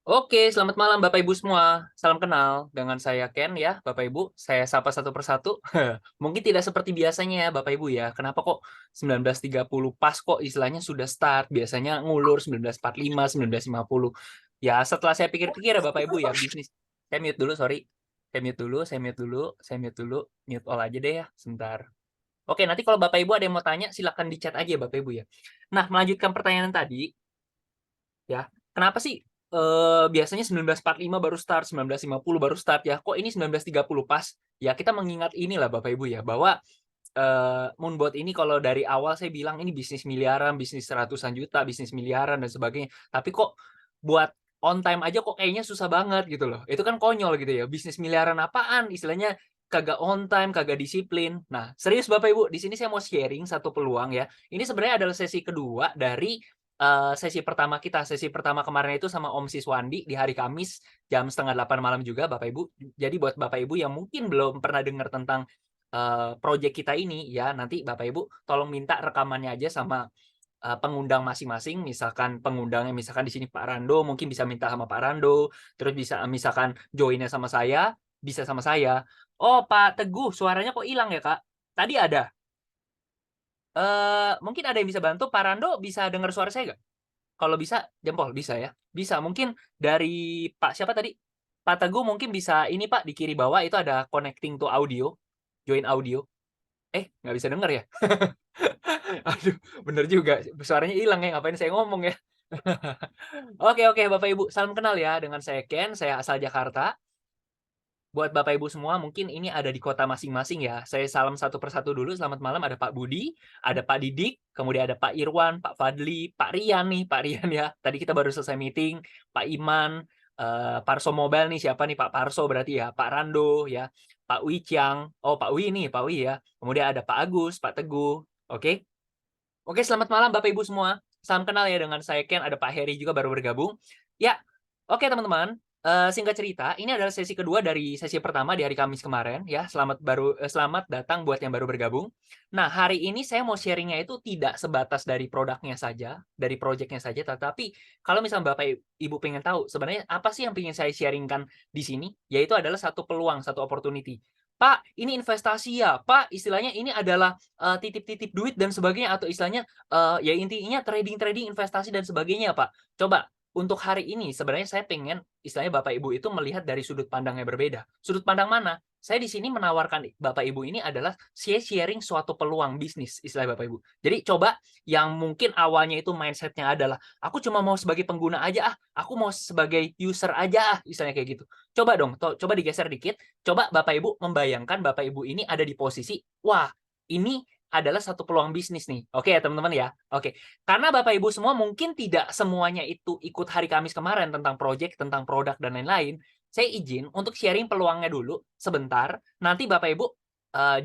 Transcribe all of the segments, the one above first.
Oke, selamat malam Bapak Ibu semua. Salam kenal. Dengan saya Ken ya, Bapak Ibu. Saya sapa satu persatu. Mungkin tidak seperti biasanya ya, Bapak Ibu ya. Kenapa kok 19.30 pas kok istilahnya sudah start. Biasanya ngulur 19.45, 19.50. Ya, setelah saya pikir-pikir ya Bapak Ibu ya, bisnis. Saya mute dulu, sorry. Saya mute dulu, saya mute dulu, saya mute dulu. Mute all aja deh ya, sebentar. Oke, nanti kalau Bapak Ibu ada yang mau tanya, silakan di chat aja ya Bapak Ibu ya. Nah, melanjutkan pertanyaan tadi, ya, kenapa sih, biasanya 19.45 baru start, 19.50 baru start ya, kok ini 19.30 pas? Ya kita mengingat inilah Bapak Ibu ya, bahwa, Moonbot ini kalau dari awal saya bilang ini bisnis miliaran, bisnis ratusan juta, bisnis miliaran dan sebagainya, tapi kok buat on time aja kok kayaknya susah banget gitu loh. Itu kan konyol gitu ya, bisnis miliaran apaan, istilahnya kagak on time, kagak disiplin. Nah, serius Bapak Ibu, di sini saya mau sharing satu peluang ya. Ini sebenarnya adalah sesi kedua dari sesi pertama kita. Sesi pertama kemarin itu sama Om Siswandi di hari Kamis jam 7:30 malam juga Bapak Ibu. Jadi buat Bapak Ibu yang mungkin belum pernah dengar tentang, project kita ini ya, nanti Bapak Ibu tolong minta rekamannya aja sama, pengundang masing-masing. Misalkan pengundangnya misalkan di sini Pak Rando, mungkin bisa minta sama Pak Rando, terus bisa misalkan join-nya sama saya, bisa sama saya. "Oh, Pak Teguh suaranya kok hilang ya, Kak? Tadi ada?" Mungkin ada yang bisa bantu, Pak Rando bisa dengar suara saya nggak? Kalau bisa jempol, bisa ya? Bisa. Mungkin dari Pak siapa tadi? Pak Teguh mungkin bisa ini Pak, di kiri bawah itu ada connecting to audio, join audio. Nggak bisa denger ya? Aduh, bener juga, suaranya hilang ya, ngapain saya ngomong ya. Oke oke, Bapak Ibu, salam kenal ya, dengan saya Ken, saya asal Jakarta. Buat Bapak Ibu semua mungkin ini ada di kota masing-masing ya. Saya salam satu persatu dulu, selamat malam ada Pak Budi, ada Pak Didik, kemudian ada Pak Irwan, Pak Fadli, Pak Rian nih, Pak Rian ya. Tadi kita baru selesai meeting, Pak Iman, Parso Mobile nih siapa nih, Pak Parso berarti ya, Pak Rando ya, Pak Wichiang, oh Pak Wi nih, Pak Wi ya. Kemudian ada Pak Agus, Pak Teguh, oke? Oke, selamat malam Bapak Ibu semua. Salam kenal ya dengan saya Ken, ada Pak Heri juga baru bergabung. Ya, oke teman-teman, singkat cerita, ini adalah sesi kedua dari sesi pertama di hari Kamis kemarin ya. Selamat datang buat yang baru bergabung. Nah, hari ini saya mau sharing-nya itu tidak sebatas dari produknya saja, dari project-nya saja, tetapi kalau misalnya Bapak Ibu pengen tahu sebenarnya apa sih yang pengen saya sharing-kan di sini, yaitu adalah satu peluang, satu opportunity. "Pak, ini investasi ya? Pak, istilahnya ini adalah titip-titip duit dan sebagainya atau istilahnya, ya intinya trading-trading investasi dan sebagainya, Pak. Coba untuk hari ini sebenarnya saya pengen istilahnya Bapak Ibu itu melihat dari sudut pandang yang berbeda. Sudut pandang mana? Saya di sini menawarkan Bapak Ibu ini adalah sharing suatu peluang bisnis istilah Bapak Ibu. Jadi coba yang mungkin awalnya itu mindsetnya adalah, "Aku cuma mau sebagai pengguna aja ah, aku mau sebagai user aja ah," istilahnya kayak gitu. Coba dong, coba digeser dikit, coba Bapak Ibu membayangkan Bapak Ibu ini ada di posisi, "Wah, ini adalah satu peluang bisnis nih." Oke ya teman-teman ya? Oke. Karena Bapak Ibu semua mungkin tidak semuanya itu ikut hari Kamis kemarin tentang project, tentang produk dan lain-lain. Saya izin untuk sharing peluangnya dulu sebentar. Nanti Bapak Ibu,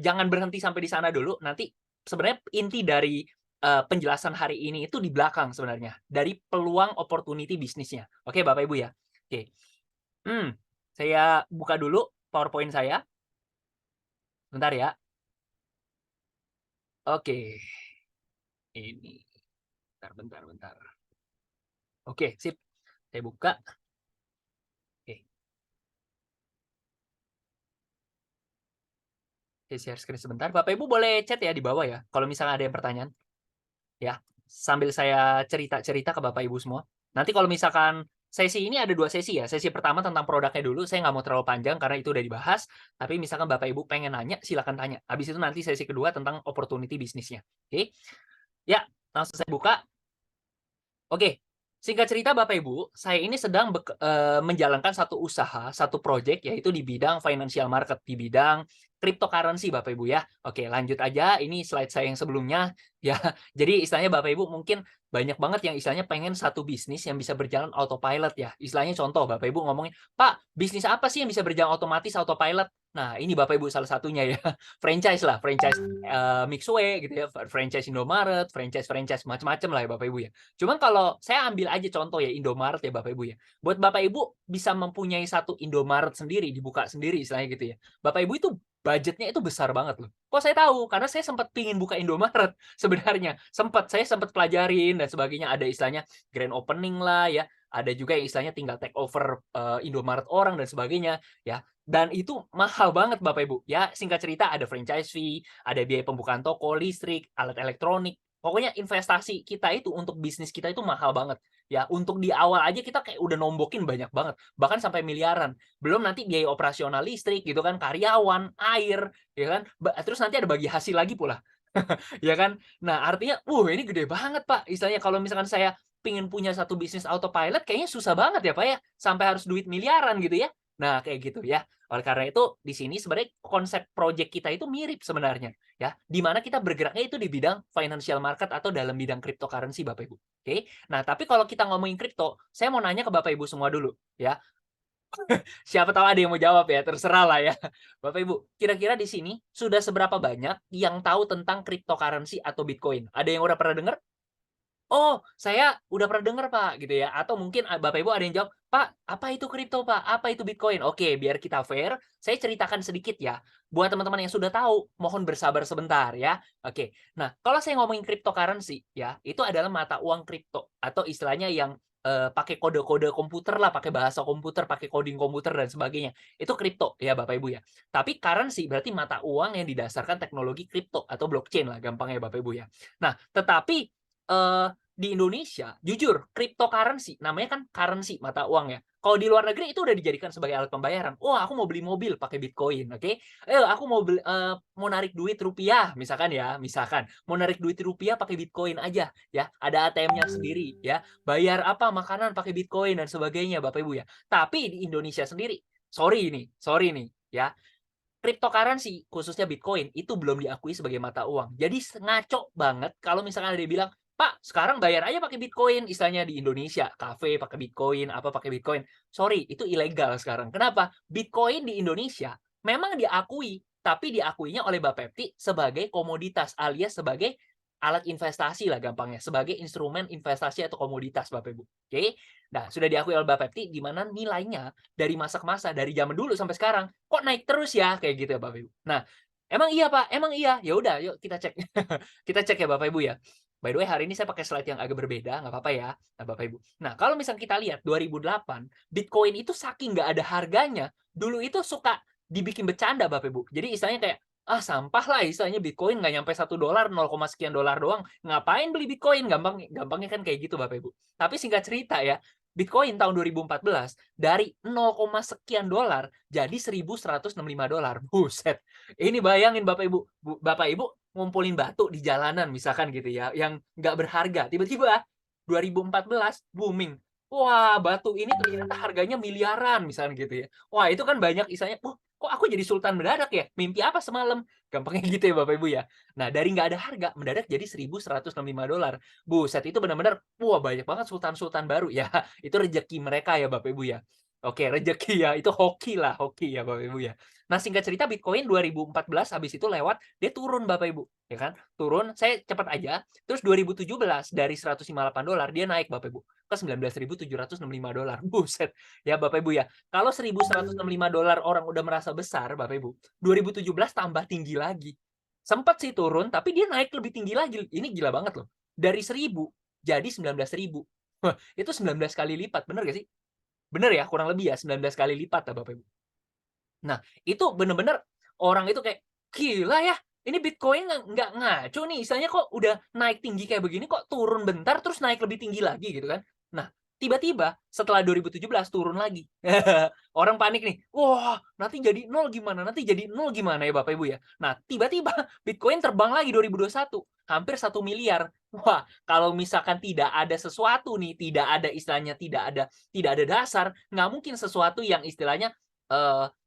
jangan berhenti sampai di sana dulu. Nanti sebenarnya inti dari, penjelasan hari ini itu di belakang sebenarnya, dari peluang opportunity bisnisnya. Oke Bapak Ibu ya? Oke. Hmm, saya buka dulu PowerPoint saya. Bentar ya. Oke. Ini, bentar bentar bentar. Oke, sip. Saya buka. Oke, saya share screen sebentar. Bapak Ibu boleh chat ya di bawah ya, kalau misalnya ada yang pertanyaan, ya. Sambil saya cerita-cerita ke Bapak Ibu semua. Nanti kalau misalkan sesi ini ada 2 sesi ya, sesi pertama tentang produknya dulu, saya nggak mau terlalu panjang karena itu udah dibahas, tapi misalkan Bapak Ibu pengen nanya, silakan tanya. Habis itu nanti sesi kedua tentang opportunity bisnisnya, oke? Ya, langsung saya buka. Oke, singkat cerita Bapak Ibu, saya ini sedang menjalankan satu usaha, satu project yaitu di bidang financial market, di bidang cryptocurrency Bapak Ibu ya. Oke, lanjut aja, ini slide saya yang sebelumnya ya. Jadi istilahnya Bapak Ibu mungkin banyak banget yang istilahnya pengen satu bisnis yang bisa berjalan autopilot ya. Istilahnya contoh Bapak Ibu ngomongin, "Pak, bisnis apa sih yang bisa berjalan otomatis autopilot?" Nah, ini Bapak Ibu salah satunya ya. Franchise lah, franchise, Mixue gitu ya, franchise Indomaret, franchise-franchise macam-macam lah ya Bapak Ibu ya. Cuman kalau saya ambil aja contoh ya Indomaret ya Bapak Ibu ya. Buat Bapak Ibu bisa mempunyai satu Indomaret sendiri, dibuka sendiri istilahnya gitu ya. Bapak Ibu itu budgetnya itu besar banget loh. Kok saya tahu? Karena saya sempat pingin buka Indomaret sebenarnya. Saya sempat pelajarin dan sebagainya. Ada istilahnya grand opening lah ya. ada juga yang istilahnya tinggal take over Indomaret orang dan sebagainya ya. Dan itu mahal banget Bapak Ibu. Ya, singkat cerita ada franchise fee, ada biaya pembukaan toko, listrik, alat elektronik. Pokoknya investasi kita itu untuk bisnis kita itu mahal banget. Ya, untuk di awal aja kita kayak udah nombokin banyak banget, bahkan sampai miliaran. Belum nanti biaya operasional listrik gitu kan, karyawan, air, ya kan. Terus nanti ada bagi hasil lagi pula. Ya kan? Nah, artinya, ini gede banget, Pak. Istilahnya kalau misalkan saya pengen punya satu bisnis autopilot, kayaknya susah banget ya, Pak, ya? Sampai harus duit miliaran gitu ya. Nah, kayak gitu ya. Oleh karena itu, di sini sebenarnya konsep project kita itu mirip sebenarnya, ya. Di mana kita bergeraknya itu di bidang financial market atau dalam bidang cryptocurrency, Bapak Ibu. Oke? Nah, tapi kalau kita ngomongin kripto, saya mau nanya ke Bapak Ibu semua dulu, ya. Siapa tahu ada yang mau jawab ya, terserah lah ya. Bapak Ibu, kira-kira di sini sudah seberapa banyak yang tahu tentang cryptocurrency atau Bitcoin? Ada yang udah pernah dengar? Oh, saya udah pernah dengar, Pak, gitu ya. Atau mungkin Bapak Ibu ada yang jawab, "Pak, apa itu kripto, Pak? Apa itu Bitcoin?" Oke, biar kita fair, saya ceritakan sedikit ya. Buat teman-teman yang sudah tahu, mohon bersabar sebentar ya. Oke. Nah, kalau saya ngomongin cryptocurrency ya, itu adalah mata uang kripto atau istilahnya yang pakai kode-kode komputer lah, pakai bahasa komputer, pakai coding komputer dan sebagainya. Itu kripto ya, Bapak Ibu ya. Tapi currency berarti mata uang yang didasarkan teknologi kripto atau blockchain lah gampangnya Bapak Ibu ya. Nah, tetapi di Indonesia, jujur, cryptocurrency, namanya kan currency, mata uang ya. Kalau di luar negeri itu udah dijadikan sebagai alat pembayaran. Oh, aku mau beli mobil pakai Bitcoin, oke? Aku mau narik duit rupiah, misalkan ya, misalkan mau narik duit rupiah pakai Bitcoin aja, ya. Ada ATM-nya sendiri, ya. Bayar apa makanan pakai Bitcoin dan sebagainya, Bapak Ibu ya. Tapi di Indonesia sendiri, sorry nih, ya. Cryptocurrency, khususnya Bitcoin, itu belum diakui sebagai mata uang. Jadi ngaco banget kalau misalkan ada yang bilang, "Pak, sekarang bayar aja pakai Bitcoin," istilahnya di Indonesia, kafe pakai Bitcoin, apa pakai Bitcoin. Sorry, itu ilegal sekarang. Kenapa? Bitcoin di Indonesia memang diakui, tapi diakuinya oleh Bapepti sebagai komoditas alias sebagai alat investasi lah gampangnya, sebagai instrumen investasi atau komoditas Bapak Ibu. Oke? Nah, sudah diakui oleh Bapepti di mana nilainya dari masa ke masa, dari zaman dulu sampai sekarang, kok naik terus ya? Kayak gitu ya Bapak Ibu. Nah, emang iya Pak, emang iya. Ya udah yuk kita cek. Kita cek ya Bapak Ibu ya. By the way hari ini saya pakai slide yang agak berbeda, nggak apa-apa ya, nah Bapak Ibu. Nah, kalau misalnya kita lihat 2008, Bitcoin itu saking nggak ada harganya, dulu itu suka dibikin bercanda Bapak Ibu. Jadi istilahnya kayak, sampah lah istilahnya Bitcoin nggak nyampe $1, 0, sekian dolar doang. Ngapain beli Bitcoin? Gampangnya kan kayak gitu Bapak Ibu. Tapi singkat cerita ya, Bitcoin tahun 2014 dari 0, sekian dolar jadi $1.165. Buset. Ini bayangin Bapak Ibu, Bapak Ibu ngumpulin batu di jalanan misalkan gitu ya, yang nggak berharga. Tiba-tiba 2014 booming. Wah, batu ini ternyata harganya miliaran misalnya gitu ya. Wah, itu kan banyak istilahnya, kok aku jadi sultan mendadak ya? Mimpi apa semalam?" Gampangnya gitu ya Bapak Ibu ya. Nah, dari nggak ada harga mendadak jadi $1.165. Buset, itu benar-benar, wah banyak banget sultan-sultan baru ya. Itu rezeki mereka ya Bapak Ibu ya. Oke, rezeki ya, itu hoki ya Bapak Ibu ya. Nah, singkat cerita Bitcoin 2014 habis itu lewat, dia turun Bapak Ibu, ya kan. Turun, saya cepat aja, terus 2017 dari $158 dia naik Bapak Ibu, ke $19.765. Buset, ya Bapak Ibu ya. Kalau $1.165 orang udah merasa besar Bapak Ibu, 2017 tambah tinggi lagi. Sempat sih turun, tapi dia naik lebih tinggi lagi. Ini gila banget loh. Dari 1.000 jadi 19.000. Wah, itu 19 kali lipat, bener gak sih? Bener ya, kurang lebih ya 19 kali lipat ya Bapak Ibu. Nah, itu bener-bener orang itu kayak, "Gila ya, ini Bitcoin nggak ngaco nih, istilahnya kok udah naik tinggi kayak begini, kok turun bentar terus naik lebih tinggi lagi," gitu kan. Nah, tiba-tiba setelah 2017 turun lagi. Orang panik nih, "Wah, nanti jadi nol gimana nanti jadi nol gimana ya Bapak Ibu ya?" Nah, tiba-tiba Bitcoin terbang lagi 2021, hampir 1 miliar. Wah, kalau misalkan tidak ada sesuatu nih, tidak ada istilahnya tidak ada dasar, nggak mungkin sesuatu yang istilahnya,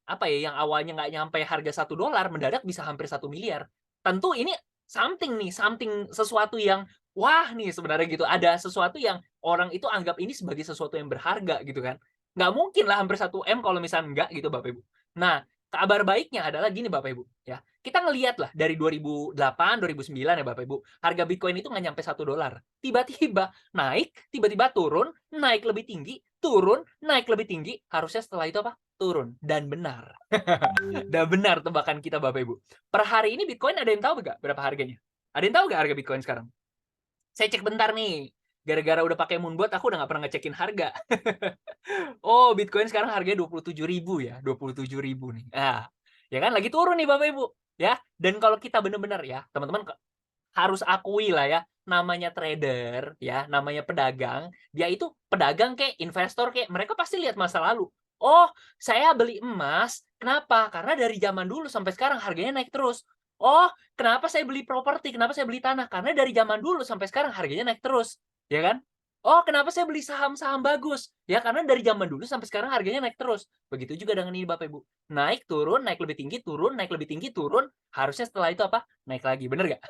apa ya, yang awalnya nggak nyampe harga $1 mendadak bisa hampir 1 miliar. Tentu ini something sesuatu yang wah nih sebenarnya gitu. Ada sesuatu yang orang itu anggap ini sebagai sesuatu yang berharga gitu kan. Nggak mungkin lah hampir 1 M kalau misalnya enggak gitu Bapak Ibu. Nah, kabar baiknya adalah gini Bapak Ibu, ya. Kita ngelihat lah dari 2008, 2009 ya Bapak Ibu, harga Bitcoin itu nggak nyampe $1. Tiba-tiba naik, tiba-tiba turun, naik lebih tinggi, turun, naik lebih tinggi, harusnya setelah itu apa? Turun, dan benar. Dan benar tebakan kita Bapak Ibu. Per hari ini Bitcoin ada yang tahu nggak berapa harganya? Ada yang tahu nggak harga Bitcoin sekarang? Saya cek bentar nih. Gara-gara udah pakai Moonbot aku udah nggak pernah ngecekin harga. Oh, Bitcoin sekarang harganya 27.000 ya, 27.000 nih. Ah, ya kan lagi turun nih Bapak Ibu, ya. Dan kalau kita bener-bener ya, teman-teman harus akui lah ya, namanya trader ya, namanya pedagang, dia itu pedagang kek, investor kek, mereka pasti lihat masa lalu. Oh, saya beli emas, kenapa? Karena dari zaman dulu sampai sekarang harganya naik terus. Oh, kenapa saya beli properti? Kenapa saya beli tanah? Karena dari zaman dulu sampai sekarang harganya naik terus, ya kan? Oh, kenapa saya beli saham-saham bagus? Ya, karena dari zaman dulu sampai sekarang harganya naik terus. Begitu juga dengan ini Bapak Ibu. Naik, turun, naik lebih tinggi, turun, naik lebih tinggi, turun. Harusnya setelah itu apa? Naik lagi, bener nggak?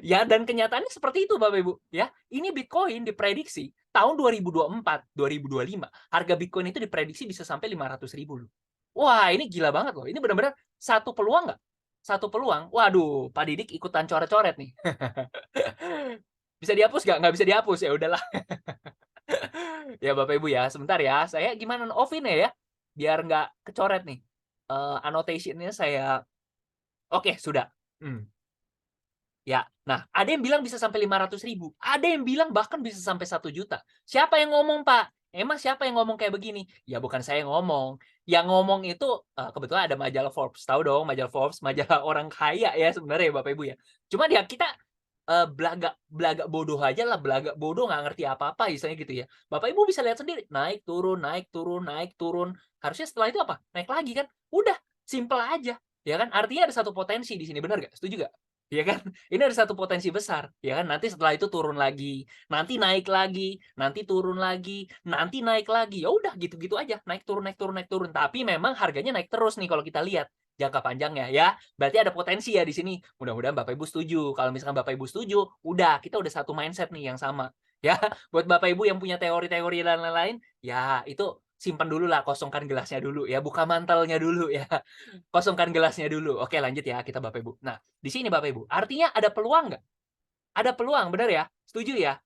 Ya, dan kenyataannya seperti itu Bapak Ibu, ya. Ini Bitcoin diprediksi tahun 2024, 2025, harga Bitcoin itu diprediksi bisa sampai 500.000 loh. Wah, ini gila banget loh. Ini benar-benar satu peluang nggak? Satu peluang. Waduh, Pak Didik ikutan coret-coret nih. Bisa dihapus nggak? Nggak bisa dihapus, ya udahlah. Ya Bapak Ibu ya, sebentar ya. Saya gimana off-in ya, biar nggak kecoret nih. Annotation-nya saya oke, sudah. Ya, nah ada yang bilang bisa sampai 500.000, ada yang bilang bahkan bisa sampai 1 juta. Siapa yang ngomong Pak? Emang siapa yang ngomong kayak begini? Ya bukan saya yang ngomong. Yang ngomong itu kebetulan ada majalah Forbes. Tahu dong majalah Forbes, majalah orang kaya ya sebenarnya ya Bapak Ibu ya. Cuma dia kita belagak belagak bodoh aja lah, belagak bodoh nggak ngerti apa-apa misalnya gitu ya. Bapak Ibu bisa lihat sendiri, naik turun naik turun naik turun. Harusnya setelah itu apa? Naik lagi kan? Udah, simple aja. Ya kan? Artinya ada satu potensi di sini, benar nggak? Setuju nggak? Ya kan? Ini ada satu potensi besar, ya kan? Nanti setelah itu turun lagi, nanti naik lagi, nanti turun lagi, nanti naik lagi. Ya udah gitu-gitu aja, naik turun naik turun naik turun. Tapi memang harganya naik terus nih kalau kita lihat jangka panjangnya ya. Berarti ada potensi ya di sini. Mudah-mudahan Bapak Ibu setuju. Kalau misalkan Bapak Ibu setuju, udah kita udah satu mindset nih yang sama. Ya, buat Bapak Ibu yang punya teori-teori dan lain-lain, ya itu simpan dulu lah, kosongkan gelasnya dulu ya, buka mantelnya dulu ya. Kosongkan gelasnya dulu. Oke, lanjut ya kita Bapak Ibu. Nah, di sini Bapak Ibu, artinya ada peluang nggak? Ada peluang, benar ya? Setuju ya?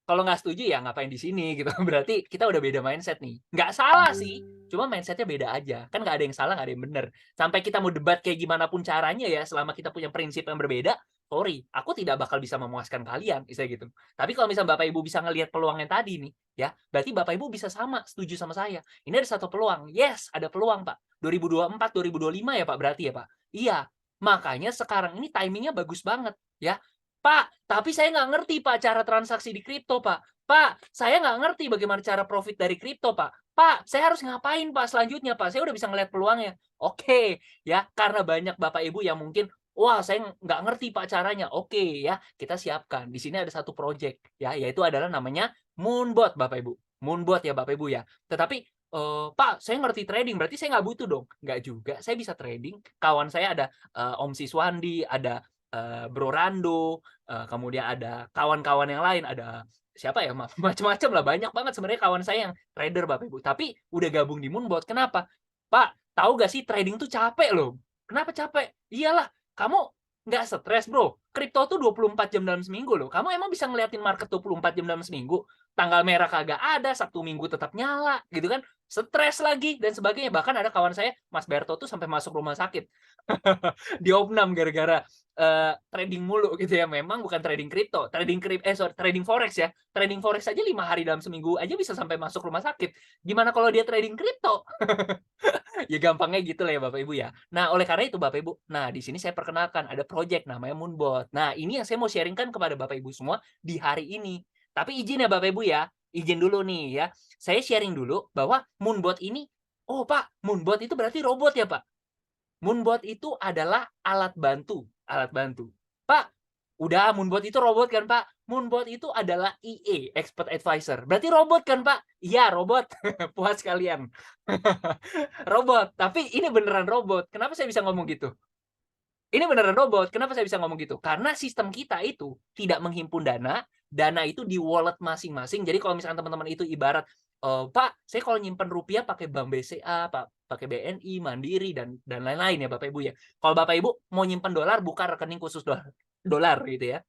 Kalau nggak setuju ya ngapain di sini gitu. Berarti kita udah beda mindset nih. Nggak salah sih, cuma mindsetnya beda aja. Kan nggak ada yang salah, nggak ada yang benar. Sampai kita mau debat kayak gimana pun caranya ya, selama kita punya prinsip yang berbeda, sorry, aku tidak bakal bisa memuaskan kalian, misalnya gitu. Tapi kalau misalnya Bapak Ibu bisa ngelihat peluang yang tadi nih, ya, berarti Bapak Ibu bisa sama, setuju sama saya. Ini ada satu peluang. Yes, ada peluang, Pak. 2024, 2025 ya, Pak, berarti ya, Pak? Iya. Makanya sekarang ini timingnya bagus banget, ya. Pak, tapi saya nggak ngerti Pak cara transaksi di kripto Pak. Pak, saya nggak ngerti bagaimana cara profit dari kripto Pak. Pak, saya harus ngapain Pak selanjutnya Pak? Saya udah bisa ngeliat peluangnya. Oke, ya karena banyak Bapak Ibu yang mungkin, wah saya nggak ngerti Pak caranya. Oke ya, kita siapkan. Di sini ada satu project ya, yaitu adalah namanya Moonbot Bapak Ibu. Moonbot ya Bapak Ibu ya. Tetapi Pak, saya ngerti trading, berarti saya nggak butuh dong? Nggak juga, saya bisa trading. Kawan saya ada Om Siswandi, ada Bro Rando, kemudian ada kawan-kawan yang lain, ada siapa ya, macam-macam lah, banyak banget sebenarnya kawan saya yang trader Bapak Ibu, tapi udah gabung di Moonbot. Kenapa? Pak, tahu gak sih trading tuh capek loh. Kenapa capek? Iyalah, kamu nggak stres bro. Kripto tuh 24 jam dalam seminggu loh. Kamu emang bisa ngeliatin market 24 jam dalam seminggu? Tanggal merah kagak ada, Sabtu Minggu tetap nyala, gitu kan? Stres lagi, dan sebagainya. Bahkan ada kawan saya, Mas Berto tuh sampai masuk rumah sakit. Diopnam gara-gara trading mulu gitu ya. Memang bukan trading kripto, trading forex ya. Trading forex aja 5 hari dalam seminggu aja bisa sampai masuk rumah sakit. Gimana kalau dia trading kripto? Ya gampangnya gitu lah ya Bapak Ibu ya. Nah, oleh karena itu Bapak Ibu, nah di sini saya perkenalkan ada project namanya Moonbot. Nah, ini yang saya mau sharingkan kepada Bapak Ibu semua di hari ini. Tapi izin ya Bapak Ibu ya, izin dulu nih ya. Saya sharing dulu bahwa Moonbot ini, oh Pak, Moonbot itu berarti robot ya Pak? Moonbot itu adalah alat bantu, alat bantu. Pak, udah Moonbot itu robot kan Pak? Moonbot itu adalah EA, Expert Advisor. Berarti robot kan Pak? Iya, robot. Puas kalian. Robot, tapi ini beneran robot. Kenapa saya bisa ngomong gitu? Ini beneran robot. Kenapa saya bisa ngomong gitu? Karena sistem kita itu tidak menghimpun dana, dana itu di wallet masing-masing. Jadi kalau misalkan teman-teman itu ibarat, Pak, saya kalau nyimpen rupiah pakai Bank BCA, Pak, pakai BNI, Mandiri, dan lain-lain ya Bapak Ibu ya. Kalau Bapak Ibu mau nyimpen dolar, buka rekening khusus dolar gitu ya.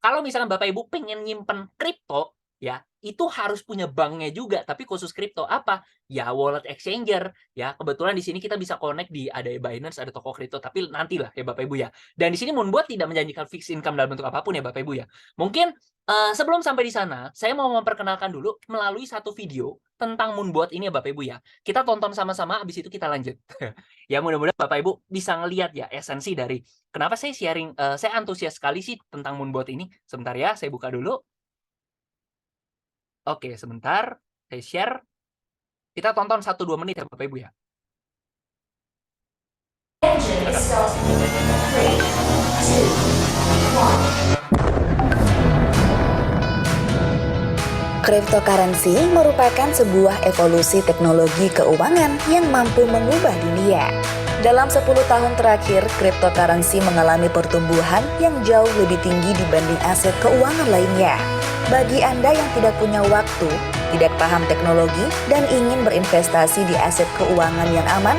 Kalau misalkan Bapak Ibu pengen nyimpen kripto, ya, itu harus punya banknya juga, tapi khusus kripto. Apa? Ya, wallet exchanger. Ya, kebetulan di sini kita bisa connect di ada Binance, ada toko kripto, tapi nantilah ya Bapak Ibu ya. Dan di sini Moonbot tidak menjanjikan fixed income dalam bentuk apapun ya Bapak Ibu ya. Mungkin Sebelum sampai di sana, saya mau memperkenalkan dulu melalui satu video tentang Moonbot ini ya Bapak Ibu ya. Kita tonton sama-sama, habis itu kita lanjut. Ya mudah-mudahan Bapak Ibu bisa ngelihat ya esensi dari kenapa saya sharing, saya antusias sekali sih tentang Moonbot ini. Sebentar ya, saya buka dulu. Oke, sebentar, saya share. Kita tonton 1-2 menit ya Bapak Ibu ya. Engine is starting. 3, 2, 1. Cryptocurrency merupakan sebuah evolusi teknologi keuangan yang mampu mengubah dunia. Dalam 10 tahun terakhir, cryptocurrency mengalami pertumbuhan yang jauh lebih tinggi dibanding aset keuangan lainnya. Bagi Anda yang tidak punya waktu, tidak paham teknologi, dan ingin berinvestasi di aset keuangan yang aman,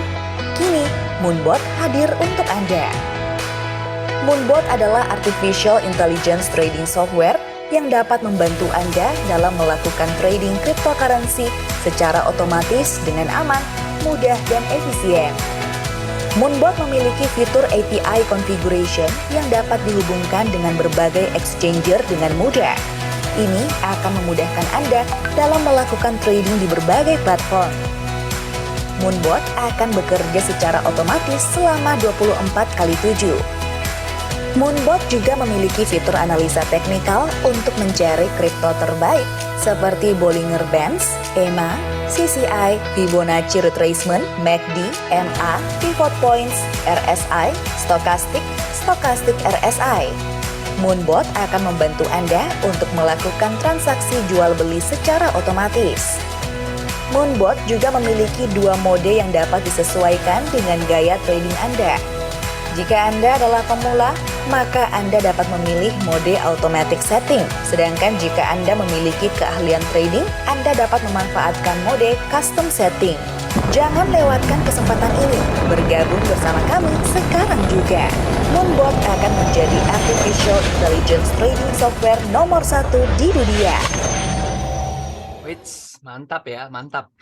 kini Moonbot hadir untuk Anda. Moonbot adalah artificial intelligence trading software yang dapat membantu Anda dalam melakukan trading cryptocurrency secara otomatis dengan aman, mudah, dan efisien. Moonbot memiliki fitur API configuration yang dapat dihubungkan dengan berbagai exchanger dengan mudah. Ini akan memudahkan Anda dalam melakukan trading di berbagai platform. Moonbot akan bekerja secara otomatis selama 24/7. Moonbot juga memiliki fitur analisa teknikal untuk mencari kripto terbaik seperti Bollinger Bands, EMA, CCI, Fibonacci Retracement, MACD, MA, Pivot Points, RSI, Stochastic RSI. Moonbot akan membantu Anda untuk melakukan transaksi jual beli secara otomatis. Moonbot juga memiliki 2 mode yang dapat disesuaikan dengan gaya trading Anda. Jika Anda adalah pemula, maka Anda dapat memilih mode automatic setting. Sedangkan jika Anda memiliki keahlian trading, Anda dapat memanfaatkan mode custom setting. Jangan lewatkan kesempatan ini. Bergabung bersama kami sekarang juga. Moonbot akan menjadi artificial intelligence trading software nomor 1 di dunia. Wits, mantap ya, mantap.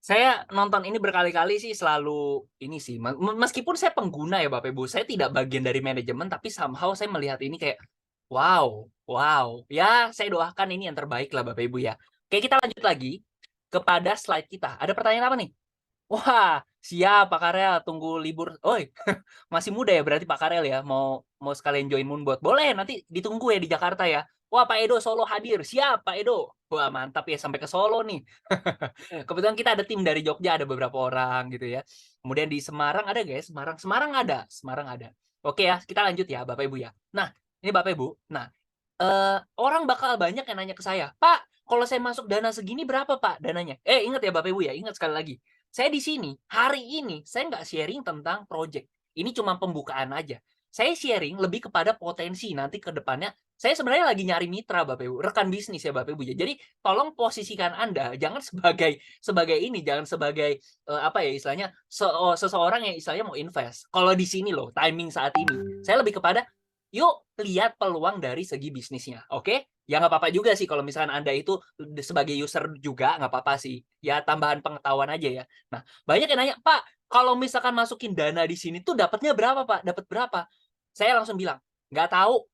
Saya nonton ini berkali-kali sih selalu ini sih, meskipun saya pengguna ya Bapak Ibu, saya tidak bagian dari manajemen, tapi somehow saya melihat ini kayak, wow, wow. Ya, saya doakan ini yang terbaik lah Bapak Ibu ya. Oke, kita lanjut lagi kepada slide kita. Ada pertanyaan apa nih? Wah, siap Pak Karel, tunggu libur. Oi, masih muda ya berarti Pak Karel ya, mau sekalian join Moonbot. Boleh, nanti ditunggu ya di Jakarta ya. Wah, Pak Edo Solo hadir. Siap, Pak Edo. Wah, mantap ya sampai ke Solo nih. Kebetulan kita ada tim dari Jogja, ada beberapa orang gitu ya. Kemudian di Semarang ada guys, Semarang ada, Semarang ada. Oke ya, kita lanjut ya Bapak Ibu ya. Nah, ini Bapak Ibu. Nah, orang bakal banyak yang nanya ke saya, "Pak, kalau saya masuk dana segini berapa, Pak, dananya?" Ingat ya Bapak Ibu ya, ingat sekali lagi. Saya di sini, hari ini saya nggak sharing tentang project. Ini cuma pembukaan aja. Saya sharing lebih kepada potensi nanti ke depannya. Saya sebenarnya lagi nyari mitra Bapak Ibu, rekan bisnis ya Bapak Ibu ya. Jadi tolong posisikan Anda jangan sebagai ini, jangan sebagai apa ya istilahnya seseorang yang istilahnya mau invest. Kalau di sini loh, timing saat ini, saya lebih kepada yuk lihat peluang dari segi bisnisnya, oke? Ya nggak apa-apa juga sih kalau misalkan Anda itu sebagai user juga nggak apa-apa sih. Ya tambahan pengetahuan aja ya. Nah, banyak yang nanya, "Pak, kalau misalkan masukin dana di sini tuh dapatnya berapa, Pak? Dapat berapa?" Saya langsung bilang, "Nggak tahu."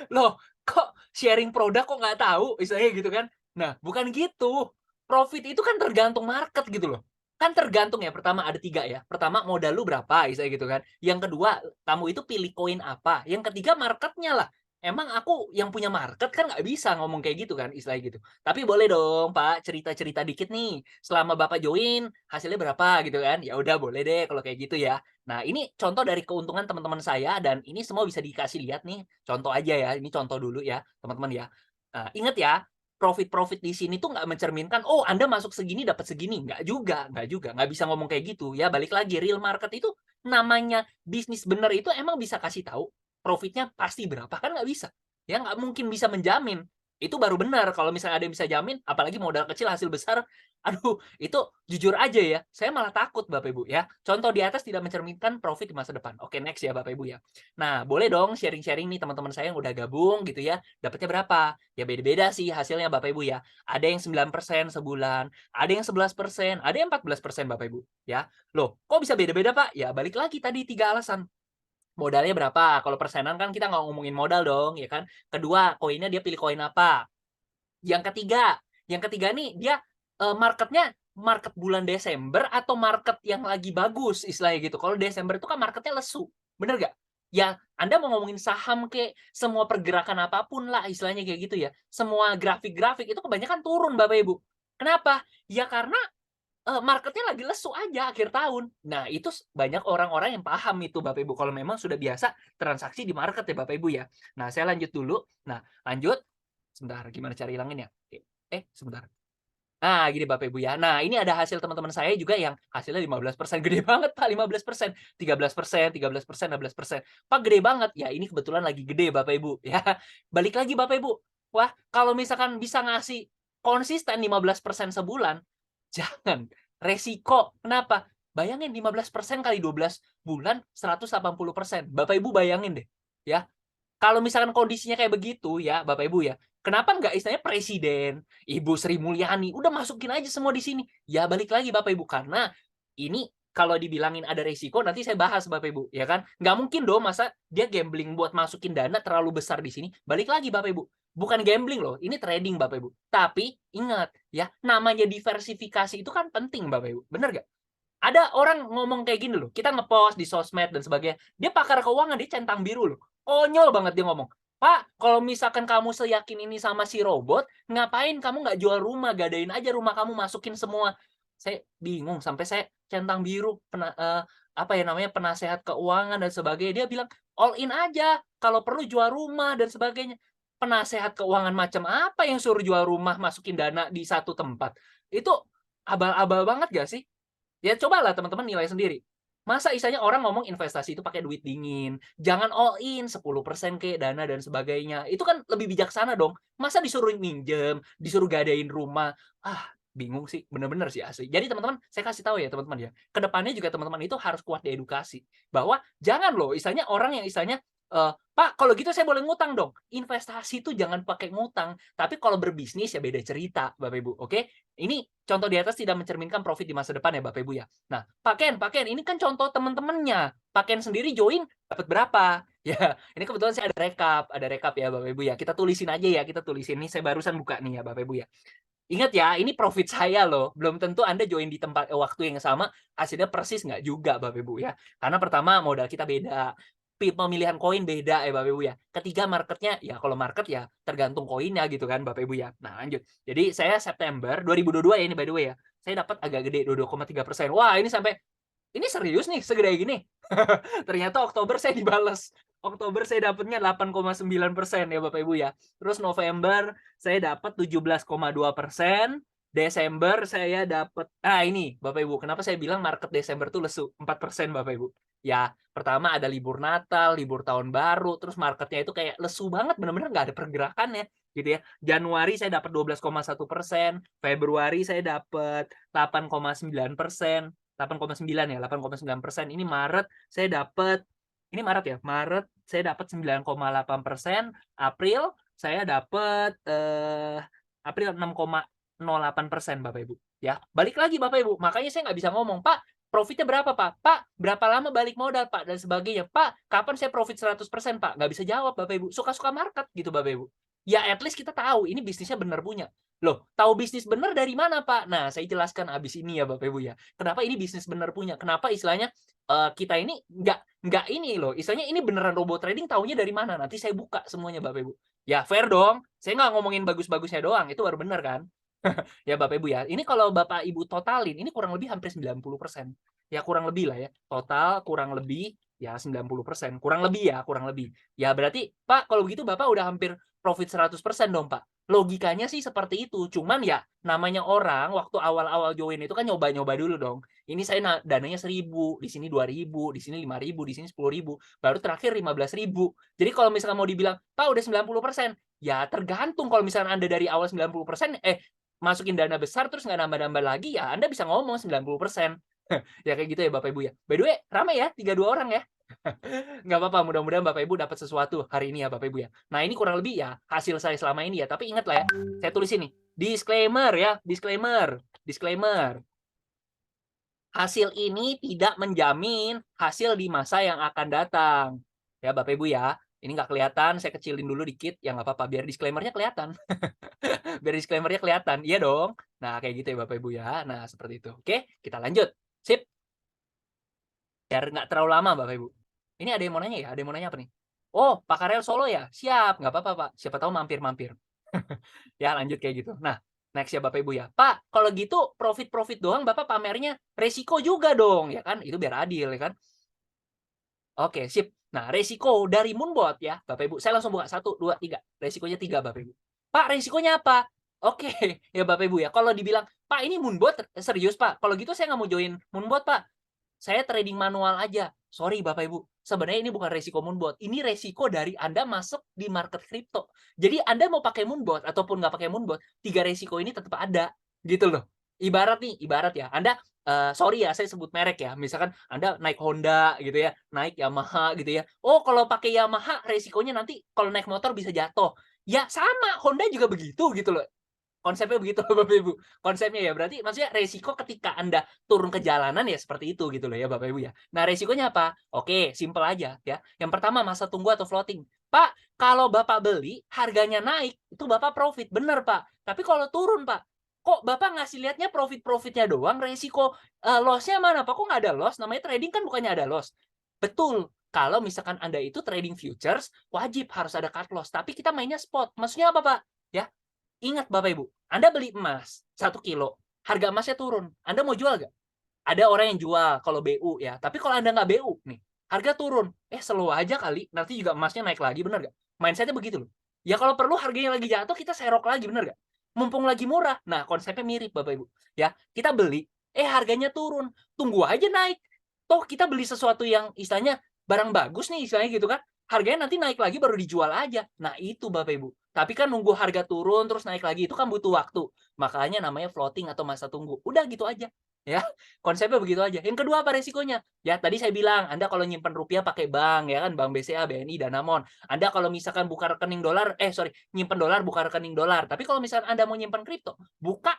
Loh, kok sharing produk kok nggak tahu? Istilahnya gitu kan. Nah, bukan gitu. Profit itu kan tergantung market gitu loh. Kan tergantung ya, pertama ada 3 ya. Pertama modal lu berapa, istilahnya gitu kan. Yang kedua, kamu itu pilih koin apa. Yang ketiga marketnya lah. Emang aku yang punya market kan nggak bisa ngomong kayak gitu kan, istilahnya gitu. Tapi boleh dong Pak, cerita-cerita dikit nih. Selama Bapak join, hasilnya berapa gitu kan. Ya udah boleh deh kalau kayak gitu ya. Nah, ini contoh dari keuntungan teman-teman saya dan ini semua bisa dikasih lihat nih. Contoh aja ya, ini contoh dulu ya, teman-teman ya. Ingat ya, profit-profit di sini tuh nggak mencerminkan, oh Anda masuk segini dapat segini. Nggak juga. Nggak bisa ngomong kayak gitu. Ya, balik lagi, real market itu namanya bisnis bener itu emang bisa kasih tahu profitnya pasti berapa? Kan nggak bisa. Ya, nggak mungkin bisa menjamin. Itu baru benar kalau misalnya ada yang bisa jamin, apalagi modal kecil hasil besar, aduh itu jujur aja ya, saya malah takut Bapak Ibu ya. Contoh di atas tidak mencerminkan profit di masa depan. Oke, next ya Bapak Ibu ya. Nah, boleh dong sharing-sharing nih teman-teman saya yang udah gabung gitu ya. Dapatnya berapa? Ya beda-beda sih hasilnya Bapak Ibu ya. Ada yang 9% sebulan, ada yang 11%, ada yang 14% Bapak Ibu ya. Loh, kok bisa beda-beda Pak? Ya balik lagi tadi 3 alasan. modalnya berapa. Kalau persenan kan kita nggak ngomongin modal dong, ya kan. Kedua, koinnya dia pilih koin apa. Yang ketiga nih dia marketnya market bulan Desember atau market yang lagi bagus istilahnya gitu. Kalau Desember itu kan marketnya lesu, bener gak? Ya Anda mau ngomongin saham kayak semua pergerakan apapun lah istilahnya kayak gitu ya. Semua grafik-grafik itu kebanyakan turun Bapak Ibu. Kenapa? Ya karena marketnya lagi lesu aja akhir tahun. Nah, itu banyak orang-orang yang paham itu Bapak Ibu, kalau memang sudah biasa transaksi di market ya Bapak Ibu ya. Nah, saya lanjut dulu. Nah, lanjut. Sebentar, gimana cara hilanginnya? Sebentar. Nah, gini Bapak Ibu ya. Nah, ini ada hasil teman-teman saya juga yang hasilnya 15%. Gede banget Pak, 15%. 13%, 13%, 16%. Pak, gede banget. Ya, ini kebetulan lagi gede Bapak Ibu ya. Balik lagi Bapak Ibu. Wah, kalau misalkan bisa ngasih konsisten 15% sebulan, jangan. Resiko. Kenapa? Bayangin 15% kali 12 bulan 180%. Bapak Ibu bayangin deh. Ya, kalau misalkan kondisinya kayak begitu ya, Bapak Ibu ya, kenapa nggak istilahnya presiden, Ibu Sri Mulyani, udah masukin aja semua di sini. Ya balik lagi Bapak Ibu, karena ini kalau dibilangin ada resiko, nanti saya bahas Bapak Ibu, ya kan? Nggak mungkin dong masa dia gambling buat masukin dana terlalu besar di sini. Balik lagi Bapak Ibu, bukan gambling loh, ini trading Bapak Ibu. Tapi ingat ya, namanya diversifikasi itu kan penting Bapak Ibu, bener nggak? Ada orang ngomong kayak gini loh, kita ngepost di sosmed dan sebagainya, dia pakar keuangan, dia centang biru loh. Konyol banget dia ngomong, "Pak, kalau misalkan kamu seyakin ini sama si robot, ngapain kamu nggak jual rumah, gadain aja rumah kamu, masukin semua." Saya bingung, sampai saya centang biru, apa ya namanya, penasehat keuangan dan sebagainya. Dia bilang, "All in aja, kalau perlu jual rumah dan sebagainya." Penasehat keuangan macam apa yang suruh jual rumah, masukin dana di satu tempat? Itu abal-abal banget gak sih? Ya cobalah teman-teman nilai sendiri. Masa istilahnya orang ngomong investasi itu pakai duit dingin, jangan all in 10% kek dana dan sebagainya. Itu kan lebih bijaksana dong. Masa disuruh minjem, disuruh gadain rumah. Bingung sih, bener-bener sih asli. Jadi teman-teman, saya kasih tahu ya teman-teman ya. Kedepannya juga teman-teman itu harus kuat diedukasi. Bahwa jangan loh, istilahnya orang yang istilahnya, "Pak, kalau gitu saya boleh ngutang dong." Investasi itu jangan pakai ngutang. Tapi kalau berbisnis ya beda cerita, Bapak Ibu, oke? Ini contoh di atas tidak mencerminkan profit di masa depan ya Bapak Ibu ya. Nah, Pak Ken, ini kan contoh teman-temannya. Pak Ken sendiri join dapat berapa? Ya, ini kebetulan saya ada rekap ya Bapak Ibu ya. Kita tulisin aja ya, kita tulisin nih saya barusan buka nih ya Bapak Ibu ya. Ingat ya, ini profit saya loh. Belum tentu Anda join di tempat waktu yang sama, hasilnya persis nggak juga Bapak Ibu ya. Karena pertama modal kita beda, pemilihan koin beda ya Bapak Ibu ya. Ketiga marketnya, ya kalau market ya tergantung koinnya gitu kan Bapak Ibu ya. Nah lanjut. Jadi saya September 2022 ya ini by the way ya. Saya dapat agak gede 22,3%. Wah ini sampai, ini serius nih segede gini. Ternyata Oktober saya dibales. Oktober saya dapatnya 8,9% ya Bapak Ibu ya. Terus November saya dapat 17,2%. Desember saya dapat, ini Bapak Ibu, kenapa saya bilang market Desember tuh lesu 4% Bapak Ibu. Ya, pertama ada libur Natal, libur Tahun Baru, terus marketnya itu kayak lesu banget, benar-benar nggak ada pergerakannya gitu ya. Januari saya dapat 12,1%, Februari saya dapat 8,9%, 8,9 ya, 8,9%. Ini Maret saya dapat, ini Maret ya, Maret saya dapat 9,8%, April saya dapat April 6,08% Bapak Ibu. Ya, balik lagi Bapak Ibu. Makanya saya nggak bisa ngomong, Pak, profitnya berapa Pak? Pak, berapa lama balik modal Pak? Dan sebagainya. Pak, kapan saya profit 100% Pak? Nggak bisa jawab Bapak Ibu. Suka-suka market gitu Bapak Ibu. Ya at least kita tahu ini bisnisnya benar punya. Loh, tahu bisnis benar dari mana Pak? Nah, saya jelaskan abis ini ya Bapak Ibu ya. Kenapa ini bisnis benar punya? Kenapa istilahnya kita ini nggak ini loh. Istilahnya ini beneran robot trading, taunya dari mana? Nanti saya buka semuanya Bapak Ibu. Ya fair dong. Saya nggak ngomongin bagus-bagusnya doang. Itu baru benar kan? Ya Bapak Ibu ya. Ini kalau Bapak Ibu totalin, ini kurang lebih hampir 90%. Ya kurang lebih lah ya. Total kurang lebih ya 90%. Kurang lebih ya, kurang lebih. Ya berarti Pak, kalau begitu Bapak udah hampir profit 100% dong Pak. Logikanya sih seperti itu. Cuman ya namanya orang waktu awal-awal join itu kan nyoba-nyoba dulu dong. Ini saya dananya 1.000, di sini 2.000, di sini 5.000, di sini 10.000, baru terakhir 15.000. Jadi kalau misalnya mau dibilang, Pak udah 90%, ya tergantung. Kalau misalnya Anda dari awal 90%, masukin dana besar terus nggak nambah-nambah lagi, ya Anda bisa ngomong 90%. Ya kayak gitu ya Bapak Ibu ya. By the way, rame ya, 32 orang ya. Nggak apa-apa, mudah-mudahan Bapak Ibu dapat sesuatu hari ini ya Bapak Ibu ya. Nah ini kurang lebih ya hasil saya selama ini ya. Tapi ingat lah ya, saya tulis ini, disclaimer ya, disclaimer. Hasil ini tidak menjamin hasil di masa yang akan datang. Ya, Bapak Ibu ya. Ini nggak kelihatan, saya kecilin dulu dikit, ya nggak apa-apa, biar disclaimer-nya kelihatan. Biar disclaimer-nya kelihatan. Iya dong. Nah, kayak gitu ya Bapak Ibu ya. Nah, seperti itu. Oke, kita lanjut. Sip. Biar nggak terlalu lama Bapak Ibu. Ini ada yang mau nanya ya? Ada yang mau nanya apa nih? Oh, Pak Karel Solo ya? Siap, nggak apa-apa Pak. Siapa tahu mampir-mampir. Ya, lanjut kayak gitu. Nah, next ya Bapak Ibu ya. Pak, kalau gitu profit-profit doang Bapak pamernya resiko juga dong, ya kan? Itu biar adil ya kan? Oke, sip. Nah, resiko dari Moonbot ya, Bapak Ibu. Saya langsung buka 1, 2, 3. Resikonya 3, Bapak Ibu. Pak, resikonya apa? Oke, ya Bapak Ibu ya. Kalau dibilang, Pak ini Moonbot serius Pak. Kalau gitu saya nggak mau join Moonbot Pak. Saya trading manual aja. Sorry Bapak Ibu. Sebenarnya ini bukan resiko Moonbot. Ini resiko dari Anda masuk di market kripto. Jadi Anda mau pakai Moonbot ataupun nggak pakai Moonbot, 3 resiko ini tetap ada. Gitu loh. Ibarat ya. Anda sorry ya saya sebut merek ya. Misalkan Anda naik Honda gitu ya, naik Yamaha gitu ya. Oh, kalau pakai Yamaha resikonya nanti kalau naik motor bisa jatuh. Ya sama, Honda juga begitu gitu loh. Konsepnya begitu Bapak Ibu. Konsepnya ya berarti maksudnya resiko ketika Anda turun ke jalanan ya seperti itu gitu loh ya Bapak Ibu ya. Nah, resikonya apa? Oke, simpel aja ya. Yang pertama masa tunggu atau floating. Pak, kalau Bapak beli harganya naik, itu Bapak profit. Bener Pak. Tapi kalau turun Pak, kok Bapak ngasih lihatnya profit-profitnya doang, resiko loss-nya mana Pak? Kok nggak ada loss? Namanya trading kan bukannya ada loss. Betul. Kalau misalkan Anda itu trading futures, wajib harus ada cut loss. Tapi kita mainnya spot. Maksudnya apa Pak? Ya, ingat Bapak Ibu, Anda beli emas 1 kilo, harga emasnya turun. Anda mau jual nggak? Ada orang yang jual kalau BU ya. Tapi kalau Anda nggak BU nih, harga turun. Slow aja kali, nanti juga emasnya naik lagi, bener nggak? Mindsetnya begitu loh. Ya kalau perlu harganya lagi jatuh, kita serok lagi, bener nggak? Mumpung lagi murah. Nah, konsepnya mirip Bapak Ibu. Ya, kita beli, harganya turun. Tunggu aja naik. Toh kita beli sesuatu yang istilahnya barang bagus nih, istilahnya gitu kan. Harganya nanti naik lagi baru dijual aja. Nah, itu Bapak Ibu. Tapi kan nunggu harga turun terus naik lagi itu kan butuh waktu. Makanya namanya floating atau masa tunggu. Udah gitu aja. Ya, konsepnya begitu aja. Yang kedua apa resikonya? Ya, tadi saya bilang, Anda kalau nyimpen rupiah pakai bank ya kan, Bank BCA, BNI, Danamon. Anda kalau misalkan buka rekening dolar, nyimpen dolar buka rekening dolar. Tapi kalau misalkan Anda mau nyimpen kripto, buka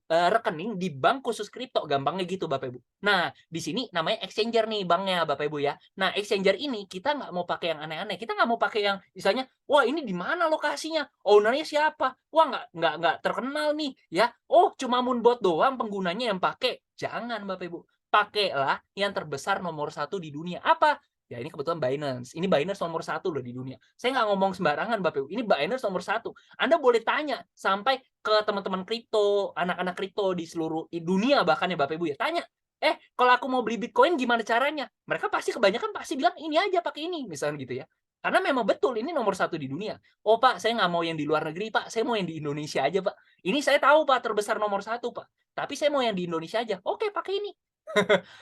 rekening di bank khusus kripto, gampangnya gitu Bapak Ibu. Nah, di sini namanya exchanger nih banknya Bapak Ibu ya. Nah, exchanger ini kita nggak mau pakai yang aneh-aneh. Kita nggak mau pakai yang misalnya, wah ini di mana lokasinya? Ownernya siapa? Wah nggak terkenal nih ya. Oh cuma Moonbot doang penggunanya yang pakai. Jangan Bapak Ibu. Pakailah yang terbesar nomor 1 di dunia. Apa? Ya ini kebetulan Binance. Ini Binance nomor 1 loh di dunia. Saya nggak ngomong sembarangan Bapak Ibu. Ini Binance nomor 1. Anda boleh tanya sampai ke teman-teman kripto, anak-anak kripto di seluruh dunia bahkan ya Bapak Ibu ya. Tanya, kalau aku mau beli Bitcoin gimana caranya? Mereka kebanyakan pasti bilang ini aja pakai ini, misalnya gitu ya. Karena memang betul ini nomor 1 di dunia. Oh Pak, saya nggak mau yang di luar negeri Pak, saya mau yang di Indonesia aja Pak. Ini saya tahu Pak terbesar nomor 1 Pak. Tapi saya mau yang di Indonesia aja. Oke, pakai ini.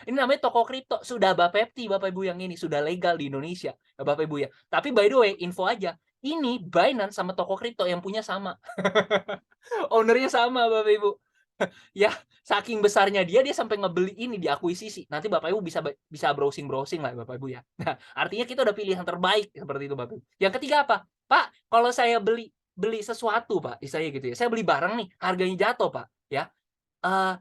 Ini namanya toko kripto. Sudah Bapepti Bapak Ibu yang ini. Sudah legal di Indonesia. Bapak Ibu ya. Tapi by the way, info aja. Ini Binance sama toko kripto yang punya sama. Ownernya sama Bapak Ibu. Ya, saking besarnya dia sampai ngebeli ini diakuisisi. Nanti Bapak Ibu bisa browsing-browsing lah Bapak Ibu ya. Nah, artinya kita udah pilih yang terbaik seperti itu Bapak Ibu. Yang ketiga apa? Pak, kalau saya beli sesuatu Pak, istilahnya gitu ya. Saya beli barang nih, harganya jatuh Pak, ya. Eh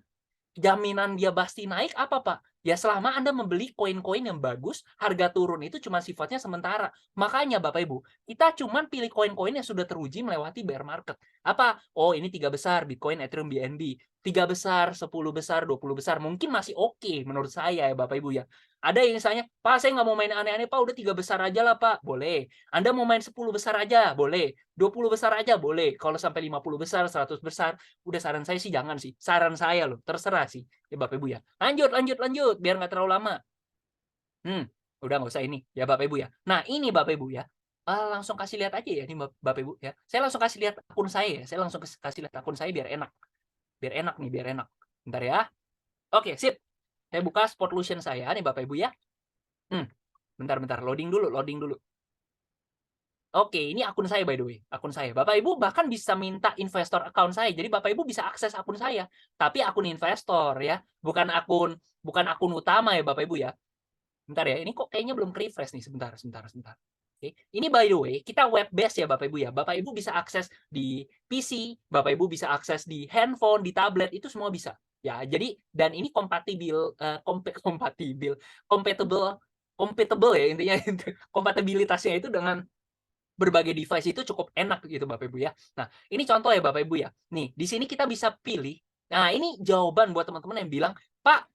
Jaminan dia pasti naik apa, Pak? Ya selama Anda membeli koin-koin yang bagus, harga turun itu cuma sifatnya sementara. Makanya Bapak Ibu, kita cuma pilih koin-koin yang sudah teruji melewati bear market. Apa? Oh, ini 3 besar, Bitcoin, Ethereum, BNB. 3 besar, 10 besar, 20 besar. Mungkin masih oke menurut saya ya Bapak Ibu ya. Ada yang misalnya, Pak saya nggak mau main aneh-aneh Pak, udah 3 besar aja lah Pak. Boleh. Anda mau main 10 besar aja? Boleh. 20 besar aja? Boleh. Kalau sampai 50 besar, 100 besar, udah saran saya sih jangan sih. Saran saya loh, terserah sih. Ya Bapak Ibu ya. Lanjut, biar nggak terlalu lama. Udah nggak usah ini ya Bapak Ibu ya. Nah ini Bapak Ibu ya, langsung kasih lihat aja ya ini Bapak Ibu ya. Saya langsung kasih lihat akun saya ya. Saya langsung kasih lihat akun saya biar enak. Biar enak nih, biar enak. Bentar ya. Oke, sip. Saya buka Spotlution saya nih Bapak Ibu ya. Bentar, loading dulu. Oke, ini akun saya by the way, akun saya. Bapak Ibu bahkan bisa minta investor account saya. Jadi Bapak Ibu bisa akses akun saya, tapi akun investor ya, bukan akun utama ya Bapak Ibu ya. Bentar ya, ini kok kayaknya belum refresh nih. Sebentar. Oke. Ini by the way, kita web based ya Bapak Ibu ya. Bapak Ibu bisa akses di PC, Bapak Ibu bisa akses di handphone, di tablet, itu semua bisa. Ya, jadi dan ini compatible ya intinya kompatibilitasnya itu dengan berbagai device itu cukup enak gitu Bapak Ibu ya. Nah, ini contoh ya Bapak Ibu ya. Nih, di sini kita bisa pilih. Nah, ini jawaban buat teman-teman yang bilang, "Pak,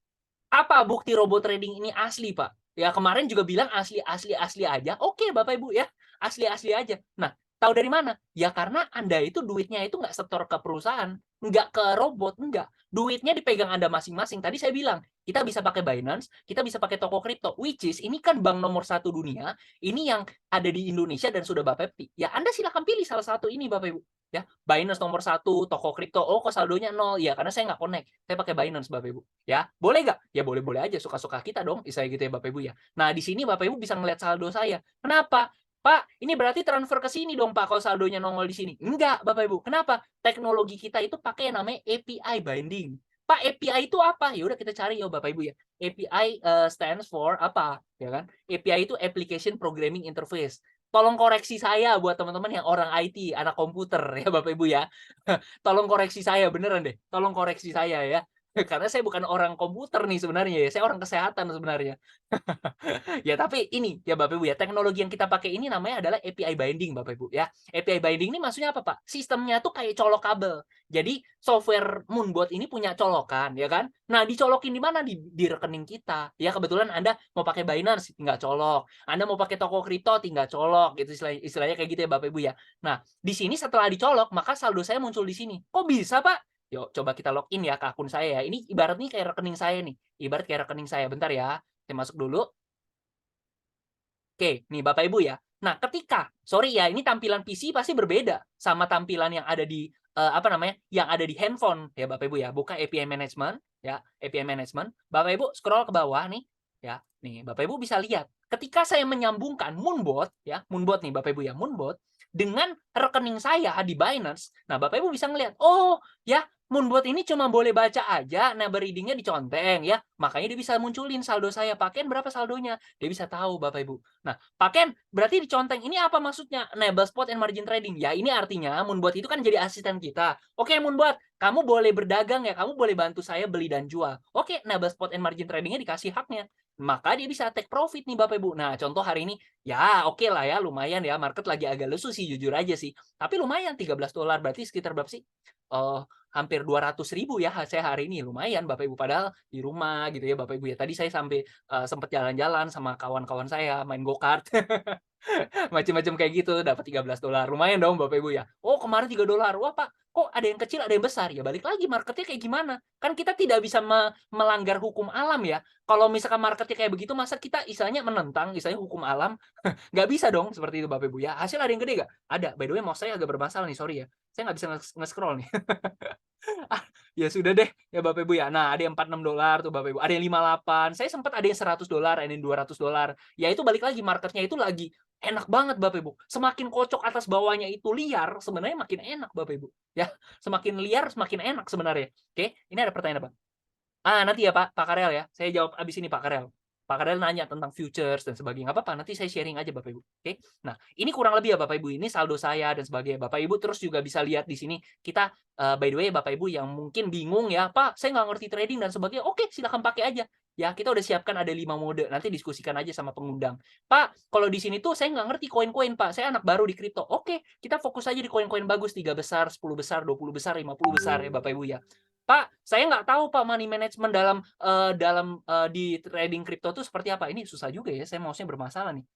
apa bukti robot trading ini asli, Pak?" Ya kemarin juga bilang asli asli asli aja. Oke, Bapak Ibu ya, asli asli aja. Nah, tahu dari mana? Ya karena Anda itu duitnya itu nggak setor ke perusahaan, nggak ke robot, nggak. Duitnya dipegang Anda masing-masing. Tadi saya bilang, kita bisa pakai Binance, kita bisa pakai toko kripto, which is ini kan bank nomor satu dunia, ini yang ada di Indonesia dan sudah Bapak ya Anda silakan pilih salah satu ini Bapak Ibu. Ya, Binance nomor satu, toko kripto, oh kok saldonya nol? Ya karena saya nggak connect, saya pakai Binance Bapak Ibu. Ya, boleh nggak? Ya boleh-boleh aja, suka-suka kita dong, saya gitu ya Bapak Ibu ya. Nah, di sini Bapak Ibu bisa ngeliat saldo saya. Kenapa? Pak, ini berarti transfer ke sini dong Pak, kalau saldonya nongol di sini. Enggak, Bapak Ibu. Kenapa? Teknologi kita itu pakai yang namanya API binding. Pak, API itu apa? Ya udah kita cari ya Bapak Ibu ya. API stands for apa? Ya kan? API itu Application Programming Interface. Tolong koreksi saya buat teman-teman yang orang IT, anak komputer ya Bapak Ibu ya. Tolong koreksi saya beneran deh. Tolong koreksi saya ya. Karena saya bukan orang komputer nih sebenarnya ya. Saya orang kesehatan sebenarnya. Ya tapi ini ya Bapak Ibu ya, teknologi yang kita pakai ini namanya adalah API binding Bapak Ibu ya. API binding ini maksudnya apa Pak? Sistemnya tuh kayak colok kabel. Jadi software Moonbot ini punya colokan ya kan. Nah dicolokin di mana? Di rekening kita. Ya kebetulan Anda mau pakai Binance tinggal colok. Anda mau pakai toko kripto tinggal colok gitu istilahnya kayak gitu ya Bapak Ibu ya. Nah di sini setelah dicolok maka saldo saya muncul di sini. Kok bisa Pak? Yuk coba kita login ya ke akun saya ya. Ini ibarat nih kayak rekening saya nih. Ibarat kayak rekening saya. Bentar ya. Saya masuk dulu. Oke, nih Bapak Ibu ya. Nah, sorry ya, ini tampilan PC pasti berbeda sama tampilan yang ada di apa namanya? Yang ada di handphone ya Bapak Ibu ya. Buka API management ya, API management. Bapak Ibu scroll ke bawah nih ya. Nih, Bapak Ibu bisa lihat ketika saya menyambungkan Moonbot ya, Moonbot nih Bapak Ibu ya, Moonbot dengan rekening saya di Binance. Nah, Bapak Ibu bisa ngelihat, oh ya Moonbot ini cuma boleh baca aja, number reading-nya diconteng ya. Makanya dia bisa munculin saldo saya. Pakaian berapa saldonya? Dia bisa tahu Bapak Ibu. Nah, pakaian berarti diconteng. Ini apa maksudnya? Enable spot and margin trading. Ya, ini artinya Moonbot itu kan jadi asisten kita. Oke, Moonbot, kamu boleh berdagang ya. Kamu boleh bantu saya beli dan jual. Oke, enable spot and margin trading-nya dikasih haknya. Maka dia bisa take profit nih Bapak Ibu. Nah, contoh hari ini, ya oke lah ya, lumayan ya. Market lagi agak lesu sih, jujur aja sih. Tapi lumayan, $13. Berarti sekitar berapa sih? Hampir 200.000 ya saya hari ini. Lumayan Bapak Ibu. Padahal di rumah gitu ya Bapak Ibu ya. Tadi saya sampai sempat jalan-jalan sama kawan-kawan saya, main go-kart. Macam-macam kayak gitu, dapat $13. Lumayan dong Bapak Ibu ya. Oh, kemarin $3. Wah, Pak, kok ada yang kecil, ada yang besar? Ya balik lagi marketnya kayak gimana? Kan kita tidak bisa melanggar hukum alam ya. Kalau misalkan marketnya kayak begitu, masa kita istilahnya menentang istilahnya hukum alam? Nggak bisa dong seperti itu Bapak Ibu ya. Hasil ada yang gede nggak? Ada. By the way, mouse saya agak bermasalah nih, sorry ya. Saya nggak bisa nge-scroll nih. Ya sudah deh ya Bapak Ibu ya. Nah, ada yang $46 tuh Bapak Ibu. Ada yang 58. Saya sempat ada yang $100, ada yang $200. Ya itu balik lagi marketnya itu lagi enak banget Bapak Ibu. Semakin kocok atas bawahnya itu liar, sebenarnya makin enak Bapak Ibu. Ya, semakin liar semakin enak sebenarnya. Oke, ini ada pertanyaan apa? Nanti ya Pak Karel ya. Saya jawab abis ini Pak Karel. Pak Karel nanya tentang futures dan sebagainya. Nggak apa-apa, nanti saya sharing aja Bapak Ibu. Oke. Nah, ini kurang lebih ya Bapak Ibu. Ini saldo saya dan sebagainya. Bapak Ibu terus juga bisa lihat di sini kita by the way Bapak Ibu yang mungkin bingung ya, Pak, saya nggak ngerti trading dan sebagainya. Oke, silahkan pakai aja. Ya, kita udah siapkan ada 5 mode. Nanti diskusikan aja sama pengundang. Pak, kalau di sini tuh saya nggak ngerti koin-koin, Pak. Saya anak baru di kripto. Oke, kita fokus aja di koin-koin bagus, 3 besar, 10 besar, 20 besar, 50 besar ya Bapak Ibu ya. Pak, saya nggak tahu Pak money management di trading kripto itu seperti apa. Ini susah juga ya, saya mouse-nya bermasalah nih.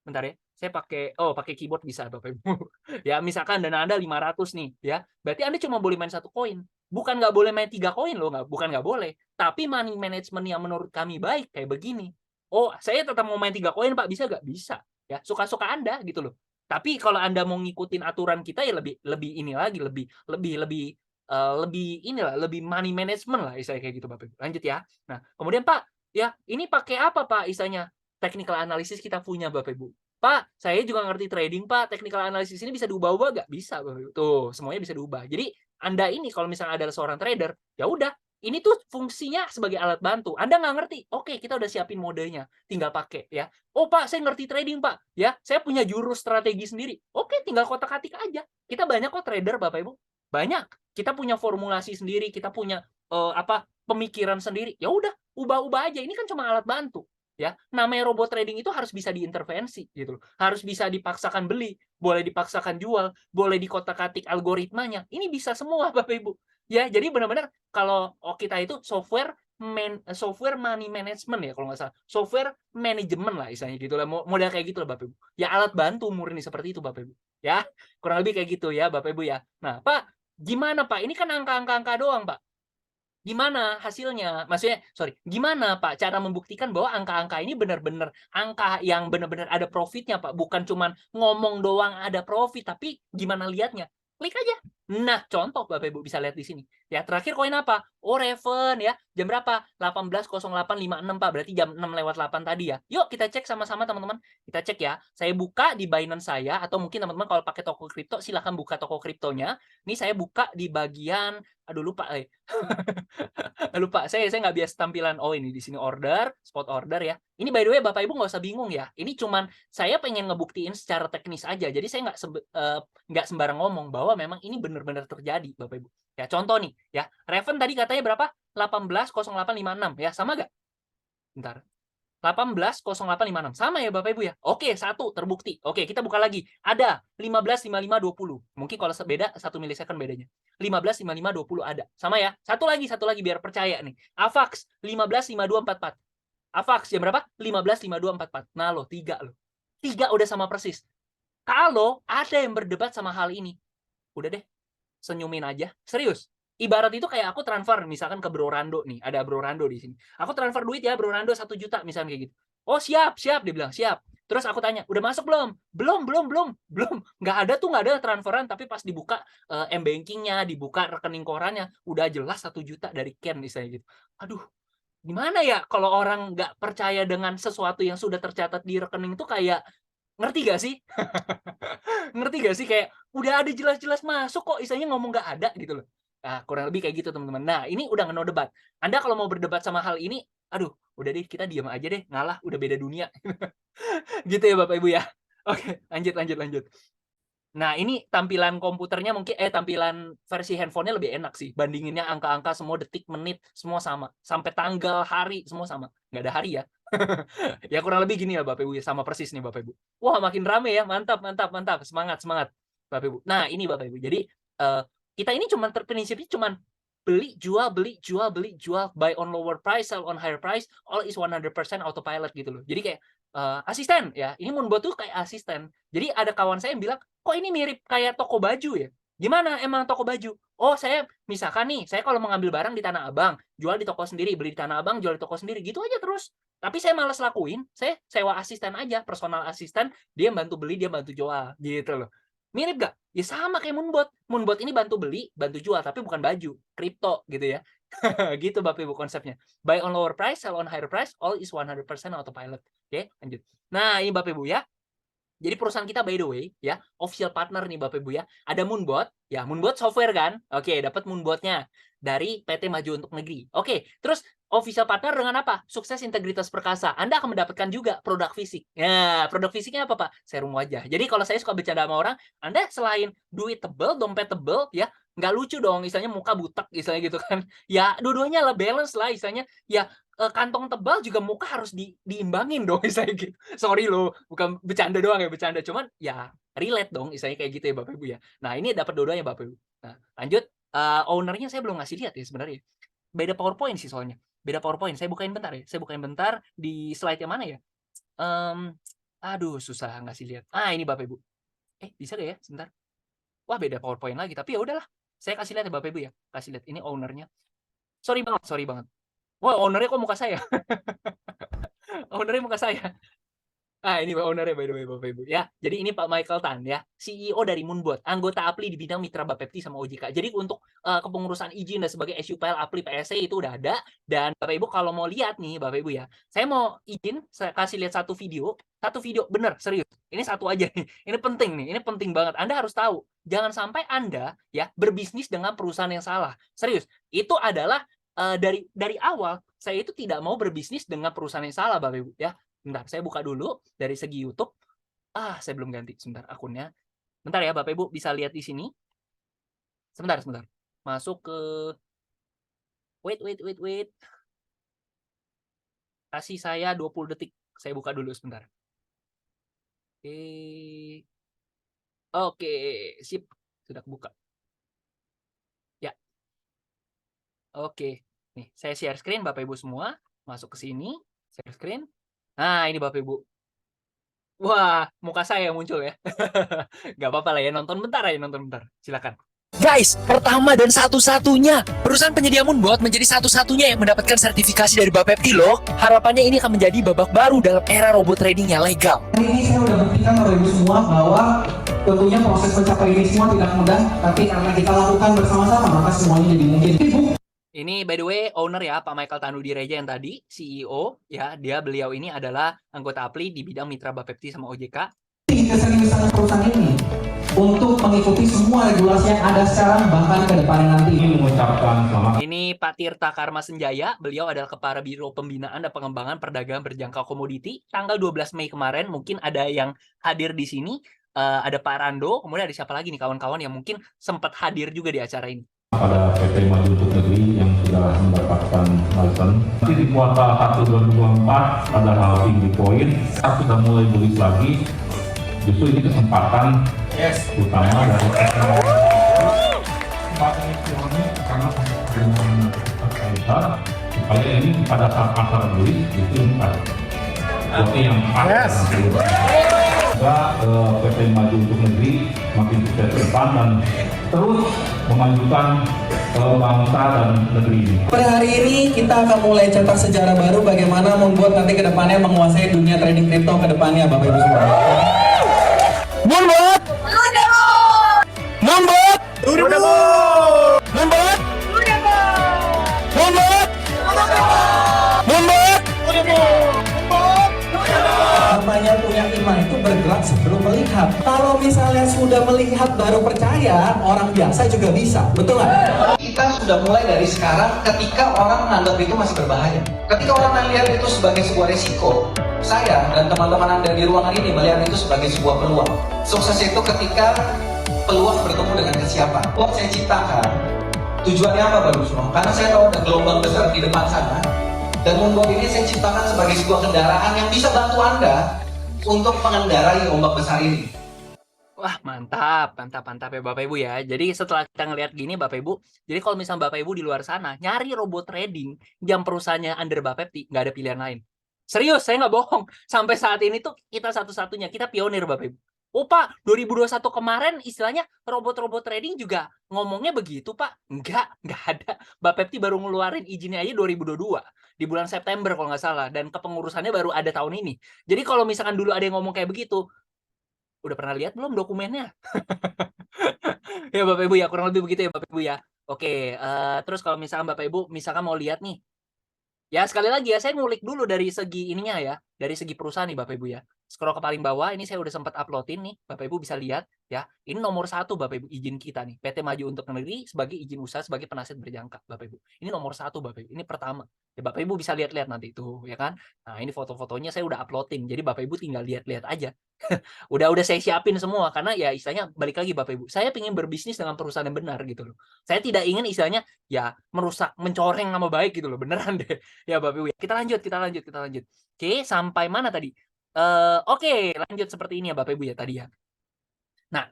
Bentar ya, saya pakai keyboard bisa Bapak Ibu. Ya, misalkan dana Anda 500 nih ya, berarti Anda cuma boleh main 1 koin. Bukan nggak boleh main 3 koin loh, bukan nggak boleh. Tapi money management yang menurut kami baik kayak begini. Oh, saya tetap mau main 3 koin Pak, bisa nggak? Bisa. Ya, suka-suka Anda gitu loh. Tapi kalau Anda mau ngikutin aturan kita ya lebih ini lagi, lebih money management lah istilahnya kayak gitu Bapak Ibu. Lanjut ya. Nah, kemudian Pak, ya ini pakai apa Pak istilahnya? Technical analysis kita punya Bapak Ibu. Pak, saya juga ngerti trading Pak. Technical analysis ini bisa diubah-ubah nggak? Bisa Bapak Ibu. Tuh, semuanya bisa diubah. Jadi Anda ini kalau misalnya adalah seorang trader, ya udah, ini tuh fungsinya sebagai alat bantu. Anda nggak ngerti? Oke, kita udah siapin modenya. Tinggal pakai ya. Oh Pak, saya ngerti trading Pak. Ya, saya punya jurus strategi sendiri. Oke, tinggal kotak-atik aja. Kita banyak kok trader Bapak Ibu. Banyak. Kita punya formulasi sendiri, kita punya pemikiran sendiri. Ya udah, ubah-ubah aja. Ini kan cuma alat bantu. Ya, namanya robot trading itu harus bisa diintervensi gitu loh. Harus bisa dipaksakan beli, boleh dipaksakan jual, boleh dikotak-atik algoritmanya. Ini bisa semua Bapak Ibu. Ya, jadi benar-benar kalau kita itu software money management ya kalau nggak salah. Software management lah istilahnya gitu lah. Model kayak gitu lah Bapak Ibu. Ya alat bantu murni seperti itu Bapak Ibu. Ya, kurang lebih kayak gitu ya Bapak Ibu ya. Nah, Pak, gimana Pak? Ini kan angka-angka doang, Pak. Gimana hasilnya? Maksudnya, gimana Pak cara membuktikan bahwa angka-angka ini benar-benar angka yang benar-benar ada profitnya Pak, bukan cuman ngomong doang ada profit, tapi gimana lihatnya? Klik aja. Nah, contoh Bapak Ibu bisa lihat di sini. Ya, terakhir koin apa? Oh, Raven ya. Jam berapa? 18.08.56 Pak. Berarti jam 6:08 tadi ya. Yuk kita cek sama-sama teman-teman. Kita cek ya. Saya buka di Binance saya atau mungkin teman-teman kalau pakai toko kripto silahkan buka toko kriptonya. Ini saya buka di bagian lupa lupa, saya nggak biasa tampilan, oh ini di sini order, spot order ya. Ini by the way Bapak Ibu nggak usah bingung ya. Ini cuman saya pengen ngebuktiin secara teknis aja. Jadi saya nggak sembarang ngomong bahwa memang ini benar-benar terjadi Bapak Ibu. Ya contoh nih ya, Raven tadi katanya berapa? 18.0856 ya, sama nggak? Bentar. 18.0856 sama ya Bapak Ibu ya. Oke, satu terbukti. Oke, kita buka lagi. Ada 15.5520. Mungkin kalau beda 1 milisecond bedanya. 15.5520 ada. Sama ya. Satu lagi biar percaya nih. AVAX 15.5244. AVAX jam berapa? 15.5244. Nah loh, 3 loh. 3 udah sama persis. Kalau ada yang berdebat sama hal ini, udah deh, senyumin aja. Serius. Ibarat itu kayak aku transfer misalkan ke Bro Rando nih, ada Bro Rando di sini. Aku transfer duit ya Bro Rando 1 juta misalkan kayak gitu. Oh, siap, dia bilang, siap. Terus aku tanya, udah masuk belum? Belum. Nggak ada transferan, tapi pas dibuka m-bankingnya, dibuka rekening korannya, udah jelas 1 juta dari Ken misalnya gitu. Aduh, gimana ya kalau orang nggak percaya dengan sesuatu yang sudah tercatat di rekening itu kayak, ngerti gak sih? Ngerti gak sih kayak udah ada jelas-jelas masuk kok istilahnya ngomong nggak ada gitu loh. Nah, kurang lebih kayak gitu teman-teman. Nah, ini udah no debat. Anda kalau mau berdebat sama hal ini, aduh, udah deh kita diam aja deh, ngalah, udah beda dunia. Gitu ya Bapak Ibu ya. Oke, lanjut. Nah, ini tampilan komputernya mungkin tampilan versi handphonenya lebih enak sih. Bandinginnya angka-angka semua detik, menit, semua sama. Sampai tanggal, hari, semua sama. Nggak ada hari ya. Ya kurang lebih gini ya Bapak Ibu, sama persis nih Bapak Ibu. Wah, makin rame ya. Mantap. Semangat Bapak Ibu. Nah, ini Bapak Ibu. Jadi kita ini prinsipnya cuman beli, jual, buy on lower price, sell on higher price, all is 100% autopilot gitu loh. Jadi kayak asisten ya. Ini Moonbot tuh kayak asisten. Jadi ada kawan saya yang bilang, "Kok ini mirip kayak toko baju ya?" Gimana emang toko baju? Oh, saya misalkan nih, saya kalau mengambil barang di Tanah Abang, jual di toko sendiri, beli di Tanah Abang, jual di toko sendiri, gitu aja terus. Tapi saya malas lakuin, saya sewa asisten aja, personal asisten, dia bantu beli, dia bantu jual, gitu loh. Mirip gak? Ya sama kayak Moonbot. Moonbot ini bantu beli, bantu jual, tapi bukan baju, kripto gitu ya. Gitu Bapak Ibu konsepnya. Buy on lower price, sell on higher price, all is 100% autopilot. Oke, lanjut. Nah, ini Bapak Ibu ya. Jadi perusahaan kita by the way ya, official partner nih Bapak Ibu ya. Ada Moonbot, ya Moonbot software kan? Oke, dapat Moonbotnya dari PT Maju Untuk Negeri. Oke, terus official partner dengan apa? Sukses Integritas Perkasa. Anda akan mendapatkan juga produk fisik. Ya, produk fisiknya apa Pak? Serum wajah. Jadi kalau saya suka bercanda sama orang, Anda selain duit tebel, dompet tebel, ya nggak lucu dong, istilahnya muka butek, istilahnya gitu kan. Ya, dua-duanya lah balance lah, istilahnya. Ya, kantong tebal juga muka harus diimbangin dong, istilahnya gitu. Sorry loh, bukan bercanda doang ya, bercanda. Cuman ya relate dong, istilahnya kayak gitu ya Bapak Ibu ya. Nah, ini dapat dua-duanya Bapak Ibu. Nah, lanjut. Ownernya saya belum ngasih lihat ya sebenarnya. Beda PowerPoint sih soalnya. Beda PowerPoint. Saya bukain bentar ya. Saya bukain bentar di slide yang mana ya? Aduh, susah ngasih lihat. Ini Bapak Ibu. Bisa gak ya? Sebentar. Wah, beda PowerPoint lagi. Tapi ya udahlah. Saya kasih lihat ya Bapak Ibu ya. Kasih lihat. Ini ownernya. Sorry banget. Wah, ownernya kok muka saya? Ownernya muka saya. Ini ownernya by the way Bapak Ibu ya. Jadi ini Pak Michael Tan ya, CEO dari Moonbot, anggota APLI di bidang mitra Bapepti sama OJK. Jadi untuk kepengurusan izin dan sebagai SUPL APLI PSC itu udah ada. Dan Bapak Ibu kalau mau lihat nih Bapak Ibu ya, saya mau izin saya kasih lihat satu video bener serius. Ini satu aja nih. Ini penting nih, ini penting banget. Anda harus tahu, jangan sampai Anda ya berbisnis dengan perusahaan yang salah. Serius. Itu adalah dari awal saya itu tidak mau berbisnis dengan perusahaan yang salah Bapak Ibu ya. Bentar, saya buka dulu dari segi YouTube. Saya belum ganti. Sebentar, akunnya. Bentar ya, Bapak Ibu bisa lihat di sini. Sebentar. Masuk ke... Wait. Kasih saya 20 detik. Saya buka dulu sebentar. Oke, sip. Sudah kebuka. Ya. Oke. Nih, saya share screen Bapak Ibu semua. Masuk ke sini, share screen. Nah, ini Bapak Ibu. Wah, muka saya yang muncul ya. Nggak apa-apa lah ya, nonton bentar. Silakan. Guys, pertama dan satu-satunya perusahaan penyedia Moonbot menjadi satu-satunya yang mendapatkan sertifikasi dari Bapepti loh. Harapannya ini akan menjadi babak baru dalam era robot trading yang legal. Ini saya udah buktikan Bapak Ibu semua bahwa tentunya proses mencapai ini semua tidak mudah, tapi karena kita lakukan bersama-sama maka semuanya jadi mungkin. Ini by the way owner ya, Pak Michael Tanudireja yang tadi, CEO ya, beliau ini adalah anggota APLI di bidang mitra Bapepti sama OJK. Keseriusan perusahaan ini untuk mengikuti semua regulasi yang ada sekarang bahkan ke depannya nanti. Ini mengucapkan selamat. Ini Pak Tirta Karma Senjaya, beliau adalah Kepala Biro Pembinaan dan Pengembangan Perdagangan Berjangkau Komoditi. Tanggal 12 Mei kemarin mungkin ada yang hadir di sini, ada Pak Rando, kemudian ada siapa lagi nih kawan-kawan yang mungkin sempat hadir juga di acara ini. Pada PT Maju Untuk Negeri yang sudah mendapatkan license. Nanti di kuartal 1 2024 pada halving Bitcoin, kita sudah mulai bullish lagi. Justru ini kesempatan utama dari kesempatan ini karena dengan besar supaya ini pada saat pasar bullish itu seperti yang pas. Juga PT Maju Untuk Negeri makin sukses ke depan dan terus memajukan bangsa dan negeri ini. Pada hari ini kita akan mulai cetak sejarah baru bagaimana membuat nanti ke depannya menguasai dunia trading kripto ke depannya Bapak Ibu semua. Moonbot! Moonbot! Moonbot! Moonbot! Moonbot! Namanya punya iman itu bergerak sebelum melihat. Kalau misalnya sudah melihat baru percaya, orang biasa juga bisa. Betul nggak? Kita sudah mulai dari sekarang ketika orang menganggap itu masih berbahaya. Ketika orang melihat itu sebagai sebuah resiko, saya dan teman-teman Anda di ruangan ini melihat itu sebagai sebuah peluang. Sukses itu ketika peluang bertemu dengan kesiapan. Buat saya ciptakan, tujuannya apa Bapak semua? Karena saya tahu ada gelombang besar di depan sana. Dan Moonbot ini saya ciptakan sebagai sebuah kendaraan yang bisa bantu Anda untuk mengendarai ombak besar ini. Wah, mantap ya Bapak Ibu ya. Jadi setelah kita ngelihat gini Bapak Ibu, jadi kalau misalnya Bapak Ibu di luar sana nyari robot trading yang perusahaannya under Bapepti, nggak ada pilihan lain. Serius, saya nggak bohong. Sampai saat ini tuh kita satu-satunya, kita pionir Bapak Ibu. Oh Pak, 2021 kemarin istilahnya robot-robot trading juga ngomongnya begitu Pak. Nggak ada. Bapepti baru ngeluarin izinnya aja 2022. Di bulan September kalau nggak salah. Dan kepengurusannya baru ada tahun ini. Jadi kalau misalkan dulu ada yang ngomong kayak begitu, udah pernah lihat belum dokumennya? Ya Bapak Ibu ya, kurang lebih begitu ya Bapak Ibu ya. Oke, terus kalau misalkan Bapak Ibu misalkan mau lihat nih, ya sekali lagi ya, saya ngulik dulu dari segi ininya ya, dari segi perusahaan nih Bapak Ibu ya. Scroll ke paling bawah, ini saya udah sempat uploadin nih, Bapak Ibu bisa lihat ya. Ini nomor 1 Bapak Ibu, izin kita nih, PT Maju Untuk Negeri sebagai izin usaha sebagai penasihat berjangka Bapak Ibu. Ini nomor 1 Bapak Ibu, ini pertama. Ya Bapak Ibu bisa lihat-lihat nanti itu ya kan. Nah ini foto-fotonya saya udah uploadin, jadi Bapak Ibu tinggal lihat-lihat aja. udah saya siapin semua, karena ya istilahnya balik lagi Bapak Ibu, saya ingin berbisnis dengan perusahaan yang benar gitu loh. Saya tidak ingin istilahnya ya merusak, mencoreng nama baik gitu loh, beneran deh. Ya Bapak Ibu, kita lanjut. Oke, sampai mana tadi? Oke, lanjut seperti ini ya Bapak Ibu ya tadi ya. Nah,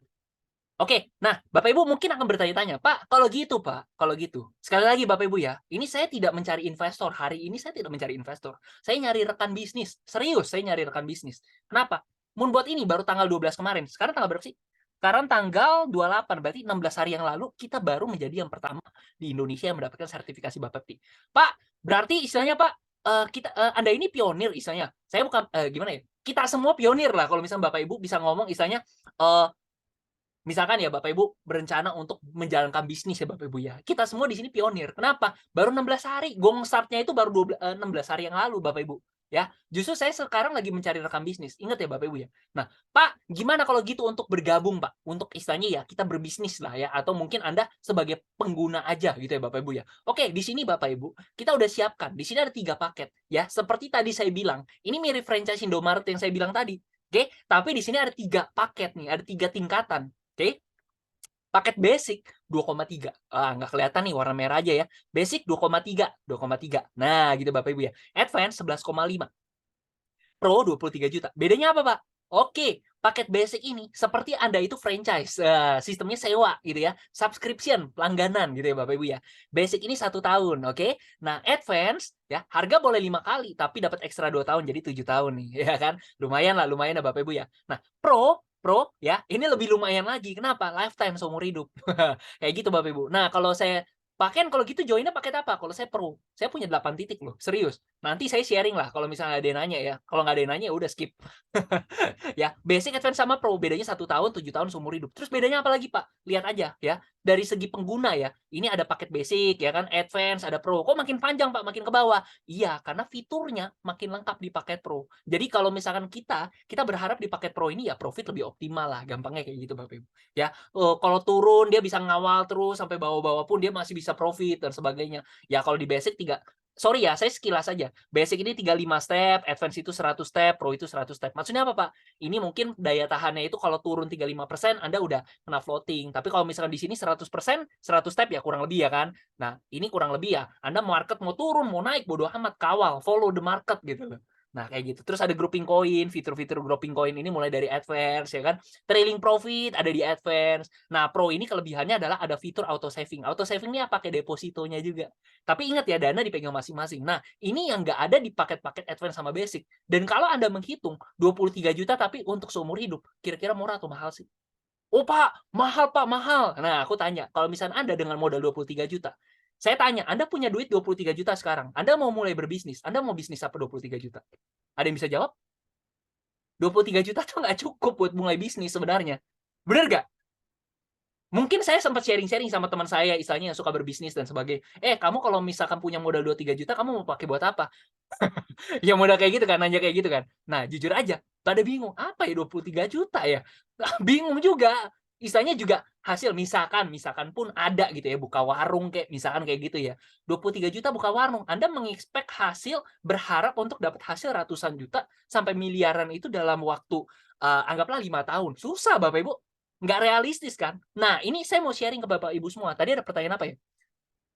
oke. Nah, Bapak Ibu mungkin akan bertanya-tanya, Pak, kalau gitu Pak, kalau gitu. Sekali lagi Bapak Ibu ya, ini saya tidak mencari investor. Hari ini saya tidak mencari investor. Saya nyari rekan bisnis. Serius, saya nyari rekan bisnis. Kenapa? Moonbot ini baru tanggal 12 kemarin. Sekarang tanggal berapa sih? Sekarang tanggal 28, berarti 16 hari yang lalu kita baru menjadi yang pertama di Indonesia yang mendapatkan sertifikasi Bapepti. Pak, berarti istilahnya Pak, Anda ini pionir istilahnya. Saya bukan gimana ya? Kita semua pionir lah kalau misalnya Bapak Ibu bisa ngomong istilahnya misalkan ya Bapak Ibu berencana untuk menjalankan bisnis ya Bapak Ibu ya. Kita semua di sini pionir. Kenapa? Baru 16 hari. Gong startnya itu baru 16 hari yang lalu Bapak Ibu. Ya, justru saya sekarang lagi mencari rekan bisnis. Ingat ya Bapak Ibu ya. Nah, Pak, gimana kalau gitu untuk bergabung Pak? Untuk istilahnya ya kita berbisnis lah ya. Atau mungkin Anda sebagai pengguna aja gitu ya Bapak Ibu ya. Oke, di sini Bapak Ibu, kita udah siapkan. Di sini ada 3 paket ya. Seperti tadi saya bilang, ini mirip franchise Indomaret yang saya bilang tadi. Oke, tapi di sini ada 3 paket nih, ada 3 tingkatan. Oke. Paket basic 2,3. Nggak kelihatan nih warna merah aja ya. Basic 2,3, 2,3. Nah, gitu Bapak Ibu ya. Advance 11,5. Pro 23 juta. Bedanya apa, Pak? Oke, paket basic ini seperti Anda itu franchise, sistemnya sewa gitu ya, subscription, langganan gitu ya Bapak Ibu ya. Basic ini 1 tahun, oke. Nah, advance ya, harga boleh 5 kali, tapi dapat ekstra 2 tahun, jadi 7 tahun nih, ya kan. Lumayan lah Bapak Ibu ya. Nah, Pro ya, ini lebih lumayan lagi. Kenapa? Lifetime, seumur hidup. Kayak gitu Bapak Ibu. Nah, kalau saya pakai kalau gitu joinnya paket apa? Kalau saya Pro, saya punya 8 titik loh, serius. Nanti saya sharing lah kalau misalnya ada yang nanya ya. Kalau nggak ada yang nanya, udah skip. Ya, basic, advance sama pro bedanya 1 tahun, 7 tahun seumur hidup. Terus bedanya apa lagi, Pak? Lihat aja ya. Dari segi pengguna ya, ini ada paket basic ya kan, advance, ada pro. Kok makin panjang, Pak? Makin ke bawah. Iya, karena fiturnya makin lengkap di paket pro. Jadi kalau misalkan kita berharap di paket pro ini ya profit lebih optimal lah, gampangnya kayak gitu, Bapak Ibu. Ya, kalau turun dia bisa ngawal terus sampai bawah-bawah pun dia masih bisa profit dan sebagainya. Ya kalau di basic sorry ya, saya sekilas aja. Basic ini 35 step, advance itu 100 step, pro itu 100 step. Maksudnya apa, Pak? Ini mungkin daya tahannya itu kalau turun 35% Anda udah kena floating. Tapi kalau misalkan di sini 100%, 100 step ya kurang lebih ya kan. Nah, ini kurang lebih ya. Anda market mau turun, mau naik, bodo amat, kawal, follow the market gitu loh. Nah, kayak gitu. Terus ada grouping coin, fitur-fitur grouping coin ini mulai dari advance ya kan. Trailing profit ada di advance. Nah, pro ini kelebihannya adalah ada fitur auto saving. Auto saving ini pakai depositonya juga. Tapi ingat ya, dana dipegang masing-masing. Nah, ini yang nggak ada di paket-paket advance sama basic. Dan kalau Anda menghitung 23 juta tapi untuk seumur hidup, kira-kira murah atau mahal sih? Oh Pak, mahal. Nah, aku tanya, kalau misalnya Anda dengan modal 23 juta, saya tanya, Anda punya duit 23 juta sekarang, Anda mau mulai berbisnis, Anda mau bisnis apa 23 juta? Ada yang bisa jawab? 23 juta tuh nggak cukup buat mulai bisnis sebenarnya. Bener nggak? Mungkin saya sempat sharing-sharing sama teman saya, istilahnya yang suka berbisnis dan sebagainya. Kamu kalau misalkan punya modal 23 juta, kamu mau pakai buat apa? Ya modal kayak gitu kan, nanya kayak gitu kan. Nah, jujur aja, pada bingung, apa ya 23 juta ya? Bingung juga. Istilahnya juga hasil, misalkan pun ada gitu ya, buka warung kayak, misalkan kayak gitu ya. 23 juta buka warung, Anda mengekspek hasil, berharap untuk dapat hasil ratusan juta, sampai miliaran itu dalam waktu, anggaplah 5 tahun. Susah Bapak Ibu. Nggak realistis kan? Nah, ini saya mau sharing ke Bapak Ibu semua. Tadi ada pertanyaan apa ya?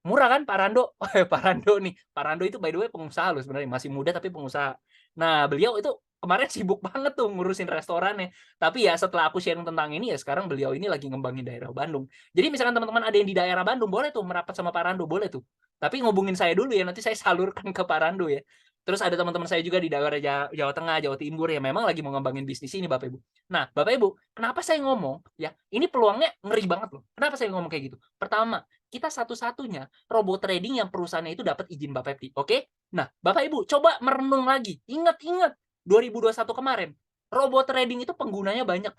Murah kan Pak Rando? Pak Rando nih. Pak Rando itu by the way pengusaha loh sebenarnya. Masih muda tapi pengusaha. Nah, beliau itu kemarin sibuk banget tuh ngurusin restorannya. Tapi ya setelah aku sharing tentang ini ya sekarang beliau ini lagi ngembangin daerah Bandung. Jadi misalkan teman-teman ada yang di daerah Bandung, boleh tuh merapat sama Pak Rando, boleh tuh. Tapi ngubungin saya dulu ya, nanti saya salurkan ke Pak Rando ya. Terus ada teman-teman saya juga di daerah Jawa Tengah, Jawa Timur ya memang lagi mau ngembangin bisnis ini Bapak Ibu. Nah, Bapak Ibu, kenapa saya ngomong ya? Ini peluangnya ngeri banget loh. Kenapa saya ngomong kayak gitu? Pertama, kita satu-satunya robot trading yang perusahaannya itu dapat izin Bapepti. Oke? Nah, Bapak Ibu, coba merenung lagi. Ingat-ingat 2021 kemarin, robot trading itu penggunanya banyak.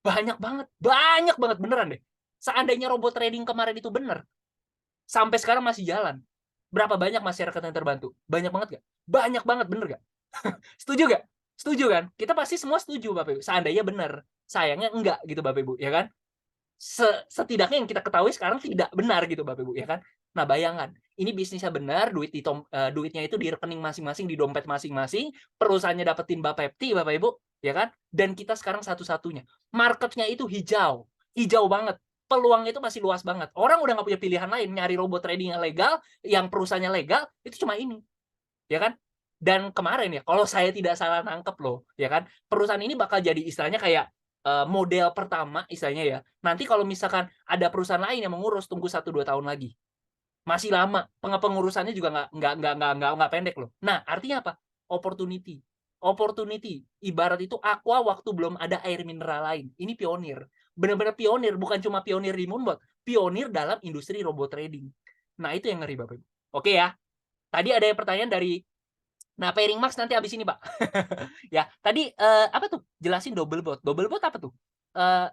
Banyak banget beneran deh. Seandainya robot trading kemarin itu bener, sampai sekarang masih jalan. Berapa banyak masyarakat yang terbantu? Banyak banget gak? Banyak banget, bener gak? Setuju gak? Setuju kan? Kita pasti semua setuju Bapak Ibu. Seandainya bener. Sayangnya enggak gitu Bapak Ibu, ya kan? Setidaknya yang kita ketahui sekarang tidak benar gitu Bapak Ibu, ya kan? Nah, bayangkan, ini bisnisnya benar, duitnya itu di rekening masing-masing, di dompet masing-masing, perusahaannya dapetin Bapepti Bapak Ibu, ya kan? Dan kita sekarang satu-satunya. Marketnya itu hijau banget. Peluangnya itu masih luas banget. Orang udah nggak punya pilihan lain, nyari robot trading yang legal, yang perusahaannya legal, itu cuma ini. Ya kan? Dan kemarin ya, kalau saya tidak salah nangkep loh, ya kan? Perusahaan ini bakal jadi istilahnya kayak model pertama istilahnya ya. Nanti kalau misalkan ada perusahaan lain yang mengurus, tunggu 1-2 tahun lagi. Masih lama. Pengurusannya juga nggak pendek loh. Nah, artinya apa? Opportunity. Ibarat itu aqua waktu belum ada air mineral lain. Ini pionir. Benar-benar pionir, bukan cuma pionir di Moonbot, pionir dalam industri robot trading. Nah, itu yang ngeri Bapak Ibu. Oke ya. Tadi ada yang pertanyaan dari pairing max nanti habis ini, Pak. Ya, tadi apa tuh? Jelasin double bot. Double bot apa tuh?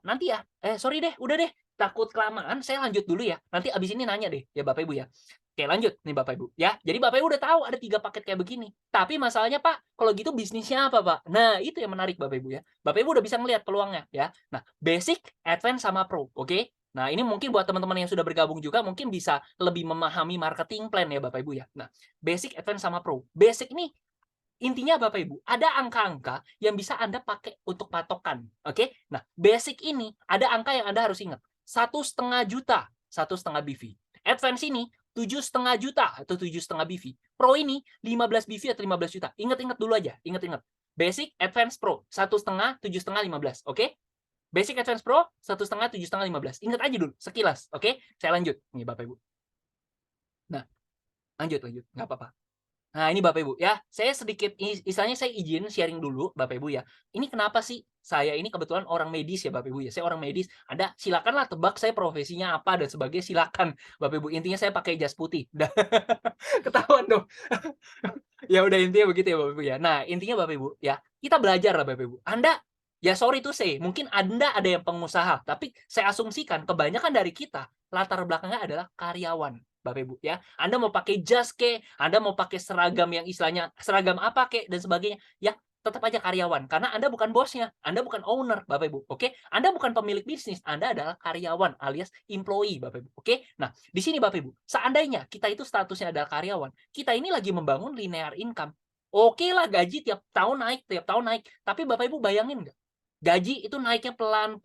Nanti ya. Sorry deh, udah deh. Takut kelamaan, saya lanjut dulu ya. Nanti abis ini nanya deh ya Bapak Ibu ya. Oke, lanjut nih Bapak Ibu ya. Jadi Bapak Ibu udah tahu ada 3 paket kayak begini. Tapi masalahnya Pak, kalau gitu bisnisnya apa Pak? Nah, itu yang menarik Bapak Ibu ya. Bapak Ibu udah bisa ngelihat peluangnya ya. Nah, basic, advance sama pro, oke? Nah, ini mungkin buat teman-teman yang sudah bergabung juga mungkin bisa lebih memahami marketing plan ya Bapak Ibu ya. Nah, basic, advance sama pro. Basic ini intinya Bapak Ibu, ada angka-angka yang bisa Anda pakai untuk patokan. Oke? Nah, basic ini ada angka yang Anda harus ingat. 1,5 juta, 1,5 BV. Advance ini 7,5 juta atau 7,5 BV. Pro ini 15 BV atau 15 juta. Ingat-ingat dulu aja, ingat-ingat. Basic, Advance, Pro, 1,5, 7,5, 15, oke? Basic, Advance, Pro, 1,5, 7,5, 15. Ingat aja dulu, sekilas, oke? Saya lanjut, nih Bapak Ibu. Nah, lanjut, nggak apa-apa. Nah, ini Bapak Ibu ya, saya sedikit istilahnya saya izin sharing dulu Bapak Ibu ya. Ini kenapa sih saya ini kebetulan orang medis ya Bapak Ibu ya. Saya orang medis. Anda silakanlah tebak saya profesinya apa dan sebagainya, silakan Bapak Ibu. Intinya saya pakai jas putih. Ketahuan dong. Ya udah intinya begitu ya Bapak Ibu ya. Nah, intinya Bapak Ibu ya, kita belajar lah Bapak Ibu. Anda ya sorry to say, mungkin Anda ada yang pengusaha, tapi saya asumsikan kebanyakan dari kita latar belakangnya adalah karyawan. Bapak Ibu ya. Anda mau pakai jas kek, Anda mau pakai seragam yang istilahnya seragam apa kek dan sebagainya, ya tetap aja karyawan karena Anda bukan bosnya, Anda bukan owner Bapak Ibu. Oke? Anda bukan pemilik bisnis, Anda adalah karyawan alias employee Bapak Ibu. Oke? Nah, di sini Bapak Ibu, seandainya kita itu statusnya adalah karyawan, kita ini lagi membangun linear income. Oke lah gaji tiap tahun naik, tapi Bapak Ibu bayangin nggak? Gaji itu naiknya pelan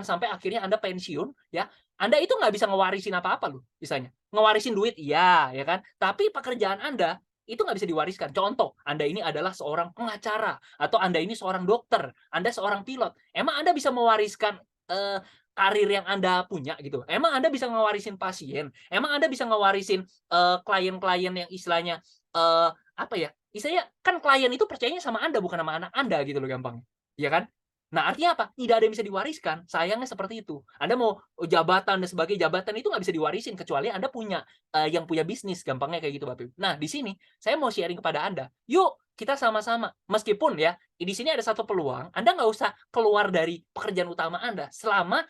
sampai akhirnya Anda pensiun ya. Anda itu nggak bisa ngewarisin apa-apa loh, misalnya. Ngewarisin duit, iya, ya kan? Tapi pekerjaan Anda itu nggak bisa diwariskan. Contoh, Anda ini adalah seorang pengacara, atau Anda ini seorang dokter, Anda seorang pilot. Emang Anda bisa mewariskan karir yang Anda punya gitu? Emang Anda bisa ngewarisin pasien? Emang Anda bisa ngewarisin klien-klien yang istilahnya apa ya? Istilahnya kan klien itu percayanya sama Anda bukan sama anak Anda gitu loh gampangnya. Ya kan? Nah, artinya apa? Tidak ada yang bisa diwariskan. Sayangnya seperti itu. Anda mau jabatan dan sebagainya, jabatan itu nggak bisa diwarisin kecuali Anda punya yang punya bisnis, gampangnya kayak gitu, Bapak Ibu. Nah, di sini saya mau sharing kepada Anda. Yuk, kita sama-sama. Meskipun ya, di sini ada satu peluang, Anda nggak usah keluar dari pekerjaan utama Anda selama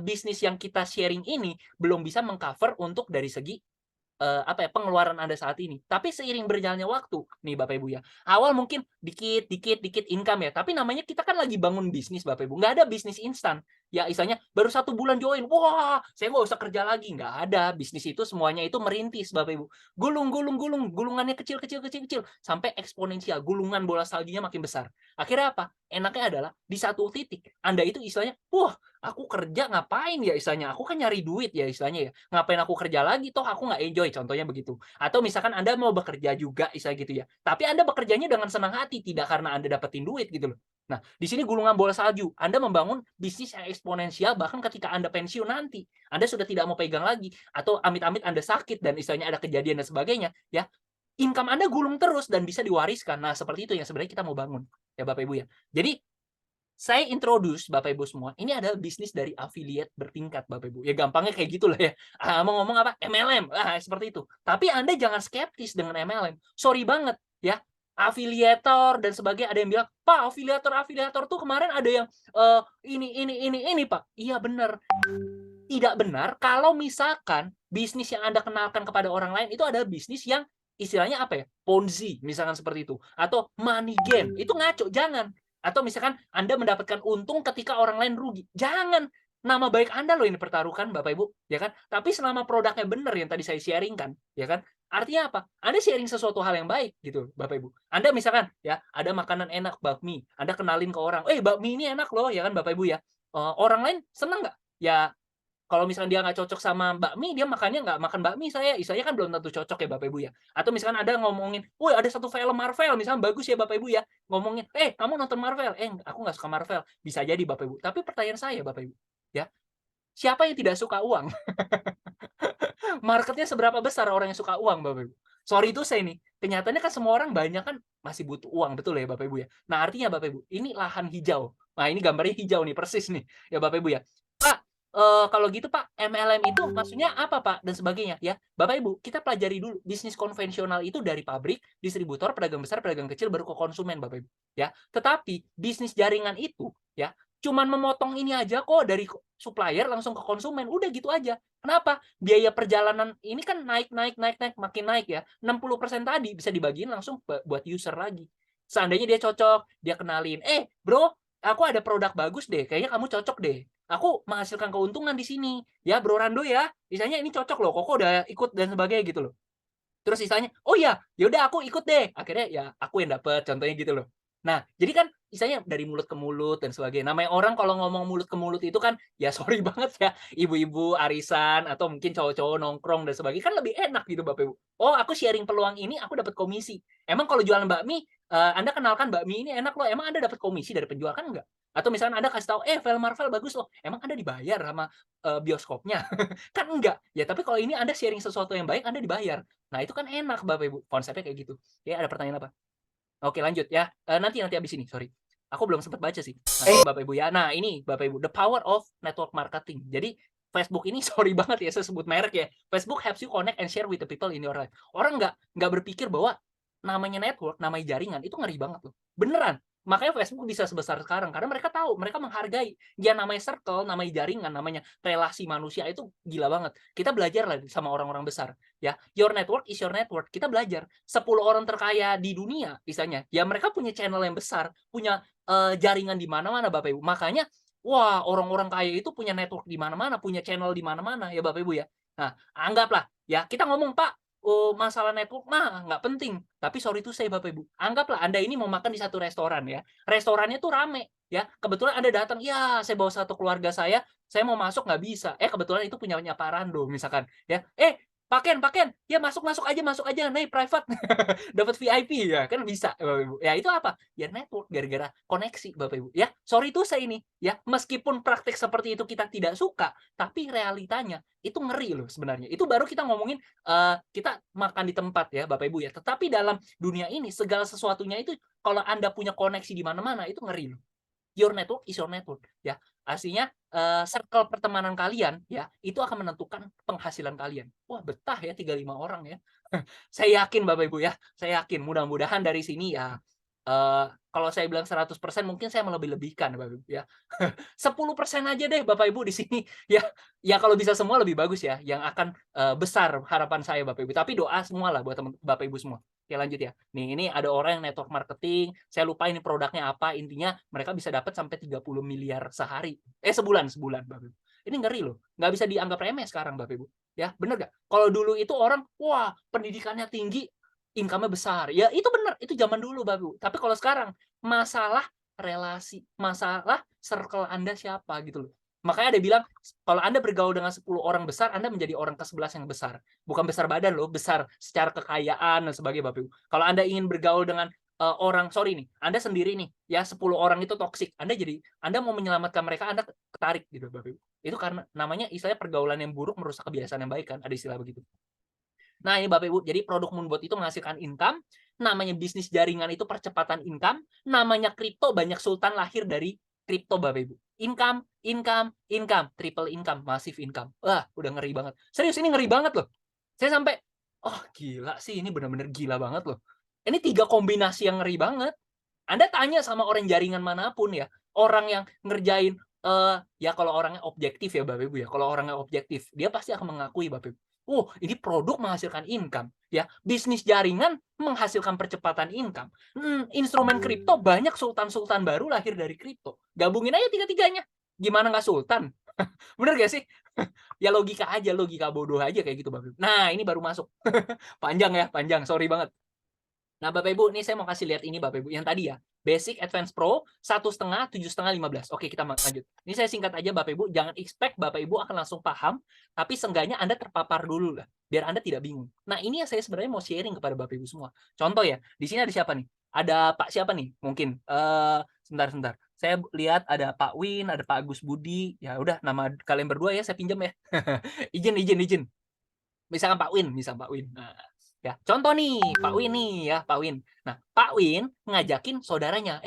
bisnis yang kita sharing ini belum bisa mengcover untuk dari segi apa ya, pengeluaran Anda saat ini. Tapi seiring berjalannya waktu, nih Bapak Ibu ya, awal mungkin dikit income ya, tapi namanya kita kan lagi bangun bisnis Bapak Ibu, nggak ada bisnis instan. Ya istilahnya baru 1 bulan join, wah saya nggak usah kerja lagi, nggak ada. Bisnis itu semuanya itu merintis Bapak Ibu. Gulungannya kecil, sampai eksponensial, gulungan bola saljunya makin besar. Akhirnya apa? Enaknya adalah di satu titik, Anda itu istilahnya, wah aku kerja ngapain ya istilahnya, aku kan nyari duit ya istilahnya ya, ngapain aku kerja lagi, toh aku nggak enjoy, contohnya begitu. Atau misalkan Anda mau bekerja juga istilah gitu ya, tapi Anda bekerjanya dengan senang hati, tidak karena Anda dapetin duit gitu loh. Nah, di sini gulungan bola salju, Anda membangun bisnis yang eksponensial, bahkan ketika Anda pensiun nanti, Anda sudah tidak mau pegang lagi, atau amit-amit Anda sakit dan istilahnya ada kejadian dan sebagainya, ya, income Anda gulung terus dan bisa diwariskan. Nah, seperti itu yang sebenarnya kita mau bangun, ya Bapak Ibu ya. Jadi, saya introduce Bapak Ibu semua, ini adalah bisnis dari affiliate bertingkat Bapak Ibu. Ya gampangnya kayak gitulah ya. Mau ngomong apa? MLM. Seperti itu. Tapi Anda jangan skeptis dengan MLM. Sorry banget ya. Afiliator dan sebagainya, ada yang bilang, "Pak, afiliator tuh kemarin ada yang ini, Pak." Iya benar. Tidak benar kalau misalkan bisnis yang Anda kenalkan kepada orang lain itu adalah bisnis yang istilahnya apa ya? Ponzi, misalkan seperti itu. Atau money game. Itu ngaco, jangan. Atau misalkan Anda mendapatkan untung ketika orang lain rugi. Jangan. Nama baik Anda loh ini pertaruhkan Bapak Ibu, ya kan? Tapi selama produknya benar yang tadi saya sharing kan, ya kan? Artinya apa? Anda sharing sesuatu hal yang baik gitu, Bapak Ibu. Anda misalkan ya, ada makanan enak bakmi, Anda kenalin ke orang, bakmi ini enak loh, ya kan Bapak Ibu ya. Orang lain senang nggak? Ya kalau misalkan dia nggak cocok sama bakmi, dia makannya nggak makan bakmi saya kan belum tentu cocok ya Bapak Ibu ya. Atau misalkan ada ngomongin, "Woi ada satu film Marvel," misalkan bagus ya Bapak Ibu ya, ngomongin, kamu nonton Marvel?" Aku nggak suka Marvel." Bisa jadi Bapak Ibu. Tapi pertanyaan saya Bapak Ibu, ya, siapa yang tidak suka uang? Marketnya seberapa besar orang yang suka uang Bapak Ibu? Sorry itu saya nih, kenyataannya kan semua orang banyak kan masih butuh uang, betul ya Bapak Ibu ya. Nah artinya Bapak Ibu, ini lahan hijau. Nah ini gambarnya hijau nih, persis nih ya Bapak Ibu ya. "Pak, kalau gitu Pak, MLM itu maksudnya apa Pak?" dan sebagainya ya. Bapak Ibu, kita pelajari dulu bisnis konvensional itu dari pabrik, distributor, pedagang besar, pedagang kecil, baru ke konsumen Bapak Ibu ya. Tetapi bisnis jaringan itu ya cuman memotong ini aja kok dari supplier langsung ke konsumen, udah gitu aja. Kenapa? Biaya perjalanan ini kan naik, makin naik ya. 60% tadi bisa dibagiin langsung buat user lagi. Seandainya dia cocok, dia kenalin, bro, aku ada produk bagus deh, kayaknya kamu cocok deh. Aku menghasilkan keuntungan di sini. Ya, Bro Rando ya. Misalnya ini cocok loh, Koko udah ikut dan sebagainya gitu loh. Terus istilahnya, "Oh ya, yaudah aku ikut deh." Akhirnya ya aku yang dapet, contohnya gitu loh. Nah, jadi kan misalnya dari mulut ke mulut dan sebagainya. Namanya orang kalau ngomong mulut ke mulut itu kan, ya sorry banget ya, ibu-ibu arisan atau mungkin cowok-cowok nongkrong dan sebagainya, kan lebih enak gitu Bapak Ibu. Oh, aku sharing peluang ini, aku dapat komisi. Emang kalau jualan bakmi, Anda kenalkan bakmi ini enak loh, emang Anda dapat komisi dari penjual? Kan enggak. Atau misalnya Anda kasih tahu, film Marvel bagus loh, emang Anda dibayar sama, bioskopnya? Kan enggak. Ya tapi kalau ini Anda sharing sesuatu yang baik, Anda dibayar. Nah, itu kan enak Bapak Ibu, konsepnya kayak gitu. Ya, ada pertanyaan apa? Oke lanjut ya, nanti habis ini, sorry. Aku belum sempat baca sih. Nanti Bapak Ibu ya. Nah ini Bapak Ibu, the power of network marketing. Jadi Facebook ini sorry banget ya saya sebut merek ya. Facebook helps you connect and share with the people in your life. Orang nggak berpikir bahwa namanya network, namanya jaringan itu ngeri banget loh. Beneran. Makanya Facebook bisa sebesar sekarang karena mereka tahu, mereka menghargai. Ya namanya circle, namanya jaringan, namanya relasi manusia itu gila banget. Kita belajar lah sama orang-orang besar ya. Your network is your network. Kita belajar 10 orang terkaya di dunia misalnya. Ya mereka punya channel yang besar, punya jaringan di mana-mana Bapak Ibu. Makanya wah, orang-orang kaya itu punya network di mana-mana, punya channel di mana-mana ya Bapak Ibu ya. Nah, anggaplah ya kita ngomong, "Pak, oh, masalah network mah nggak penting." Tapi sorry to say Bapak Ibu, anggaplah Anda ini mau makan di satu restoran ya. Restorannya tuh rame ya. Kebetulan Anda datang, "Ya, saya bawa satu keluarga saya mau masuk nggak bisa." Kebetulan itu punyanya Pak Rando misalkan ya. Pak Ken, ya masuk masuk aja, naik private." Dapat VIP ya, kan bisa Bapak Ibu. Ya itu apa? Ya network gara-gara koneksi Bapak Ibu ya. Sorry to say ini ya, meskipun praktik seperti itu kita tidak suka, tapi realitanya itu ngeri loh sebenarnya. Itu baru kita ngomongin kita makan di tempat ya Bapak Ibu ya. Tetapi dalam dunia ini segala sesuatunya itu kalau Anda punya koneksi di mana-mana itu ngeri loh. Your network is your network ya. Artinya circle pertemanan kalian ya, itu akan menentukan penghasilan kalian. Wah, betah ya 35 orang ya. Saya yakin Bapak Ibu ya, saya yakin mudah-mudahan dari sini ya kalau saya bilang 100% mungkin saya melebih-lebihkan Bapak Ibu ya. 10% aja deh Bapak Ibu di sini ya. Ya kalau bisa semua lebih bagus ya, yang akan besar harapan saya Bapak Ibu. Tapi doa semua lah buat teman Bapak Ibu semua. Oke lanjut ya. Nih ini ada orang yang network marketing, saya lupa ini produknya apa, intinya mereka bisa dapat sampai 30 miliar sehari. Sebulan Bapak Ibu. Ini ngeri loh, nggak bisa dianggap remeh sekarang Bapak Ibu. Ya, bener nggak? Kalau dulu itu orang, wah pendidikannya tinggi, income-nya besar. Ya itu bener, itu zaman dulu Bapak Ibu. Tapi kalau sekarang, masalah relasi, masalah circle Anda siapa gitu loh. Makanya ada bilang, kalau Anda bergaul dengan 10 orang besar, Anda menjadi orang ke-11 yang besar. Bukan besar badan loh, besar secara kekayaan dan sebagainya Bapak Ibu. Kalau Anda ingin bergaul dengan orang, sorry nih, Anda sendiri nih, ya 10 orang itu toksik. Anda mau menyelamatkan mereka, Anda ketarik gitu Bapak Ibu. Itu karena namanya istilahnya pergaulan yang buruk merusak kebiasaan yang baik kan, ada istilah begitu. Nah ini Bapak Ibu, jadi produk Moonbot itu menghasilkan income, namanya bisnis jaringan itu percepatan income, namanya kripto banyak sultan lahir dari kripto Bapak Ibu. Income, triple income, massive income. Wah, udah ngeri banget. Serius ini ngeri banget loh. Saya sampai, oh gila sih, ini benar-benar gila banget loh. Ini 3 kombinasi yang ngeri banget. Anda tanya sama orang jaringan manapun ya, orang yang ngerjain ya kalau orangnya objektif ya Bapak Ibu ya, kalau orangnya objektif, dia pasti akan mengakui Bapak Ibu. Oh, ini produk menghasilkan income ya. Bisnis jaringan menghasilkan percepatan income. Instrumen kripto banyak sultan-sultan baru lahir dari kripto. Gabungin aja tiga-tiganya. Gimana nggak sultan? Bener gak sih? Ya logika aja, logika bodoh aja kayak gitu Bapak Ibu. Nah, ini baru masuk. Panjang ya, panjang. Sorry banget. Nah, Bapak Ibu, ini saya mau kasih lihat ini Bapak Ibu. Yang tadi ya, Basic, Advance Pro, 1,5, 7,5, 15. Oke, kita lanjut. Ini saya singkat aja Bapak Ibu. Jangan expect Bapak Ibu akan langsung paham, tapi seenggaknya Anda terpapar dulu lah, biar Anda tidak bingung. Nah, ini yang saya sebenarnya mau sharing kepada Bapak Ibu semua. Contoh ya, di sini ada siapa nih? Ada Pak siapa nih? Mungkin. Sebentar. Saya lihat ada Pak Win, ada Pak Agus Budi. Ya udah, nama kalian berdua ya saya pinjam ya. Izin. Misalkan Pak Win. Nah, ya, contoh nih, Pak Win nih ya, Pak Win. Nah, Pak Win ngajakin saudaranya,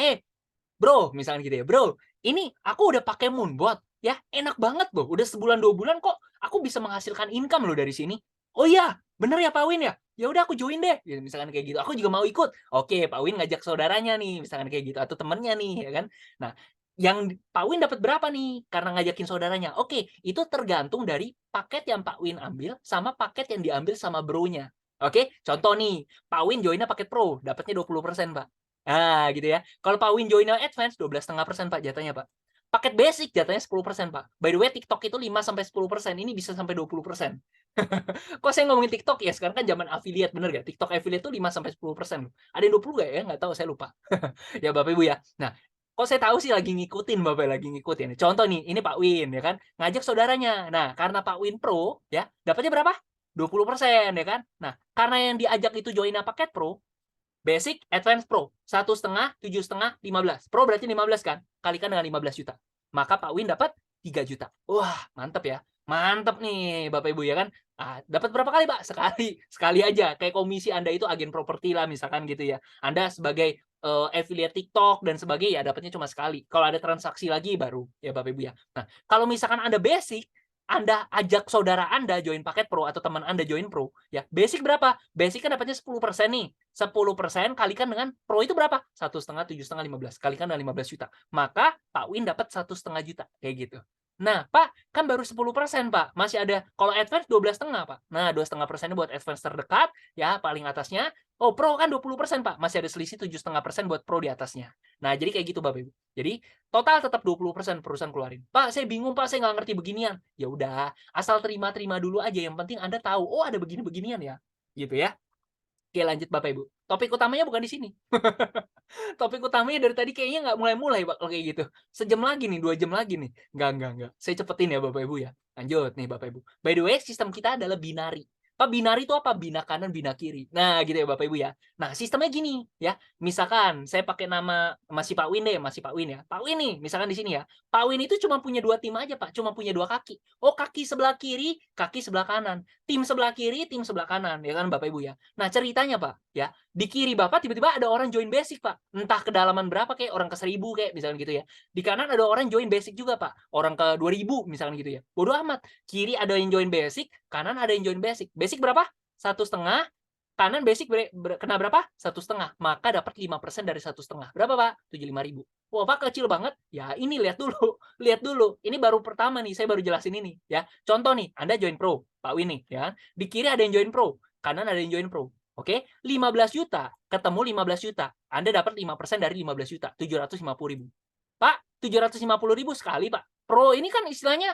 bro, misalkan gitu ya, bro, ini aku udah pakai Moonbot, ya, enak banget loh, udah sebulan 2 bulan kok, aku bisa menghasilkan income loh dari sini. Oh iya, bener ya Pak Win ya? Ya udah aku join deh, ya, misalkan kayak gitu. Aku juga mau ikut. Oke, Pak Win ngajak saudaranya nih, misalkan kayak gitu, atau temennya nih, ya kan? Nah, yang Pak Win dapat berapa nih karena ngajakin saudaranya? Oke, itu tergantung dari paket yang Pak Win ambil sama paket yang diambil sama bro-nya. Oke, contoh nih, Pak Win joinnya paket Pro, dapatnya 20%, Pak. Nah, gitu ya. Kalau Pak Win joinnya Advance, 12,5% Pak jatahnya, Pak. Paket basic jatahnya 10%, Pak. By the way, TikTok itu 5-10%, ini bisa sampai 20%. Kok saya ngomongin TikTok ya, sekarang kan zaman affiliate, bener gak? TikTok affiliate tuh 5-10%. Ada yang 20 nggak ya? Nggak tahu, saya lupa. Ya Bapak Ibu ya. Nah, kok saya tahu sih lagi ngikutin Bapak, lagi ngikutin. Contoh nih, ini Pak Win ya kan, ngajak saudaranya. Nah, karena Pak Win Pro ya, dapatnya berapa? 20% ya kan. Nah, karena yang diajak itu join paket Pro, Basic, Advance Pro, 1,5, 7,5, 15. Pro berarti 15 kan? Kalikan dengan 15 juta. Maka Pak Win dapat 3 juta. Wah, mantep ya. Mantep nih Bapak Ibu ya kan. Dapat berapa kali Pak? Sekali. Sekali aja. Kayak komisi Anda itu agen properti lah misalkan gitu ya. Anda sebagai affiliate TikTok dan sebagainya ya dapatnya cuma sekali. Kalau ada transaksi lagi baru ya Bapak Ibu ya. Nah, kalau misalkan Anda basic, Anda ajak saudara Anda join paket Pro atau teman Anda join Pro, ya basic berapa? Basic kan dapatnya 10% nih. 10% kalikan dengan Pro itu berapa? 1,5, 7,5, 15. Kalikan dengan 15 juta. Maka Pak Win dapat 1,5 juta. Kayak gitu. Nah, Pak, kan baru 10%, Pak. Masih ada, kalau advance 12,5, Pak. Nah, 2,5% buat advance terdekat, ya, paling atasnya. Oh, Pro kan 20%, Pak. Masih ada selisih 7,5% buat Pro di atasnya. Nah, jadi kayak gitu, Bapak Ibu. Jadi, total tetap 20% perusahaan keluarin. Pak, saya bingung, Pak. Saya nggak ngerti beginian. Ya udah, asal terima-terima dulu aja. Yang penting Anda tahu, oh ada begini-beginian ya. Gitu ya. Oke, lanjut Bapak Ibu. Topik utamanya bukan di sini. Topik utamanya dari tadi kayaknya nggak mulai-mulai, Pak, kalau kayak gitu. Sejam lagi nih, 2 jam lagi nih. Enggak. Saya cepetin ya, Bapak Ibu ya. Lanjut nih, Bapak Ibu. By the way, sistem kita adalah binari. Pak, binari itu apa? Bina kanan, bina kiri. Nah, gitu ya, Bapak Ibu ya. Nah, sistemnya gini, ya. Misalkan, saya pakai nama masih Pak Win deh, masih Pak Win ya. Pak Win nih, misalkan di sini ya. Pak Win itu cuma punya 2 tim aja, Pak. Cuma punya 2 kaki. Oh, kaki sebelah kiri, kaki sebelah kanan. Tim sebelah kiri, tim sebelah kanan. Ya kan, Bapak Ibu ya. Nah, ceritanya, Pak, ya. Di kiri Bapak tiba-tiba ada orang join basic, Pak. Entah kedalaman berapa, kayak orang ke 1.000 kayak misalkan gitu ya. Di kanan ada orang join basic juga, Pak. Orang ke 2.000 misalkan gitu ya. Bodoh amat. Kiri ada yang join basic, kanan ada yang join basic. Basic berapa? 1,5. Kanan basic kena berapa? 1,5. Maka dapat 5% dari 1,5. Berapa, Pak? 75.000. Wah, Pak, kecil banget. Ya, ini lihat dulu. Lihat dulu. Ini baru pertama nih, saya baru jelasin ini ya. Contoh nih, Anda join Pro, Pak Win nih, ya. Di kiri ada yang join Pro, kanan ada yang join Pro. Oke, 15 juta ketemu 15 juta. Anda dapat 5% dari 15 juta, 750.000. Pak, 750.000 sekali, Pak. Pro ini kan istilahnya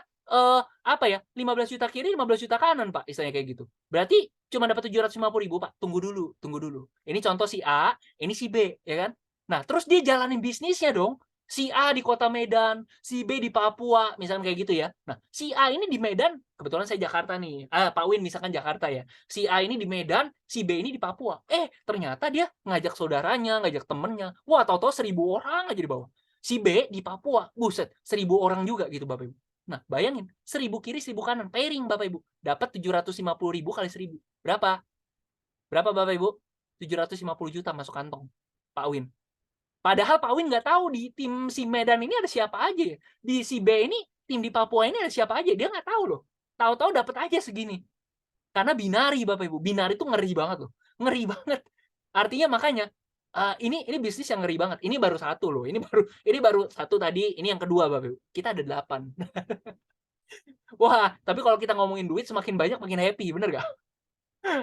apa ya? 15 juta kiri, 15 juta kanan, Pak. Istilahnya kayak gitu. Berarti cuma dapat 750.000, Pak. Tunggu dulu. Ini contoh si A, ini si B, ya kan? Nah, terus dia jalanin bisnisnya dong. Si A di kota Medan, si B di Papua, misalkan kayak gitu ya. Nah, si A ini di Medan, kebetulan saya Jakarta nih. Pak Win misalkan Jakarta ya. Si A ini di Medan, si B ini di Papua. Ternyata dia ngajak saudaranya, ngajak temennya. Wah, tahu-tahu 1.000 orang aja di bawah. Si B di Papua, buset, 1.000 orang juga gitu Bapak Ibu. Nah, bayangin, 1.000 kiri, 1.000 kanan, pairing Bapak Ibu. Dapat 750.000 kali 1.000. Berapa? Berapa Bapak Ibu? 750 juta masuk kantong Pak Win. Padahal Pak Win nggak tahu di tim si Medan ini ada siapa aja. Di si B ini, tim di Papua ini ada siapa aja. Dia nggak tahu loh. Tahu-tahu dapat aja segini. Karena binari Bapak Ibu. Binari itu ngeri banget loh. Ngeri banget. Artinya makanya, ini bisnis yang ngeri banget. Ini baru satu loh. Ini baru satu tadi. Ini yang kedua Bapak Ibu. Kita ada 8. Wah, tapi kalau kita ngomongin duit semakin banyak makin happy. Bener gak?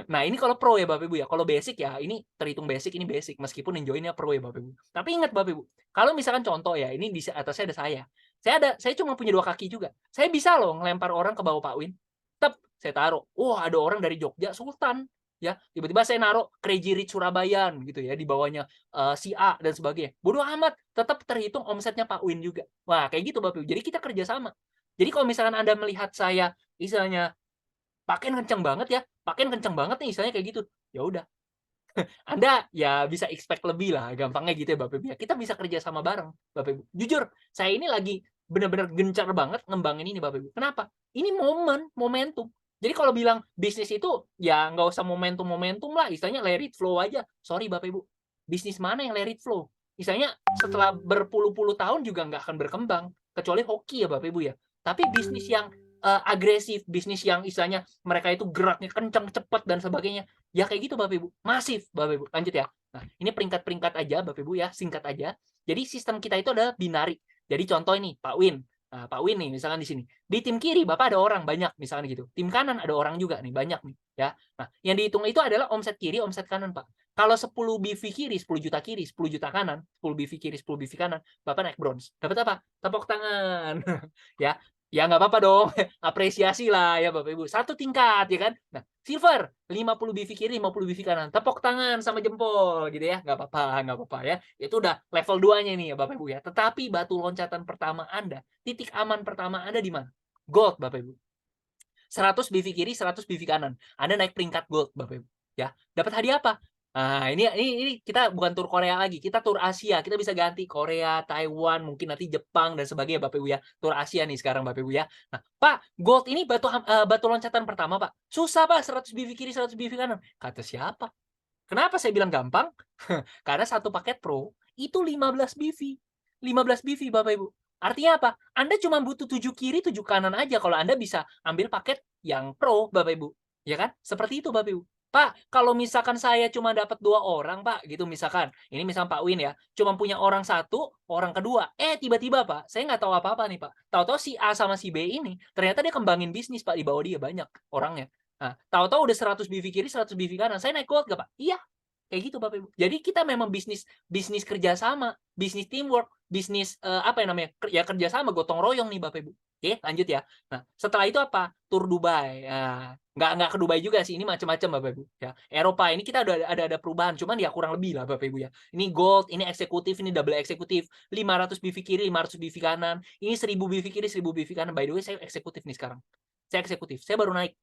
Nah, ini kalau Pro ya Bapak Ibu ya. Kalau basic ya, ini terhitung basic, ini basic. Meskipun yang joinnya Pro ya Bapak Ibu. Tapi ingat Bapak Ibu, kalau misalkan contoh ya, ini di atasnya ada saya. Saya cuma punya 2 kaki juga. Saya bisa loh ngelempar orang ke bawah Pak Win. Tetap saya taruh. Wah, ada orang dari Jogja, Sultan. Ya, tiba-tiba saya naruh Crazy Rich Surabayan gitu ya, di bawahnya si A dan sebagainya. Bodoh amat, tetap terhitung omsetnya Pak Win juga. Wah, kayak gitu Bapak Ibu. Jadi kita kerjasama. Jadi kalau misalkan Anda melihat saya, istilahnya pakein kenceng banget ya, pakein kenceng banget nih, istilahnya kayak gitu. Ya udah. Anda ya bisa expect lebih lah, gampangnya gitu ya Bapak Ibu. Kita bisa kerja sama bareng, Bapak Ibu. Jujur, saya ini lagi benar-benar gencar banget ngembangin ini Bapak Ibu. Kenapa? Ini momentum. Jadi kalau bilang bisnis itu ya nggak usah momentum lah, istilahnya let it flow aja. Sorry Bapak Ibu, bisnis mana yang let it flow? Istilahnya setelah berpuluh-puluh tahun juga nggak akan berkembang, kecuali hoki ya Bapak Ibu ya. Tapi bisnis yang agresif, bisnis yang istilahnya mereka itu geraknya kencang, cepat dan sebagainya. Ya kayak gitu Bapak Ibu. Masif Bapak Ibu. Lanjut ya. Nah, ini peringkat-peringkat aja Bapak Ibu ya, singkat aja. Jadi sistem kita itu adalah binari. Jadi contoh ini Pak Win. Nah, Pak Win nih misalkan di sini. Di tim kiri Bapak ada orang banyak misalkan gitu. Tim kanan ada orang juga nih banyak nih ya. Nah, yang dihitung itu adalah omset kiri, omset kanan, Pak. Kalau 10 BV kiri, 10 juta kiri, 10 juta kanan, 10 BV kiri, 10 BV kanan, Bapak naik bronze. Dapat apa? Tepuk tangan. Ya. Ya nggak apa-apa dong, apresiasi lah ya Bapak Ibu. Satu tingkat ya kan. Nah, silver 50 BV kiri, 50 BV kanan. Tepuk tangan sama jempol gitu ya. Nggak apa-apa ya. Itu udah level 2-nya nih ya Bapak Ibu ya. Tetapi batu loncatan pertama Anda, titik aman pertama Anda di mana? Gold Bapak Ibu. 100 BV kiri, 100 BV kanan. Anda naik peringkat gold Bapak Ibu ya. Dapat hadiah apa? Nah, ini kita bukan tur Korea lagi, kita tur Asia. Kita bisa ganti Korea, Taiwan, mungkin nanti Jepang dan sebagainya Bapak Ibu ya. Tur Asia nih sekarang Bapak Ibu ya. Nah, Pak, gold ini batu loncatan pertama, Pak. Susah, Pak, 100 BV kiri, 100 BV kanan. Kata siapa? Kenapa saya bilang gampang? Karena satu paket Pro itu 15 BV. 15 BV Bapak Ibu. Artinya apa? Anda cuma butuh 7 kiri, 7 kanan aja kalau Anda bisa ambil paket yang Pro Bapak Ibu. Ya kan? Seperti itu Bapak Ibu. Pak, kalau misalkan saya cuma dapat 2 orang, Pak, gitu misalkan. Ini misal Pak Win ya, cuma punya orang satu, orang kedua. Tiba-tiba, Pak, saya nggak tahu apa-apa nih, Pak. Tahu-tahu si A sama si B ini, ternyata dia kembangin bisnis, Pak, di bawah dia banyak orangnya. Nah, tahu-tahu udah 100 BV kiri, 100 BV kanan. Saya naik gold nggak, Pak? Iya, kayak gitu Bapak Ibu. Jadi kita memang bisnis bisnis kerjasama, bisnis teamwork, bisnis apa yang namanya? Ya kerjasama, gotong royong nih Bapak Ibu. Oke, lanjut ya. Nah, setelah itu apa? Tur Dubai. Nah, nggak ke Dubai juga sih, ini macam-macam Bapak Ibu. Ya, Eropa ini kita ada perubahan, cuman ya kurang lebih lah Bapak Ibu ya. Ini gold, ini eksekutif, ini double eksekutif, 500 BV kiri, 500 BV kanan. Ini 1000 BV kiri, 1000 BV kanan. By the way, saya eksekutif nih sekarang. Saya eksekutif. Saya baru naik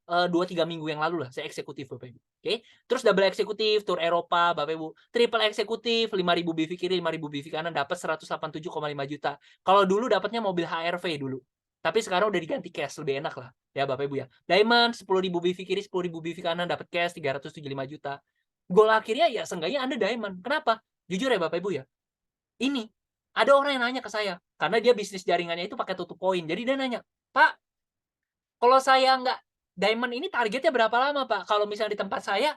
2-3 minggu yang lalu lah, saya eksekutif Bapak Ibu. Oke. Terus double eksekutif, tur Eropa Bapak Ibu. Triple eksekutif, 5.000 BV kiri, 5.000 BV kanan, dapat 187,5 juta. Kalau dulu dapatnya mobil HRV dulu. Tapi sekarang udah diganti cash, lebih enak lah. Ya Bapak Ibu ya. Diamond 10.000 BV kiri, 10.000 BV kanan, dapat cash 375 juta. Goal akhirnya ya seenggaknya Anda diamond. Kenapa? Jujur ya Bapak Ibu ya. Ini ada orang yang nanya ke saya karena dia bisnis jaringannya itu pakai tutup poin. Jadi dia nanya, "Pak, kalau saya nggak diamond ini targetnya berapa lama, Pak? Kalau misalnya di tempat saya,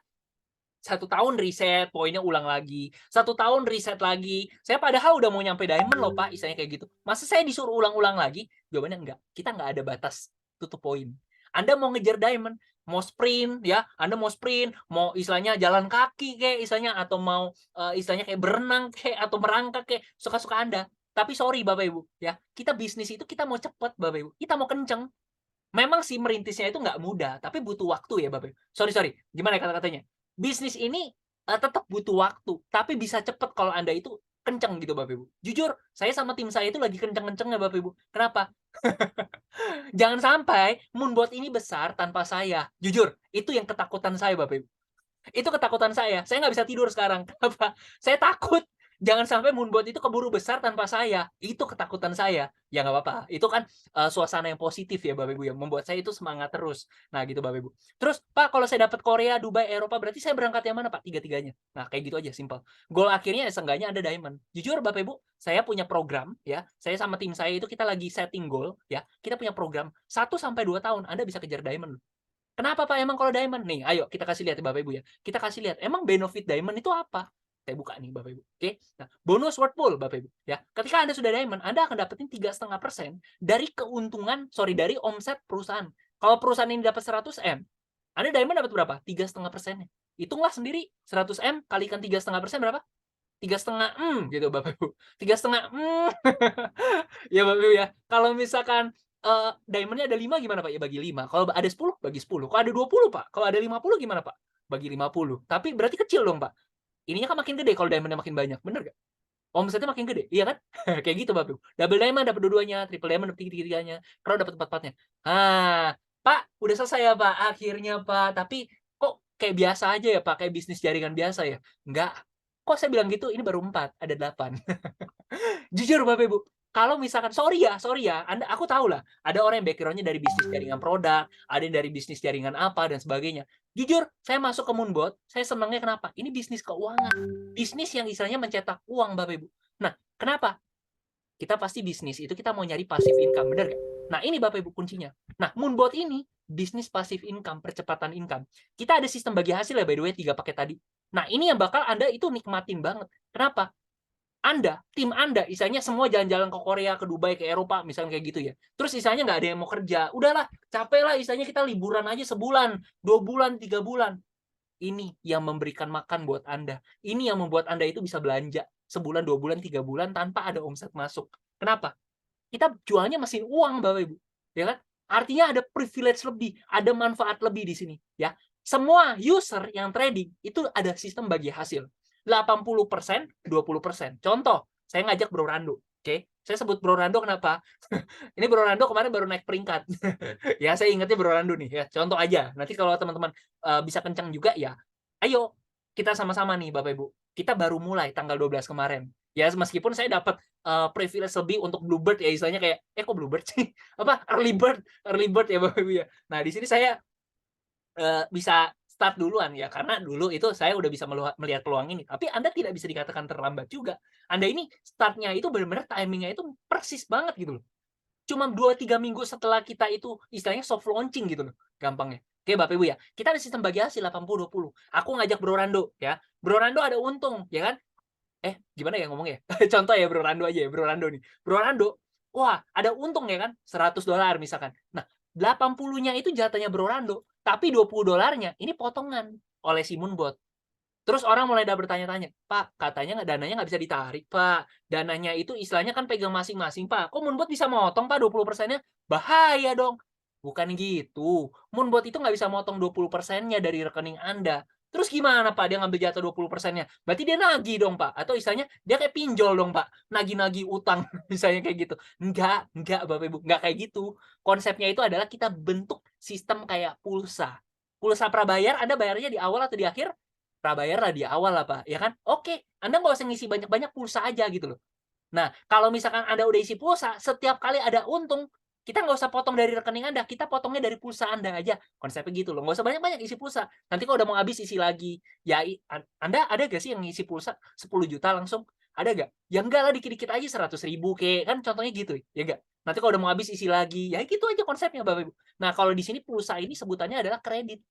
1 tahun riset, poinnya ulang lagi. 1 tahun riset lagi. Saya padahal udah mau nyampe diamond loh, Pak, istilahnya kayak gitu. Masa saya disuruh ulang-ulang lagi? Jawabannya enggak. Kita nggak ada batas tutup poin. Anda mau ngejar diamond, mau sprint ya, Anda mau sprint, mau istilahnya jalan kaki kayak istilahnya atau mau istilahnya kayak berenang kayak atau merangkak kayak suka-suka Anda. Tapi sorry Bapak Ibu ya, kita bisnis itu kita mau cepet Bapak Ibu. Kita mau kenceng. Memang sih merintisnya itu nggak mudah, tapi butuh waktu ya Bapak. Sorry, gimana ya kata-katanya? Bisnis ini tetap butuh waktu, tapi bisa cepet kalau Anda itu kenceng gitu Bapak Ibu. Jujur, saya sama tim saya itu lagi kenceng-kencengnya Bapak Ibu. Kenapa? Jangan sampai Moonbot ini besar tanpa saya. Jujur, itu yang ketakutan saya Bapak Ibu. Itu ketakutan saya. Saya nggak bisa tidur sekarang. Kenapa? Saya takut. Jangan sampai Moonbot itu keburu besar tanpa saya. Itu ketakutan saya. Ya nggak apa-apa. Itu kan suasana yang positif ya Bapak Ibu ya. Membuat saya itu semangat terus. Nah gitu Bapak Ibu. Terus Pak, kalau saya dapat Korea, Dubai, Eropa, berarti saya berangkat yang mana Pak? Tiga-tiganya. Nah kayak gitu aja, simple. Goal akhirnya seenggaknya ada diamond. Jujur Bapak Ibu, saya punya program ya. Saya sama tim saya itu kita lagi setting goal ya. Kita punya program 1-2 tahun Anda bisa kejar diamond. Kenapa Pak emang kalau diamond? Nih, ayo kita kasih lihat ya Bapak Ibu ya. Kita kasih lihat, emang benefit diamond itu apa? Saya buka nih Bapak Ibu. Oke. Nah, bonus word pool Bapak Ibu ya. Ketika Anda sudah diamond, Anda akan dapetin 3,5% dari dari omset perusahaan. Kalau perusahaan ini dapat 100 M, Anda diamond dapat berapa? 3,5%-nya. Hitunglah sendiri, 100 M kalikan 3,5% berapa? 3,5 gitu Bapak Ibu. 3,5 ya Bapak Ibu ya. Kalau misalkan diamond-nya ada 5 gimana Pak? Ya bagi 5. Kalau ada 10, bagi 10. Kalau ada 20 Pak? Kalau ada 50 gimana Pak? Bagi 50. Tapi berarti kecil dong Pak. Ininya kan makin gede kalau diamond-nya makin banyak. Bener nggak? Omsetnya makin gede. Iya kan? Kayak gitu Bapak Ibu. Double diamond dapat dua-duanya. Triple diamond dapat tiga-tiganya. Pro dapat 4-4-nya. Pak, udah selesai ya Pak. Akhirnya Pak. Tapi kok kayak biasa aja ya Pak? Kayak bisnis jaringan biasa ya? Enggak. Kok saya bilang gitu? Ini baru 4. Ada 8. Jujur Bapak Ibu, kalau misalkan sorry ya, aku tahu lah, ada orang yang background-nya dari bisnis jaringan produk, ada yang dari bisnis jaringan apa dan sebagainya. Jujur, saya masuk ke Moonbot, saya senangnya kenapa? Ini bisnis keuangan. Bisnis yang istilahnya mencetak uang Bapak Ibu. Nah, kenapa? Kita pasti bisnis itu kita mau nyari passive income, benar nggak? Nah, ini Bapak Ibu kuncinya. Nah, Moonbot ini bisnis passive income, percepatan income. Kita ada sistem bagi hasil ya by the way 3 paket tadi. Nah, ini yang bakal Anda itu nikmatin banget. Kenapa? Tim Anda, istilahnya semua jalan-jalan ke Korea, ke Dubai, ke Eropa, misalnya kayak gitu ya. Terus istilahnya nggak ada yang mau kerja. Udahlah, capek lah istilahnya kita liburan aja sebulan, 2 bulan, 3 bulan. Ini yang memberikan makan buat Anda. Ini yang membuat Anda itu bisa belanja sebulan, 2 bulan, 3 bulan tanpa ada omset masuk. Kenapa? kita jualnya mesin uang, Bapak Ibu, ya kan? Artinya ada privilege lebih, ada manfaat lebih di sini, ya. Semua user yang trading itu ada sistem bagi hasil. 80%, 20%. Contoh, saya ngajak Bro Rando, oke? Saya sebut Bro Rando kenapa? Ini Bro Rando kemarin baru naik peringkat. Ya, saya ingatnya Bro Rando nih, ya. Contoh aja. Nanti kalau teman-teman bisa kencang juga, ya ayo kita sama-sama nih Bapak Ibu. Kita baru mulai tanggal 12 kemarin. Ya, meskipun saya dapat privilege lebih untuk Bluebird ya, istilahnya kayak, kok Bluebird sih? Apa, early bird ya Bapak Ibu ya. Nah, di sini saya bisa start duluan ya, karena dulu itu saya udah bisa melihat peluang ini. Tapi Anda tidak bisa dikatakan terlambat juga. Anda ini startnya itu benar-benar timingnya itu persis banget gitu loh. Cuma 2-3 minggu setelah kita itu istilahnya soft launching gitu loh, gampangnya. Oke Bapak Ibu ya, kita ada sistem bagi hasil 80-20. Aku ngajak Bro Rando ya. Bro Rando ada untung, ya kan? Gimana ya ngomongnya? Contoh ya Bro Rando aja ya, Bro Rando nih. Bro Rando, wah ada untung ya kan, $100 misalkan. Nah, 80-nya itu jatahnya Bro Rando, tapi $20-nya ini potongan oleh si Moonbot. Terus orang mulai bertanya-tanya, Pak, katanya dananya nggak bisa ditarik, Pak. Dananya itu istilahnya kan pegang masing-masing, Pak. Kok Moonbot bisa motong, Pak, 20%-nya? Bahaya dong. Bukan gitu. Moonbot itu nggak bisa motong 20%-nya dari rekening Anda. Terus gimana, Pak? Dia ngambil jatah 20%-nya. Berarti dia nagih dong, Pak. Atau istilahnya dia kayak pinjol dong, Pak. Nagih-nagih utang, misalnya kayak gitu. Enggak, Bapak Ibu. Enggak kayak gitu. Konsepnya itu adalah kita bentuk sistem kayak pulsa. Pulsa prabayar, Anda bayarnya di awal atau di akhir? Prabayar lah di awal lah, Pak, ya kan? Oke, Anda nggak usah ngisi banyak-banyak pulsa aja gitu loh. Nah, kalau misalkan Anda udah isi pulsa, setiap kali ada untung, kita nggak usah potong dari rekening Anda, kita potongnya dari pulsa Anda aja. Konsepnya gitu loh, nggak usah banyak-banyak isi pulsa. Nanti kalau udah mau habis, isi lagi. Ya, Anda ada nggak sih yang ngisi pulsa 10 juta langsung? Ada nggak? Ya enggak lah, dikit-dikit aja 100.000, kan contohnya gitu, ya enggak? Nanti kalau udah mau habis, isi lagi. Ya gitu aja konsepnya, Bapak Ibu. Nah, kalau di sini pulsa ini sebutannya adalah kredit.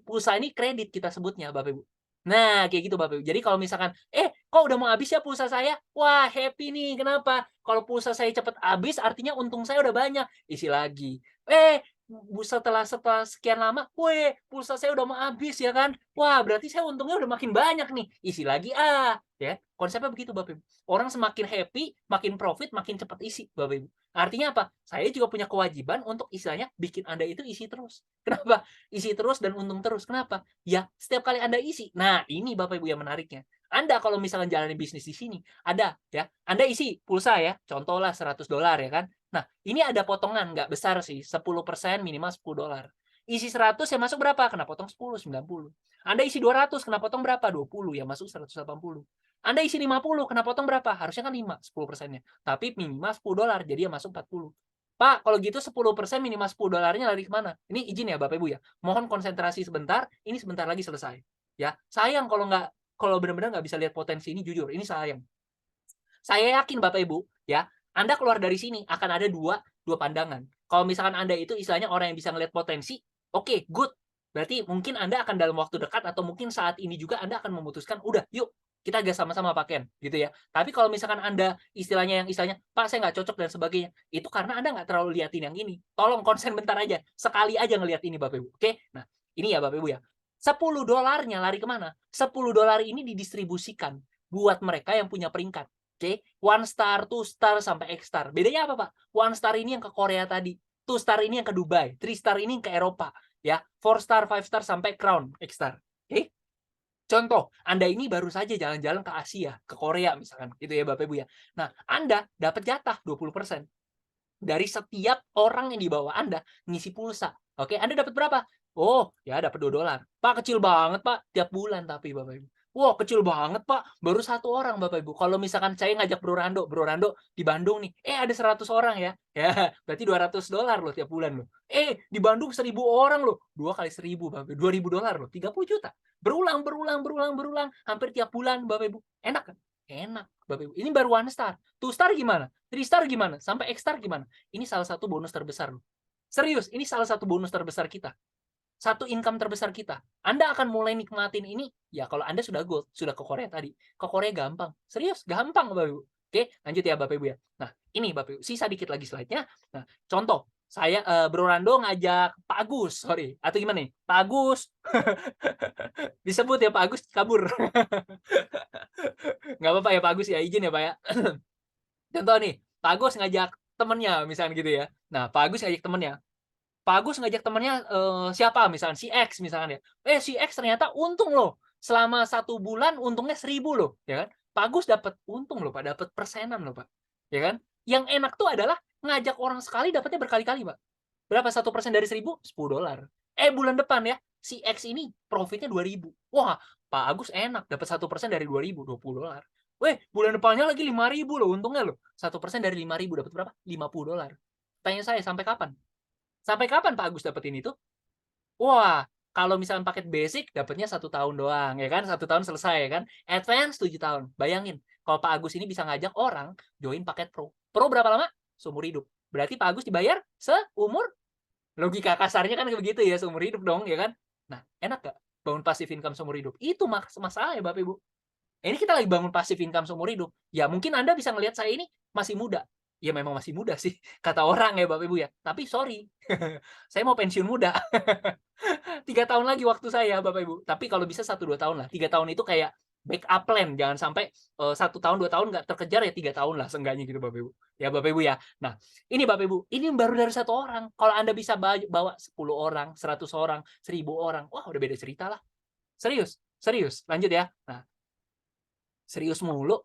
Pulsa ini kredit kita sebutnya, Bapak Ibu. Nah, kayak gitu Bapak Ibu. Jadi kalau misalkan, kok udah mau habis ya pulsa saya? Wah, happy nih. Kenapa? Kalau pulsa saya cepet habis, artinya untung saya udah banyak. Isi lagi. Setelah sekian lama, pulsa saya udah mau habis ya kan? Wah, berarti saya untungnya udah makin banyak nih. Isi lagi ya. Konsepnya begitu Bapak Ibu. Orang semakin happy, makin profit, makin cepat isi Bapak Ibu. Artinya apa? Saya juga punya kewajiban untuk istilahnya bikin Anda itu isi terus. Kenapa? Isi terus dan untung terus. Kenapa? Ya, setiap kali Anda isi. Nah, ini Bapak Ibu yang menariknya. Anda kalau misalkan jalani bisnis di sini, ada ya. Anda isi pulsa ya, contohlah $100 ya kan. Nah, ini ada potongan nggak besar sih, 10% minimal $10. Isi 100 yang masuk berapa? Kena potong 10, 90. Anda isi 200, kena potong berapa? 20, yang masuk 180. Anda isi 50, kena potong berapa? Harusnya kan 5, 10%-nya. Tapi minimal $10, jadi yang masuk 40. Pak, kalau gitu 10% minimal $10-nya lari kemana? Ini izin ya Bapak Ibu ya. Mohon konsentrasi sebentar, ini sebentar lagi selesai. Ya, sayang kalau benar-benar nggak bisa lihat potensi ini, jujur, ini sayang. Saya yakin Bapak Ibu, ya, Anda keluar dari sini akan ada dua pandangan. Kalau misalkan Anda itu istilahnya orang yang bisa ngelihat potensi, oke, good. Berarti mungkin Anda akan dalam waktu dekat atau mungkin saat ini juga Anda akan memutuskan, udah, yuk, kita gas sama-sama pakai, gitu ya. Tapi kalau misalkan Anda istilahnya, Pak, saya nggak cocok dan sebagainya, itu karena Anda nggak terlalu liatin yang ini. Tolong konsen bentar aja, sekali aja ngelihat ini Bapak Ibu, oke? Nah, ini ya Bapak Ibu ya. $10-nya lari kemana? $10 ini didistribusikan buat mereka yang punya peringkat. Oke, 1 star, 2 star, sampai X star. Bedanya apa, Pak? 1 star ini yang ke Korea tadi, 2 star ini yang ke Dubai, 3 star ini yang ke Eropa, ya. 4 star, 5 star, sampai Crown, X star. Oke? Contoh, Anda ini baru saja jalan-jalan ke Asia, ke Korea misalkan, gitu ya Bapak Ibu ya. Nah, Anda dapat jatah 20% dari setiap orang yang di bawah Anda ngisi pulsa. Oke, Anda dapat berapa? Oh, ya dapat $2. Pak, kecil banget, Pak. Tiap bulan tapi Bapak Ibu. Wah, kecil banget, Pak. Baru 1 orang, Bapak Ibu. Kalau misalkan saya ngajak Bro Rando di Bandung nih. Ada 100 orang ya. Ya, berarti $200 loh tiap bulan loh. Di Bandung 1.000 orang loh. 2 kali 1.000, Bapak Ibu. $2.000 loh. 30 juta. Berulang. Hampir tiap bulan, Bapak Ibu. Enak kan? Enak, Bapak Ibu. Ini baru 1 star. 2 star gimana? 3 star gimana? Sampai X star gimana? Ini salah satu bonus terbesar loh. Serius, ini salah satu bonus terbesar kita. Satu income terbesar kita. Anda akan mulai nikmatin ini, ya kalau Anda sudah gold, sudah ke Korea tadi. Ke Korea gampang. Serius, gampang Bapak Ibu. Oke, lanjut ya Bapak Ibu ya. Nah, ini Bapak Ibu, sisa dikit lagi slide-nya. Nah, contoh, saya Bro Rando ngajak Pak Agus, sorry. Atau gimana nih? Pak Agus. Disebut ya Pak Agus, kabur. Nggak apa-apa ya Pak Agus ya, izin ya Pak ya. Contoh nih, Pak Agus ngajak temennya misalnya gitu ya. Nah, Pak Agus ngajak temennya. Pak Agus ngajak temennya siapa misalnya si X misalkan ya. Si X ternyata untung loh. Selama 1 bulan untungnya 1.000 loh, ya kan? Pak Agus dapat untung loh, Pak, dapat persenan loh, Pak. Ya kan? Yang enak tuh adalah ngajak orang sekali dapatnya berkali-kali, Pak. Berapa 1% dari 1.000? $10. Bulan depan ya, si X ini profitnya 2.000. Wah, Pak Agus enak dapat 1% dari 2.000, $20. Bulan depannya lagi 5.000 loh untungnya loh. 1% dari 5.000 dapat berapa? $50. Tanya saya sampai kapan? Sampai kapan Pak Agus dapetin itu? Wah, kalau misalnya paket basic dapatnya 1 tahun doang, ya kan? 1 tahun selesai, ya kan? Advance 7 tahun. Bayangin, kalau Pak Agus ini bisa ngajak orang join paket Pro. Pro berapa lama? Seumur hidup. Berarti Pak Agus dibayar seumur? Logika kasarnya kan begitu ya, seumur hidup dong, ya kan? Nah, enak gak bangun passive income seumur hidup? Itu masalah ya Bapak Ibu. Ini kita lagi bangun passive income seumur hidup. Ya mungkin Anda bisa ngelihat saya ini masih muda. Ya memang masih muda sih, kata orang ya Bapak Ibu ya. Tapi sorry, saya mau pensiun muda. 3 tahun lagi waktu saya Bapak Ibu. Tapi kalau bisa 1-2 tahun lah. 3 tahun itu kayak backup plan. Jangan sampai 1 tahun 2 tahun nggak terkejar ya 3 tahun lah seenggaknya gitu Bapak Ibu. Ya Bapak Ibu ya. Nah ini Bapak Ibu, ini baru dari 1 orang. Kalau Anda bisa bawa 10 orang, 100 orang, 1.000 orang. Wah udah beda cerita lah. Serius, serius. Lanjut ya. Nah serius mulu.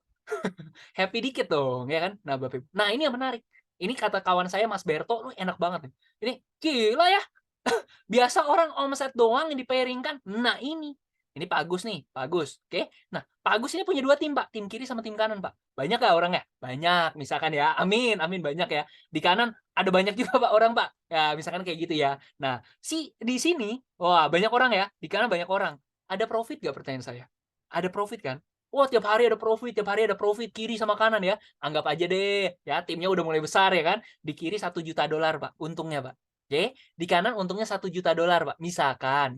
Happy dikit dong, ya kan? Nah, Bapak Ibu. Nah, ini yang menarik. Ini kata kawan saya Mas Berto, lu enak banget nih. Ini gila ya. Biasa orang omset doang yang di-pairing-kan. Nah, ini Pak Agus nih, Pak Agus. Oke. Nah, Pak Agus ini punya 2 tim, Pak. Tim kiri sama tim kanan, Pak. Banyak nggak orangnya? Banyak, misalkan ya. Amin, amin banyak ya. Di kanan ada banyak juga Pak orang, Pak. Ya, misalkan kayak gitu ya. Nah, di sini, wah, banyak orang ya. Di kanan banyak orang. Ada profit nggak pertanyaan saya? Ada profit kan? Wah, tiap hari ada profit, kiri sama kanan ya. Anggap aja deh, ya timnya udah mulai besar ya kan. Di kiri $1 juta, Pak, untungnya, Pak. Oke, di kanan untungnya $1 juta, Pak. Misalkan,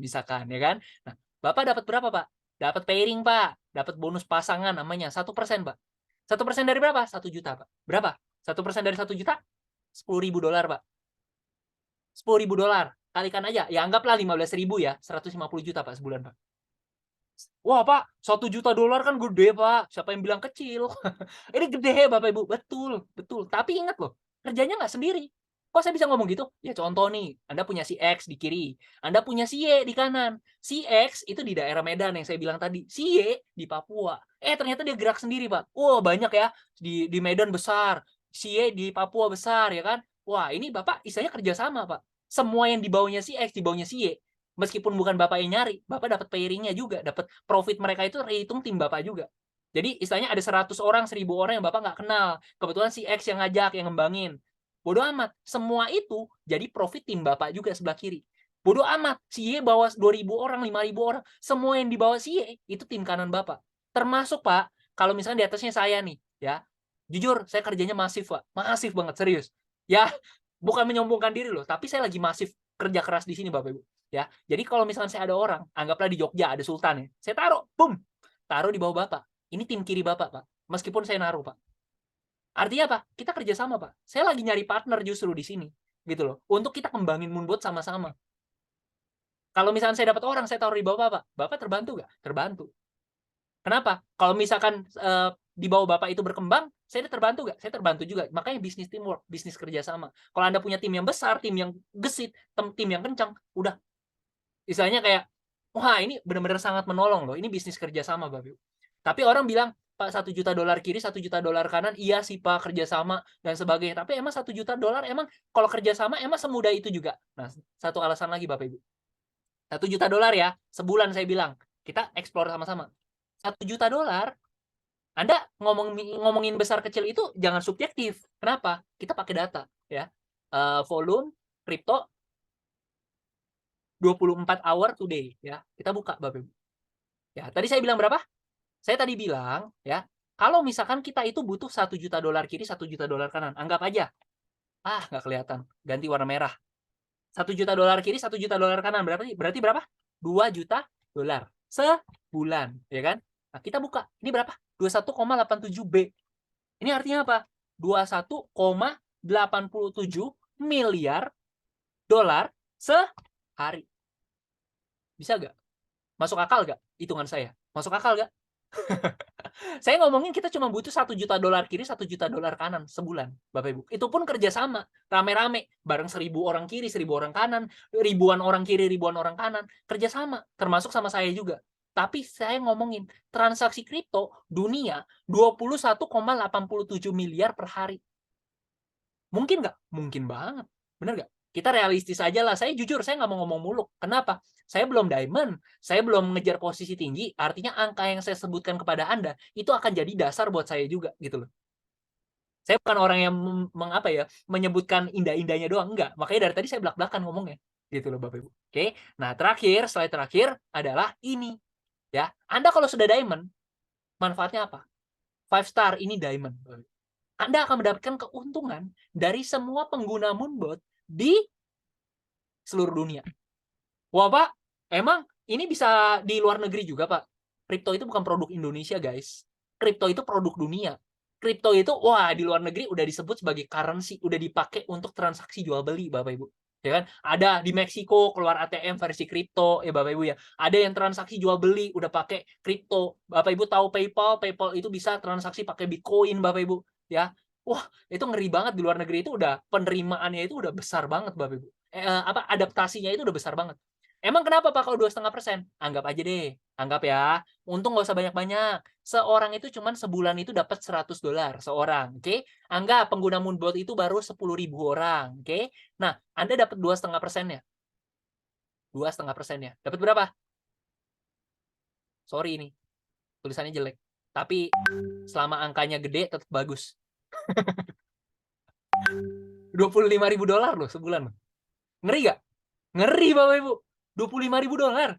ya kan. Nah, Bapak dapat berapa, Pak? Dapat pairing, Pak. Dapat bonus pasangan namanya 1%, Pak. 1% dari berapa? 1 juta, Pak. Berapa? 1% dari 1 juta? $10.000, Pak. $10.000. Kalikan aja, ya anggaplah 15.000 ya, 150 juta, Pak, sebulan, Pak. Wah Pak, $1 juta kan gede Pak. Siapa yang bilang kecil? Ini gede Bapak Ibu. Betul, betul. Tapi ingat loh, kerjanya nggak sendiri. Kok saya bisa ngomong gitu? Ya contoh nih, Anda punya si X di kiri, Anda punya si Y di kanan. Si X itu di daerah Medan yang saya bilang tadi, si Y di Papua. Ternyata dia gerak sendiri Pak. Wah banyak ya, di Medan besar, si Y di Papua besar ya kan. Wah ini Bapak istilahnya kerjasama Pak. Semua yang dibawanya si X, dibawanya si Y. Meskipun bukan Bapak yang nyari, Bapak dapat pairing-nya juga, dapat profit mereka itu terhitung tim Bapak juga. Jadi istilahnya ada 100 orang, 1.000 orang yang Bapak nggak kenal. Kebetulan si X yang ngajak, yang ngembangin. Bodoh amat. Semua itu jadi profit tim Bapak juga sebelah kiri. Bodoh amat. Si Y bawa 2.000 orang, 5.000 orang. Semua yang dibawa si Y itu tim kanan Bapak. Termasuk Pak, kalau misalnya di atasnya saya nih, ya. Jujur, saya kerjanya masif Pak. Masif banget, serius. Ya, bukan menyombongkan diri loh, tapi saya lagi masif kerja keras di sini Bapak Ibu. Ya, jadi kalau misalnya saya ada orang, anggaplah di Jogja ada Sultan ya, saya taruh, boom, taruh di bawah Bapak. Ini tim kiri Bapak, Pak. Meskipun saya naruh, Pak. Artinya apa? Kita kerjasama, Pak. Saya lagi nyari partner justru di sini, gitu loh, untuk kita kembangin Moonbot sama-sama. Kalau misalnya saya dapat orang, saya taruh di bawah Bapak, Bapak terbantu nggak? Terbantu. Kenapa? Kalau misalkan di bawah Bapak itu berkembang, saya terbantu nggak? Saya terbantu juga. Makanya bisnis teamwork, bisnis kerjasama. Kalau Anda punya tim yang besar, tim yang gesit, tim yang kencang, udah. Istilahnya kayak, wah ini benar-benar sangat menolong loh. Ini bisnis kerjasama, Bapak Ibu. Tapi orang bilang, Pak $1 juta kiri, $1 juta kanan, iya sih Pak kerjasama dan sebagainya. Tapi emang $1 juta emang kalau kerjasama emang semudah itu juga. Nah, satu alasan lagi Bapak Ibu. $1 juta ya, sebulan saya bilang. Kita explore sama-sama. $1 juta, Anda ngomongin besar kecil itu jangan subjektif. Kenapa? Kita pakai data. Ya, volume, kripto, 24 hour today ya. Kita buka Bapak Ibu. Ya, tadi saya bilang berapa? Saya tadi bilang ya, kalau misalkan kita itu butuh $1 juta kiri, $1 juta kanan, anggap aja. Nggak kelihatan. Ganti warna merah. $1 juta kiri, $1 juta kanan berarti berapa? $2 juta sebulan, ya kan? Nah, kita buka. Ini berapa? 21,87 B. Ini artinya apa? 21,87 miliar dolar sehari. Bisa nggak? Masuk akal nggak hitungan saya? Masuk akal nggak? Saya ngomongin kita cuma butuh $1 juta kiri, $1 juta kanan sebulan, Bapak Ibu. Itu pun kerjasama, rame-rame, bareng 1.000 orang kiri, 1.000 orang kanan, ribuan orang kiri, ribuan orang kanan, kerjasama, termasuk sama saya juga. Tapi saya ngomongin transaksi kripto dunia 21,87 miliar per hari. Mungkin nggak? Mungkin banget. Bener nggak? Kita realistis aja lah. Saya jujur, saya nggak mau ngomong muluk. Kenapa? Saya belum diamond, saya belum ngejar posisi tinggi, artinya angka yang saya sebutkan kepada Anda, itu akan jadi dasar buat saya juga, gitu loh. Saya bukan orang yang menyebutkan indah-indahnya doang, enggak. Makanya dari tadi saya belak-belakan ngomongnya, gitu loh Bapak Ibu. Oke, nah slide terakhir adalah ini. Ya, Anda kalau sudah diamond, manfaatnya apa? 5 star, ini diamond. Anda akan mendapatkan keuntungan dari semua pengguna Moonbot di seluruh dunia. Wah Pak, emang ini bisa di luar negeri juga Pak? Kripto itu bukan produk Indonesia guys. Kripto itu produk dunia. Kripto itu, wah di luar negeri udah disebut sebagai currency, udah dipakai untuk transaksi jual beli Bapak Ibu. Ya kan? Ada di Meksiko keluar ATM versi kripto ya Bapak Ibu ya. Ada yang transaksi jual beli udah pakai kripto. Bapak Ibu tahu PayPal, PayPal itu bisa transaksi pakai Bitcoin Bapak Ibu ya. Wah, itu ngeri banget di luar negeri itu udah penerimaannya itu udah besar banget Bapak Ibu. Adaptasinya itu udah besar banget. Emang kenapa Pak kalau 2,5%? Anggap aja deh, anggap ya. Untung nggak usah banyak-banyak. Seorang itu cuma sebulan itu dapat $100 seorang, oke? Anggap pengguna Moonbot itu baru 10.000 orang, oke? Nah, Anda dapat 2,5%-nya. 2,5%-nya. Dapat berapa? Sorry ini, tulisannya jelek. Tapi selama angkanya gede tetap bagus. $25.000 loh sebulan. Ngeri gak? Ngeri Bapak Ibu. $25.000.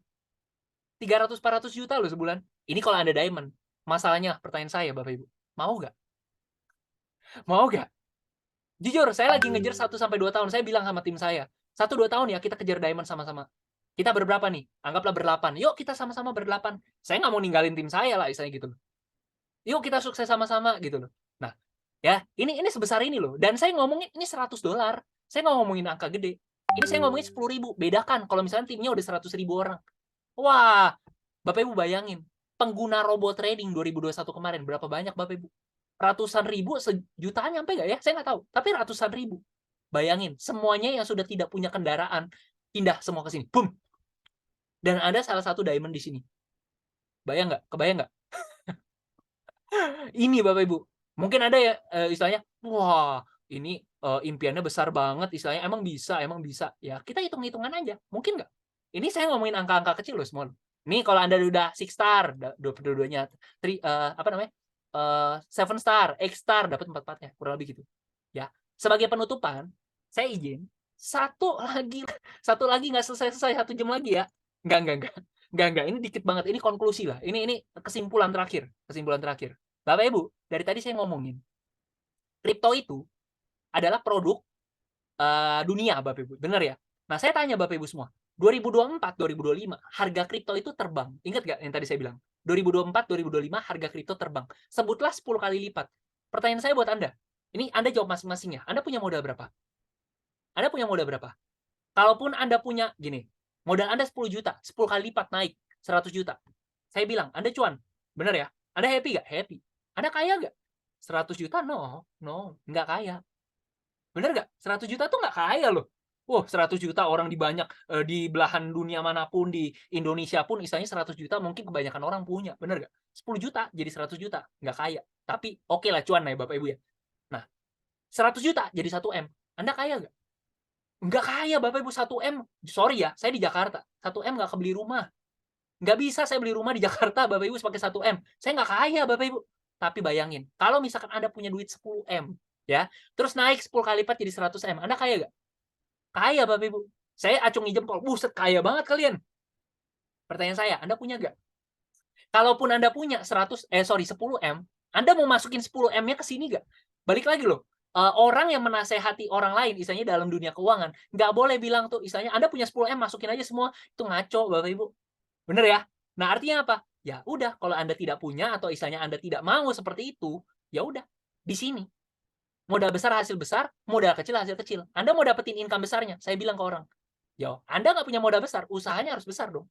300-400 juta loh sebulan. Ini kalau Anda diamond. Masalahnya, pertanyaan saya Bapak Ibu. Mau gak? Mau gak? Jujur, saya lagi ngejar 1-2 tahun. Saya bilang sama tim saya, 1-2 tahun ya kita kejar diamond sama-sama. Kita berberapa nih? Anggaplah berlapan. Yuk kita sama-sama berdelapan. Saya nggak mau ninggalin tim saya lah, misalnya gitu loh. Yuk kita sukses sama-sama gitu loh. Nah, ya ini sebesar ini loh. Dan saya ngomongin ini $100. Saya nggak ngomongin angka gede. Ini saya ngomongin 10.000. Bedakan kalau misalnya timnya udah 100.000 orang. Wah, Bapak Ibu bayangin. Pengguna robot trading 2021 kemarin berapa banyak Bapak Ibu? Ratusan ribu, sejutaan nyampe nggak ya? Saya nggak tahu. Tapi ratusan ribu. Bayangin, semuanya yang sudah tidak punya kendaraan pindah semua ke sini. Boom. Dan ada salah satu diamond di sini. Bayang nggak? Kebayang nggak? Ini Bapak Ibu. Mungkin ada ya istilahnya, wah ini impiannya besar banget, istilahnya emang bisa. Ya kita hitung-hitungan aja. Mungkin nggak? Ini saya ngomongin angka-angka kecil loh semua. Ini kalau Anda udah 6 star, dua-duanya, 7 star, 8 star, dapat 4-4-nya, kurang lebih gitu. Ya, sebagai penutupan, saya izin satu lagi nggak selesai 1 jam lagi ya. Enggak. Ini dikit banget. Ini konklusi lah. Ini kesimpulan terakhir. Bapak Ibu, dari tadi saya ngomongin kripto itu adalah produk dunia, Bapak Ibu. Benar ya? Nah, saya tanya Bapak Ibu semua, 2024, 2025 harga kripto itu terbang. Ingat nggak yang tadi saya bilang? 2024, 2025 harga kripto terbang. Sebutlah 10 kali lipat. Pertanyaan saya buat Anda. Ini Anda jawab masing-masing ya. Anda punya modal berapa? Kalaupun Anda punya, gini, modal Anda 10 juta, 10 kali lipat naik, 100 juta. Saya bilang, Anda cuan. Benar ya? Anda happy nggak? Happy. Anda kaya nggak? 100 juta? No, nggak kaya. Benar nggak? 100 juta tuh nggak kaya loh. Wow, 100 juta orang di di belahan dunia manapun, di Indonesia pun istilahnya 100 juta mungkin kebanyakan orang punya. Benar nggak? 10 juta jadi 100 juta. Nggak kaya. Tapi oke lah cuan ya Bapak Ibu ya. Nah, 100 juta jadi 1 M. Anda kaya nggak? Nggak kaya Bapak Ibu. 1 M. Sorry ya, saya di Jakarta. 1 M nggak kebeli rumah. Nggak bisa saya beli rumah di Jakarta Bapak Ibu pakai 1 M. Saya nggak kaya Bapak Ibu. Tapi bayangin, kalau misalkan Anda punya duit 10 M, ya, terus naik 10 kali lipat jadi 100 M, Anda kaya nggak? Kaya Bapak Ibu. Saya acungi jempol. Buset, kaya banget kalian. Pertanyaan saya, Anda punya nggak? Kalaupun Anda punya 10 M, Anda mau masukin 10 M-nya ke sini nggak? Balik lagi loh. Orang yang menasehati orang lain, istilahnya dalam dunia keuangan, nggak boleh bilang tuh, istilahnya Anda punya 10 M, masukin aja semua. Itu ngaco Bapak Ibu. Bener ya? Nah, artinya apa? Ya udah, kalau Anda tidak punya atau istilahnya Anda tidak mau seperti itu, ya udah, di sini. Modal besar hasil besar, modal kecil hasil kecil. Anda mau dapetin income besarnya, saya bilang ke orang, yo, Anda nggak punya modal besar, usahanya harus besar dong.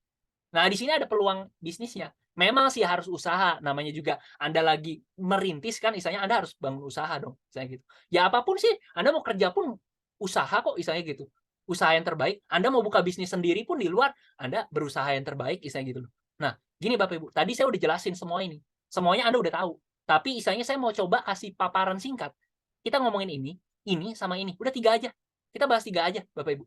Nah, di sini ada peluang bisnisnya. Memang sih harus usaha, namanya juga Anda lagi merintis kan, istilahnya Anda harus bangun usaha dong, misalnya gitu. Ya apapun sih, Anda mau kerja pun usaha kok, istilahnya gitu. Usaha yang terbaik, Anda mau buka bisnis sendiri pun di luar, Anda berusaha yang terbaik, istilahnya gitu loh. Nah, gini Bapak Ibu, tadi saya udah jelasin semua ini. Semuanya Anda udah tahu. Tapi istilahnya saya mau coba kasih paparan singkat. Kita ngomongin ini, sama ini. Udah 3 aja. Kita bahas 3 aja, Bapak Ibu.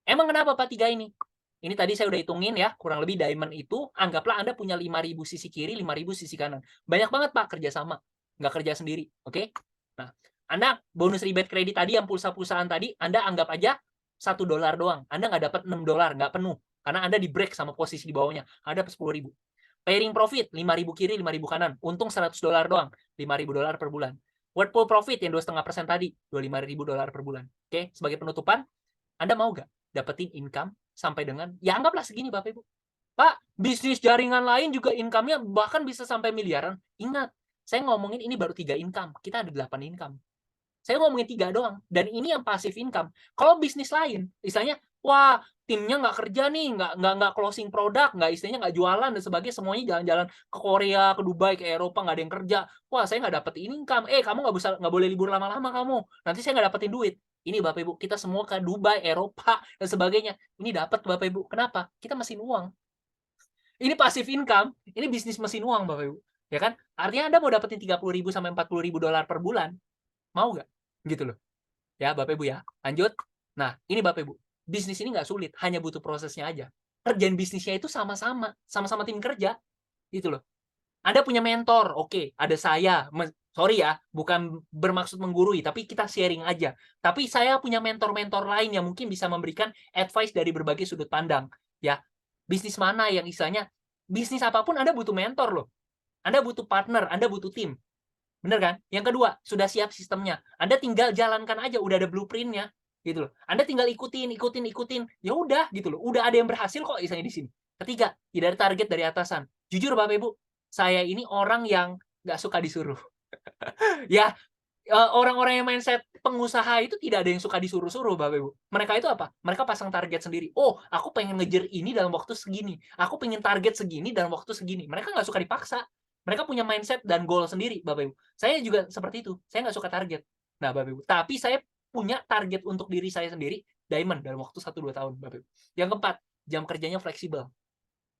Emang kenapa Pak 3 ini? Ini tadi saya udah hitungin ya, kurang lebih diamond itu anggaplah Anda punya 5.000 sisi kiri, 5.000 sisi kanan. Banyak banget Pak kerja sama, nggak kerja sendiri, oke? Nah, Anda bonus rebate kredit tadi yang pulsa-pulsaan tadi, Anda anggap aja $1 doang. Anda nggak dapat $6, nggak penuh. Karena Anda di break sama posisi di bawahnya. Anda dapat 10.000. Pairing profit, 5.000 kiri, 5.000 kanan. Untung $100 doang, $5.000 per bulan. Wordful profit yang 2,5% tadi, $25.000 per bulan. Oke, sebagai penutupan, Anda mau nggak dapetin income sampai dengan, ya anggaplah segini Bapak Ibu. Pak, bisnis jaringan lain juga income-nya bahkan bisa sampai miliaran. Ingat, saya ngomongin ini baru 3 income. Kita ada 8 income. Saya ngomongin 3 doang. Dan ini yang passive income. Kalau bisnis lain, istilahnya, wah, timnya nggak kerja nih, nggak closing produk, nggak istilahnya nggak jualan dan sebagainya, semuanya jalan-jalan ke Korea, ke Dubai, ke Eropa, nggak ada yang kerja. Wah, saya nggak dapet income. Kamu nggak boleh libur lama-lama kamu. Nanti saya nggak dapetin duit. Ini Bapak Ibu, kita semua ke Dubai, Eropa, dan sebagainya. Ini dapat Bapak Ibu. Kenapa? Kita mesin uang. Ini passive income, ini bisnis mesin uang Bapak Ibu. Ya kan? Artinya Anda mau dapetin 30.000 sampai $40.000 per bulan. Mau nggak? Gitu loh. Ya Bapak Ibu ya. Lanjut. Nah, ini Bapak Ibu. Bisnis ini nggak sulit, hanya butuh prosesnya aja. Kerjaan bisnisnya itu sama-sama tim kerja. Gitu loh. Anda punya mentor, oke, ada saya. Sorry ya, bukan bermaksud menggurui, tapi kita sharing aja. Tapi saya punya mentor-mentor lain yang mungkin bisa memberikan advice dari berbagai sudut pandang. Ya, bisnis mana yang istilahnya, bisnis apapun Anda butuh mentor loh. Anda butuh partner, Anda butuh tim. Bener kan? Yang kedua, sudah siap sistemnya. Anda tinggal jalankan aja, udah ada blueprint-nya. Gitu loh. Anda tinggal ikutin. Ya udah gitu loh. Udah ada yang berhasil kok istilahnya di sini. Ketiga, tidak ada target dari atasan. Jujur Bapak Ibu, saya ini orang yang nggak suka disuruh. Ya, orang-orang yang mindset pengusaha itu tidak ada yang suka disuruh-suruh Bapak Ibu. Mereka itu apa? Mereka pasang target sendiri. Oh, aku pengen ngejar ini dalam waktu segini. Aku pengen target segini dalam waktu segini. Mereka nggak suka dipaksa. Mereka punya mindset dan goal sendiri Bapak Ibu. Saya juga seperti itu. Saya nggak suka target. Nah Bapak Ibu, tapi saya punya target untuk diri saya sendiri, diamond dalam waktu 1-2 tahun Bapak Ibu. Yang keempat, jam kerjanya fleksibel.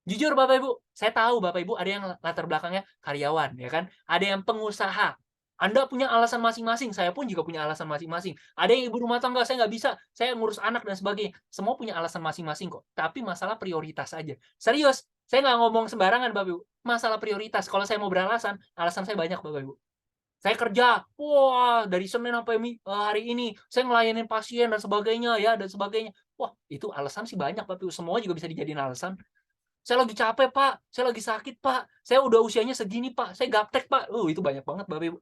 Jujur Bapak Ibu, saya tahu Bapak Ibu ada yang latar belakangnya karyawan, ya kan? Ada yang pengusaha. Anda punya alasan masing-masing, saya pun juga punya alasan masing-masing. Ada yang ibu rumah tangga, saya nggak bisa, saya ngurus anak dan sebagainya. Semua punya alasan masing-masing kok. Tapi masalah prioritas aja. Serius, saya nggak ngomong sembarangan Bapak Ibu. Masalah prioritas. Kalau saya mau beralasan, alasan saya banyak Bapak Ibu. Saya kerja, wah dari Senin sampai hari ini, saya ngelayanin pasien dan sebagainya ya dan sebagainya. Wah, itu alasan sih banyak Bapak Ibu. Semua juga bisa dijadiin alasan. Saya lagi capek Pak, saya lagi sakit Pak, saya udah usianya segini Pak, saya gaptek Pak. Itu banyak banget Bapak Ibu.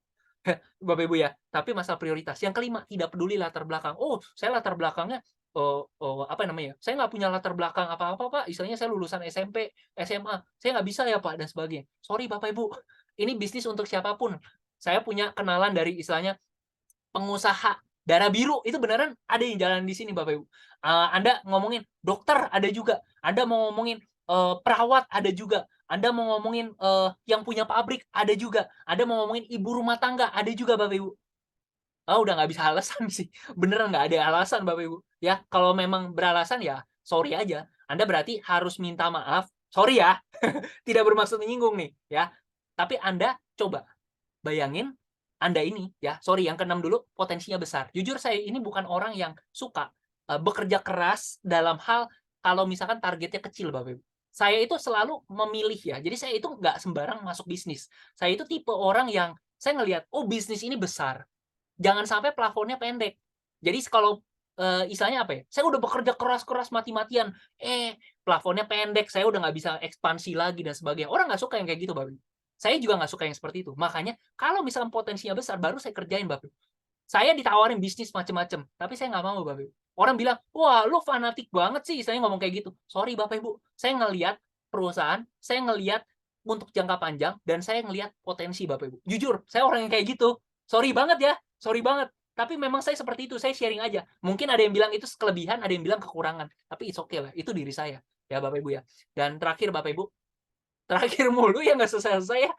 Bapak Ibu ya. Tapi masalah prioritas. Yang kelima, tidak peduli latar belakang. Oh, saya latar belakangnya apa namanya? Saya nggak punya latar belakang apa-apa Pak. Istilahnya saya lulusan SMP, SMA. Saya nggak bisa ya Pak dan sebagainya. Sorry Bapak Ibu. Ini bisnis untuk siapapun. Saya punya kenalan dari istilahnya pengusaha darah biru itu beneran ada yang jalan di sini Bapak Ibu. Anda ngomongin dokter ada juga. Anda mau ngomongin perawat ada juga. Anda mau ngomongin yang punya pabrik ada juga. Anda mau ngomongin ibu rumah tangga ada juga Bapak Ibu. Udah nggak bisa alasan sih. Beneran nggak ada alasan Bapak Ibu. Ya, kalau memang beralasan ya sorry aja. Anda berarti harus minta maaf. Sorry ya. Tidak bermaksud menyinggung nih, ya. Tapi Anda coba bayangin Anda ini ya, sorry yang keenam dulu, potensinya besar. Jujur saya ini bukan orang yang suka bekerja keras dalam hal kalau misalkan targetnya kecil Bapak Ibu. Saya itu selalu memilih ya. Jadi saya itu nggak sembarang masuk bisnis. Saya itu tipe orang yang saya ngelihat, oh bisnis ini besar. Jangan sampai plafonnya pendek. Jadi kalau istilahnya apa ya? Saya udah bekerja keras-keras mati-matian. Plafonnya pendek, saya udah nggak bisa ekspansi lagi dan sebagainya. Orang nggak suka yang kayak gitu, Bapak. Saya juga nggak suka yang seperti itu. Makanya kalau misalkan potensinya besar, baru saya kerjain, Bapak. Saya ditawarin bisnis macam-macam, tapi saya nggak mau, Bapak. Orang bilang, wah lu fanatik banget sih, saya ngomong kayak gitu. Sorry Bapak Ibu, saya ngelihat perusahaan, saya ngelihat untuk jangka panjang, dan saya ngelihat potensi Bapak Ibu. Jujur, saya orang yang kayak gitu. Sorry banget ya, sorry banget. Tapi memang saya seperti itu, saya sharing aja. Mungkin ada yang bilang itu kelebihan, ada yang bilang kekurangan. Tapi it's okay lah, itu diri saya. ya Bapak Ibu ya. Dan terakhir Bapak Ibu, terakhir mulu ya nggak selesai-selesai ya.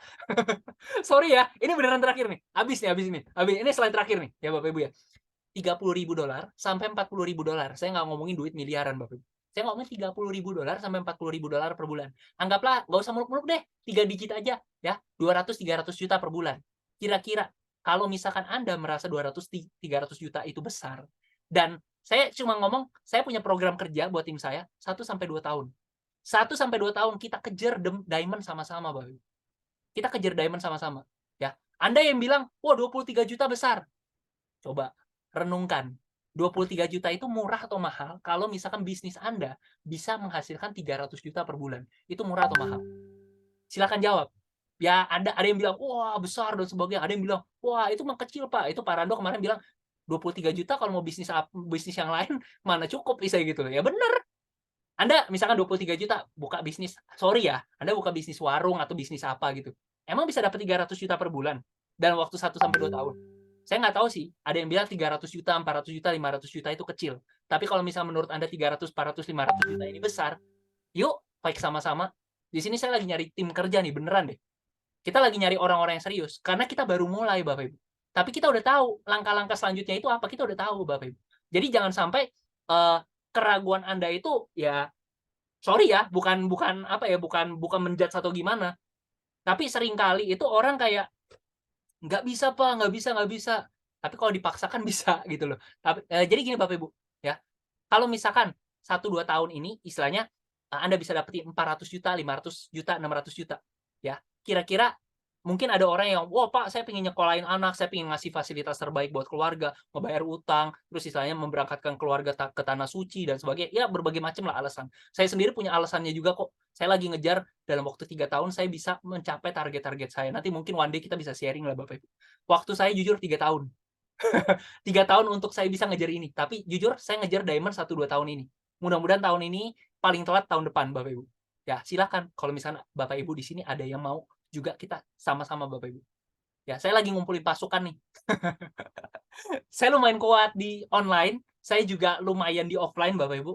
Sorry ya, ini beneran terakhir nih. Habis nih. Ini slide terakhir nih ya Bapak Ibu ya. $30.000 sampai $40.000. Saya nggak ngomongin duit miliaran Bapak Ibu. Saya ngomongin $30.000 sampai $40.000 per bulan. Anggaplah nggak usah muluk-muluk deh, 3 digit aja ya, 200-300 juta per bulan. Kira-kira kalau misalkan Anda merasa 200-300 juta itu besar, dan saya cuma ngomong, saya punya program kerja buat tim saya 1-2 tahun. 1-2 tahun kita kejar diamond sama-sama, Bapak Ibu. Kita kejar diamond sama-sama, ya. Anda yang bilang, "Wah, 23 juta besar." Coba renungkan, 23 juta itu murah atau mahal kalau misalkan bisnis Anda bisa menghasilkan 300 juta per bulan. Itu murah atau mahal? Silakan jawab. Ya, ada yang bilang, "Wah, besar," dan sebagainya. Ada yang bilang, "Wah, itu mah kecil, Pak." Itu Pak Rando kemarin bilang, 23 juta kalau mau bisnis yang lain mana cukup bisa gitu. Ya bener. Anda misalkan 23 juta buka bisnis, sorry ya, Anda buka bisnis warung atau bisnis apa gitu. Emang bisa dapat 300 juta per bulan dalam waktu 1-2 tahun? Saya nggak tahu sih, ada yang bilang 300 juta, 400 juta, 500 juta itu kecil. Tapi kalau misalnya menurut Anda 300, 400, 500 juta ini besar, yuk fight sama-sama. Di sini saya lagi nyari tim kerja nih, beneran deh. Kita lagi nyari orang-orang yang serius, karena kita baru mulai Bapak Ibu. Tapi kita udah tahu langkah-langkah selanjutnya itu apa, kita udah tahu Bapak Ibu. Jadi jangan sampai keraguan Anda itu ya, sorry ya, bukan menjudge atau gimana. Tapi seringkali itu orang kayak, nggak bisa Pak, nggak bisa. Tapi kalau dipaksakan bisa gitu loh. Tapi jadi gini Bapak Ibu, ya. Kalau misalkan 1-2 tahun ini istilahnya Anda bisa dapetin 400 juta, 500 juta, 600 juta, ya. Kira-kira mungkin ada orang yang, "Wah Pak, saya pengen nyekolahin anak, saya pengen ngasih fasilitas terbaik buat keluarga, ngebayar utang, terus istilahnya memberangkatkan keluarga ke tanah suci dan sebagainya." Ya berbagai macam lah alasan. Saya sendiri punya alasannya juga kok. Saya lagi ngejar dalam waktu 3 tahun saya bisa mencapai target-target saya. Nanti mungkin one day kita bisa sharing lah Bapak Ibu. Waktu saya jujur 3 tahun. 3 tahun untuk saya bisa ngejar ini. Tapi jujur saya ngejar diamond 1-2 tahun ini. Mudah-mudahan tahun ini, paling telat tahun depan Bapak Ibu. Ya, silakan kalau misalnya Bapak Ibu di sini ada yang mau juga kita sama-sama Bapak Ibu. Ya, saya lagi ngumpulin pasukan nih. Saya lumayan kuat di online, saya juga lumayan di offline Bapak Ibu.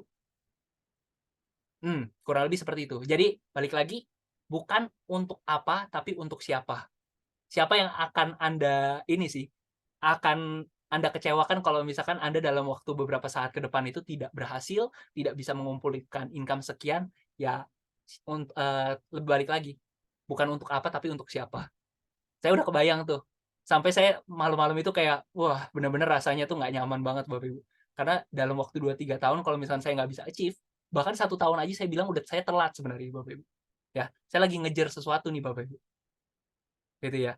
Kurang lebih seperti itu. Jadi balik lagi, bukan untuk apa, tapi untuk siapa. Siapa yang akan Anda akan Anda kecewakan kalau misalkan Anda dalam waktu beberapa saat ke depan itu tidak berhasil, tidak bisa mengumpulkan income sekian, ya lebih balik lagi. Bukan untuk apa, tapi untuk siapa. Saya udah kebayang tuh. Sampai saya malam-malam itu kayak, wah bener-bener rasanya tuh nggak nyaman banget Bapak Ibu. Karena dalam waktu 2-3 tahun kalau misalnya saya nggak bisa achieve, bahkan 1 tahun aja saya bilang udah saya telat sebenarnya Bapak Ibu. Ya, saya lagi ngejar sesuatu nih Bapak Ibu. Gitu ya.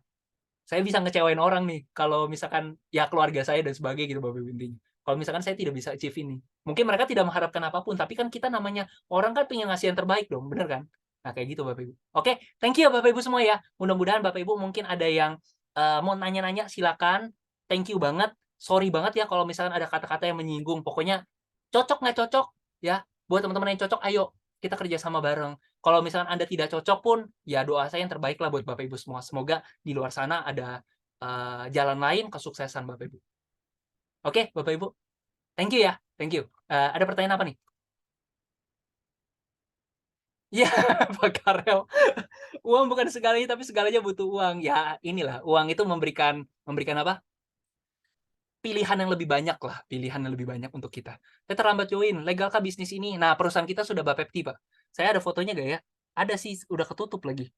Saya bisa ngecewain orang nih kalau misalkan ya keluarga saya dan sebagainya gitu Bapak Ibu intinya. Kalau misalkan saya tidak bisa achieve ini. Mungkin mereka tidak mengharapkan apapun, tapi kan kita namanya orang kan pengen ngasih yang terbaik dong, bener kan? Nah, kayak gitu Bapak Ibu. Oke, thank you ya Bapak Ibu semua ya. Mudah-mudahan Bapak Ibu mungkin ada yang mau nanya-nanya silakan. Thank you banget. Sorry banget ya kalau misalkan ada kata-kata yang menyinggung. Pokoknya cocok nggak cocok ya. Buat teman-teman yang cocok, ayo kita kerja sama bareng. Kalau misalkan Anda tidak cocok pun, ya doa saya yang terbaik lah buat Bapak Ibu semua. Semoga di luar sana ada jalan lain kesuksesan Bapak Ibu. Oke, Bapak Ibu. Thank you ya. Thank you. Ada pertanyaan apa nih? Iya, Pak Karel. Uang bukan segalanya, tapi segalanya butuh uang. Ya, inilah, uang itu memberikan apa? Pilihan yang lebih banyak lah, pilihan yang lebih banyak untuk kita. Saya terlambat join, legalkah bisnis ini? Nah, perusahaan kita sudah Bapepti, Pak. Saya ada fotonya nggak ya? Ada sih, udah ketutup lagi.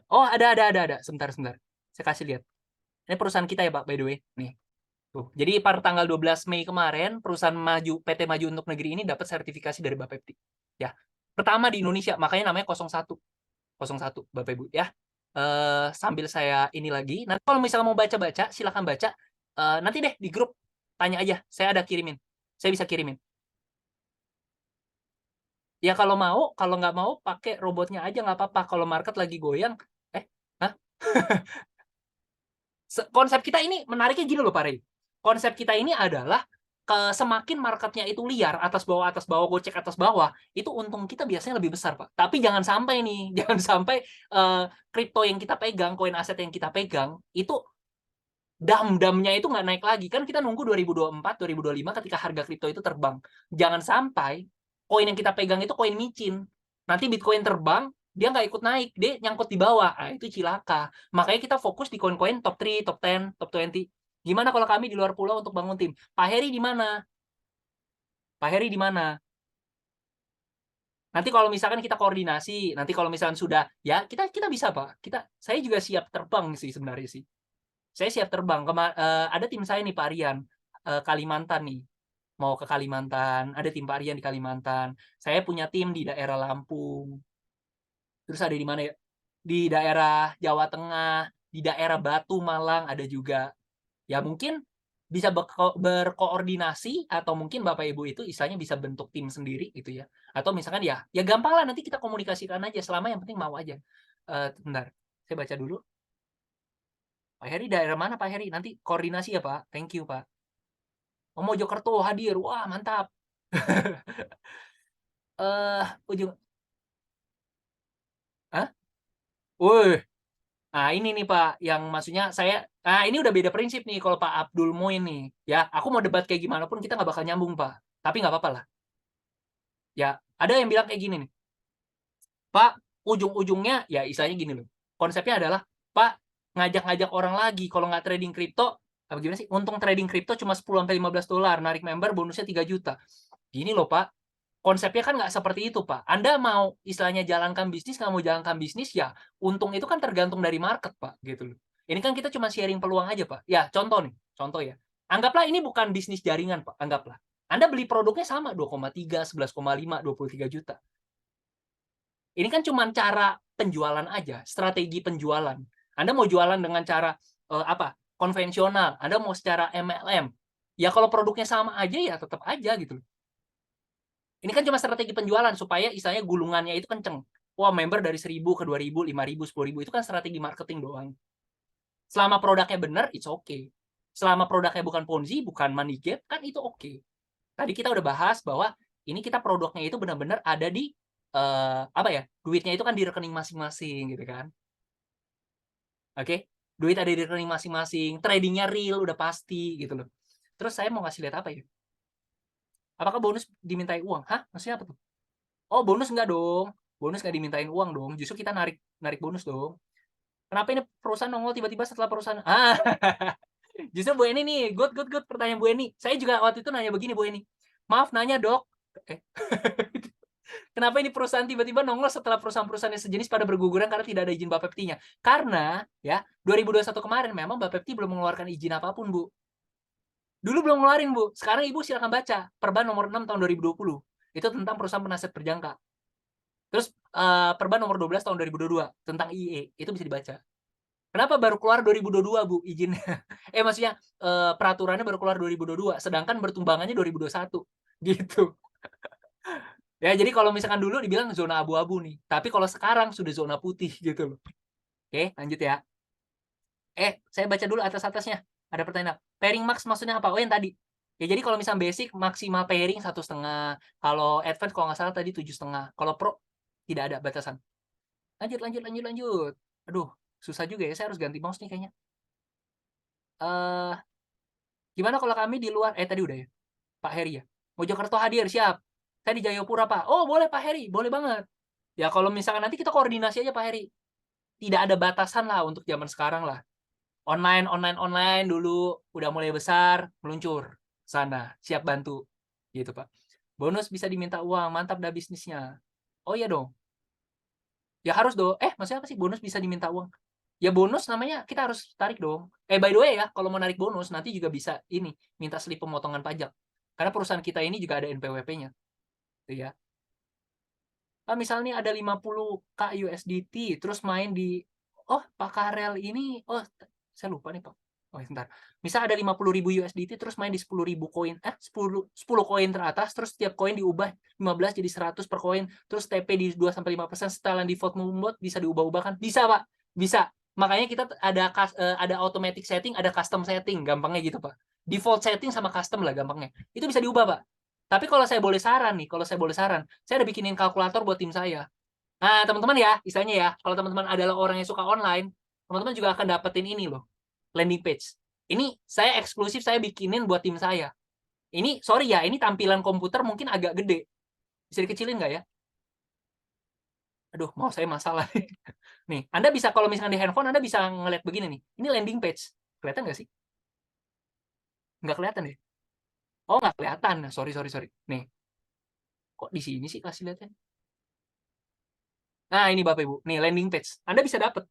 Oh, ada. Sebentar. Saya kasih lihat. Ini perusahaan kita ya, Pak, by the way. Nih. Tuh. Jadi per tanggal 12 Mei kemarin, perusahaan PT Maju untuk Negeri ini dapat sertifikasi dari Bapepti. Ya. Pertama di Indonesia, makanya namanya 01 Bapak Ibu ya. Sambil saya ini lagi, nanti kalau misalnya mau baca-baca silakan baca, nanti deh di grup tanya aja, saya ada kirimin, saya bisa kirimin ya. Kalau mau, kalau nggak mau pakai robotnya aja nggak apa-apa. Kalau market lagi goyang, konsep kita ini menariknya gini loh Pak Rey. Konsep kita ini adalah semakin marketnya itu liar, atas bawah, gocek atas bawah, itu untung kita biasanya lebih besar, Pak. Tapi jangan sampai nih, jangan sampai kripto yang kita pegang, koin aset yang kita pegang, itu dam-damnya itu nggak naik lagi. Kan kita nunggu 2024, 2025 ketika harga kripto itu terbang. Jangan sampai koin yang kita pegang itu koin micin. Nanti Bitcoin terbang, dia nggak ikut naik, dia nyangkut di bawah. Nah, itu cilaka. Makanya kita fokus di koin-koin top 3, top 10, top 20. Gimana kalau kami di luar pulau untuk bangun tim? Pak Heri di mana? Pak Heri di mana? Nanti kalau misalkan kita koordinasi, nanti kalau misalkan sudah, ya kita bisa Pak. Saya juga siap terbang sih sebenarnya sih. Saya siap terbang. Ada tim saya nih Pak Aryan, Kalimantan nih. Mau ke Kalimantan, ada tim Pak Aryan di Kalimantan. Saya punya tim di daerah Lampung. Terus ada di mana ya? Di daerah Jawa Tengah, di daerah Batu, Malang ada juga. Ya mungkin bisa berkoordinasi atau mungkin Bapak Ibu itu istilahnya bisa bentuk tim sendiri gitu ya. Atau misalkan ya gampang lah nanti kita komunikasikan aja selama yang penting mau aja. Bentar, saya baca dulu. Pak Heri daerah mana Pak Heri? Nanti koordinasi ya Pak. Thank you Pak. Oh, Mojokerto hadir. Wah, mantap. Ujung. Hah? Wih. Nah, ini nih Pak, yang maksudnya ini udah beda prinsip nih kalau Pak Abdul Muin nih. Ya, aku mau debat kayak gimana pun kita nggak bakal nyambung Pak. Tapi nggak apa-apa lah. Ya, ada yang bilang kayak gini nih. Pak, ujung-ujungnya ya istilahnya gini loh. Konsepnya adalah, Pak, ngajak-ngajak orang lagi kalau nggak trading kripto, apa gimana sih? Untung trading kripto cuma $10-15, narik member bonusnya 3 juta. Gini loh Pak, konsepnya kan nggak seperti itu Pak. Anda mau istilahnya jalankan bisnis, nggak mau jalankan bisnis, ya untung itu kan tergantung dari market Pak, gitu loh. Ini kan kita cuma sharing peluang aja Pak. Ya contoh ya. Anggaplah ini bukan bisnis jaringan Pak, anggaplah. Anda beli produknya sama, 2,3, 11,5, 23 juta. Ini kan cuma cara penjualan aja, strategi penjualan. Anda mau jualan dengan cara konvensional, Anda mau secara MLM. Ya kalau produknya sama aja ya tetap aja gitu loh. Ini kan cuma strategi penjualan supaya istilahnya gulungannya itu kenceng. Wah, member dari 1.000 ke 2.000, 5.000, 10.000 itu kan strategi marketing doang. Selama produknya benar, it's okay. Selama produknya bukan Ponzi, bukan money gap, kan itu okay. Tadi kita udah bahas bahwa ini kita produknya itu benar-benar ada di duitnya itu kan di rekening masing-masing gitu kan. Oke, duit ada di rekening masing-masing, tradingnya real udah pasti gitu loh. Terus saya mau ngasih lihat apa ya? Apakah bonus dimintai uang? Hah? Maksudnya apa tuh? Oh, bonus enggak dong. Bonus nggak dimintain uang dong. Justru kita narik bonus dong. Kenapa ini perusahaan nongol tiba-tiba setelah perusahaan? Justru Bu Eni nih, good pertanyaan Bu Eni. Saya juga waktu itu nanya begini Bu Eni. Maaf nanya dok. Kenapa ini perusahaan tiba-tiba nongol setelah perusahaan-perusahaan yang sejenis pada berguguran karena tidak ada izin Bapepti-nya? Karena ya 2021 kemarin memang Bapepti belum mengeluarkan izin apapun Bu. Dulu belum ngeluarin Bu. Sekarang Ibu silakan baca Perban nomor 6 tahun 2020. Itu tentang perusahaan penasihat berjangka. Terus Perban nomor 12 tahun 2022 tentang IE. Itu bisa dibaca. Kenapa baru keluar 2022 Bu izinnya? Maksudnya peraturannya baru keluar 2022, sedangkan bertumbangannya 2021. Gitu. Ya, jadi kalau misalkan dulu dibilang zona abu-abu nih, tapi kalau sekarang sudah zona putih gitu loh. Oke, lanjut ya. Saya baca dulu atas-atasnya. Ada pertanyaan. Pairing max maksudnya apa? Oh, yang tadi. Ya, jadi kalau misalnya basic maksimal pairing 1,5. Kalau advance kalau nggak salah tadi 7,5. Kalau pro tidak ada batasan. Lanjut. Aduh, susah juga ya. Saya harus ganti mouse nih kayaknya. Gimana kalau kami di luar? Tadi udah ya. Pak Heri ya. Mojokerto hadir, siap. Saya di Jayapura, Pak. Oh, boleh Pak Heri. Boleh banget. Ya, kalau misalkan nanti kita koordinasi aja Pak Heri. Tidak ada batasan lah untuk zaman sekarang lah. Online dulu udah mulai besar, meluncur sana, siap bantu gitu Pak. Bonus bisa diminta uang, mantap dah bisnisnya. Oh iya dong. Ya harus dong. Maksudnya apa sih bonus bisa diminta uang? Ya bonus namanya kita harus tarik dong. By the way ya, kalau mau narik bonus nanti juga bisa ini, minta slip pemotongan pajak. Karena perusahaan kita ini juga ada NPWP-nya. Gitu ya. Misalnya ada 50K USDT terus main di Pak Karel ini saya lupa nih Pak. Sebentar. Misal ada 50.000 USDT terus main di 10.000 koin 10 koin teratas terus setiap koin diubah 15 jadi 100 per koin terus TP di 2-5% setelan default membuat bisa diubah-ubahkan. Bisa Pak. Bisa. Makanya kita ada automatic setting, ada custom setting, gampangnya gitu Pak. Default setting sama custom lah gampangnya. Itu bisa diubah Pak. Tapi kalau saya boleh saran, saya ada bikinin kalkulator buat tim saya. Nah, teman-teman ya, istilahnya ya, kalau teman-teman adalah orang yang suka online, teman-teman juga akan dapetin ini loh, landing page. Ini saya eksklusif saya bikinin buat tim saya. Ini, sorry ya, ini tampilan komputer mungkin agak gede. Bisa dikecilin nggak ya? Aduh, mau saya masalah. Nih, Anda bisa kalau misalkan di handphone Anda bisa ngeliat begini nih. Ini landing page. Kelihatan nggak sih? Nggak kelihatan ya? Oh, nggak kelihatan. Nah, sorry. Nih, kok di sini sih kasih lihatnya? Nah, ini Bapak Ibu. Nih, landing page. Anda bisa dapet.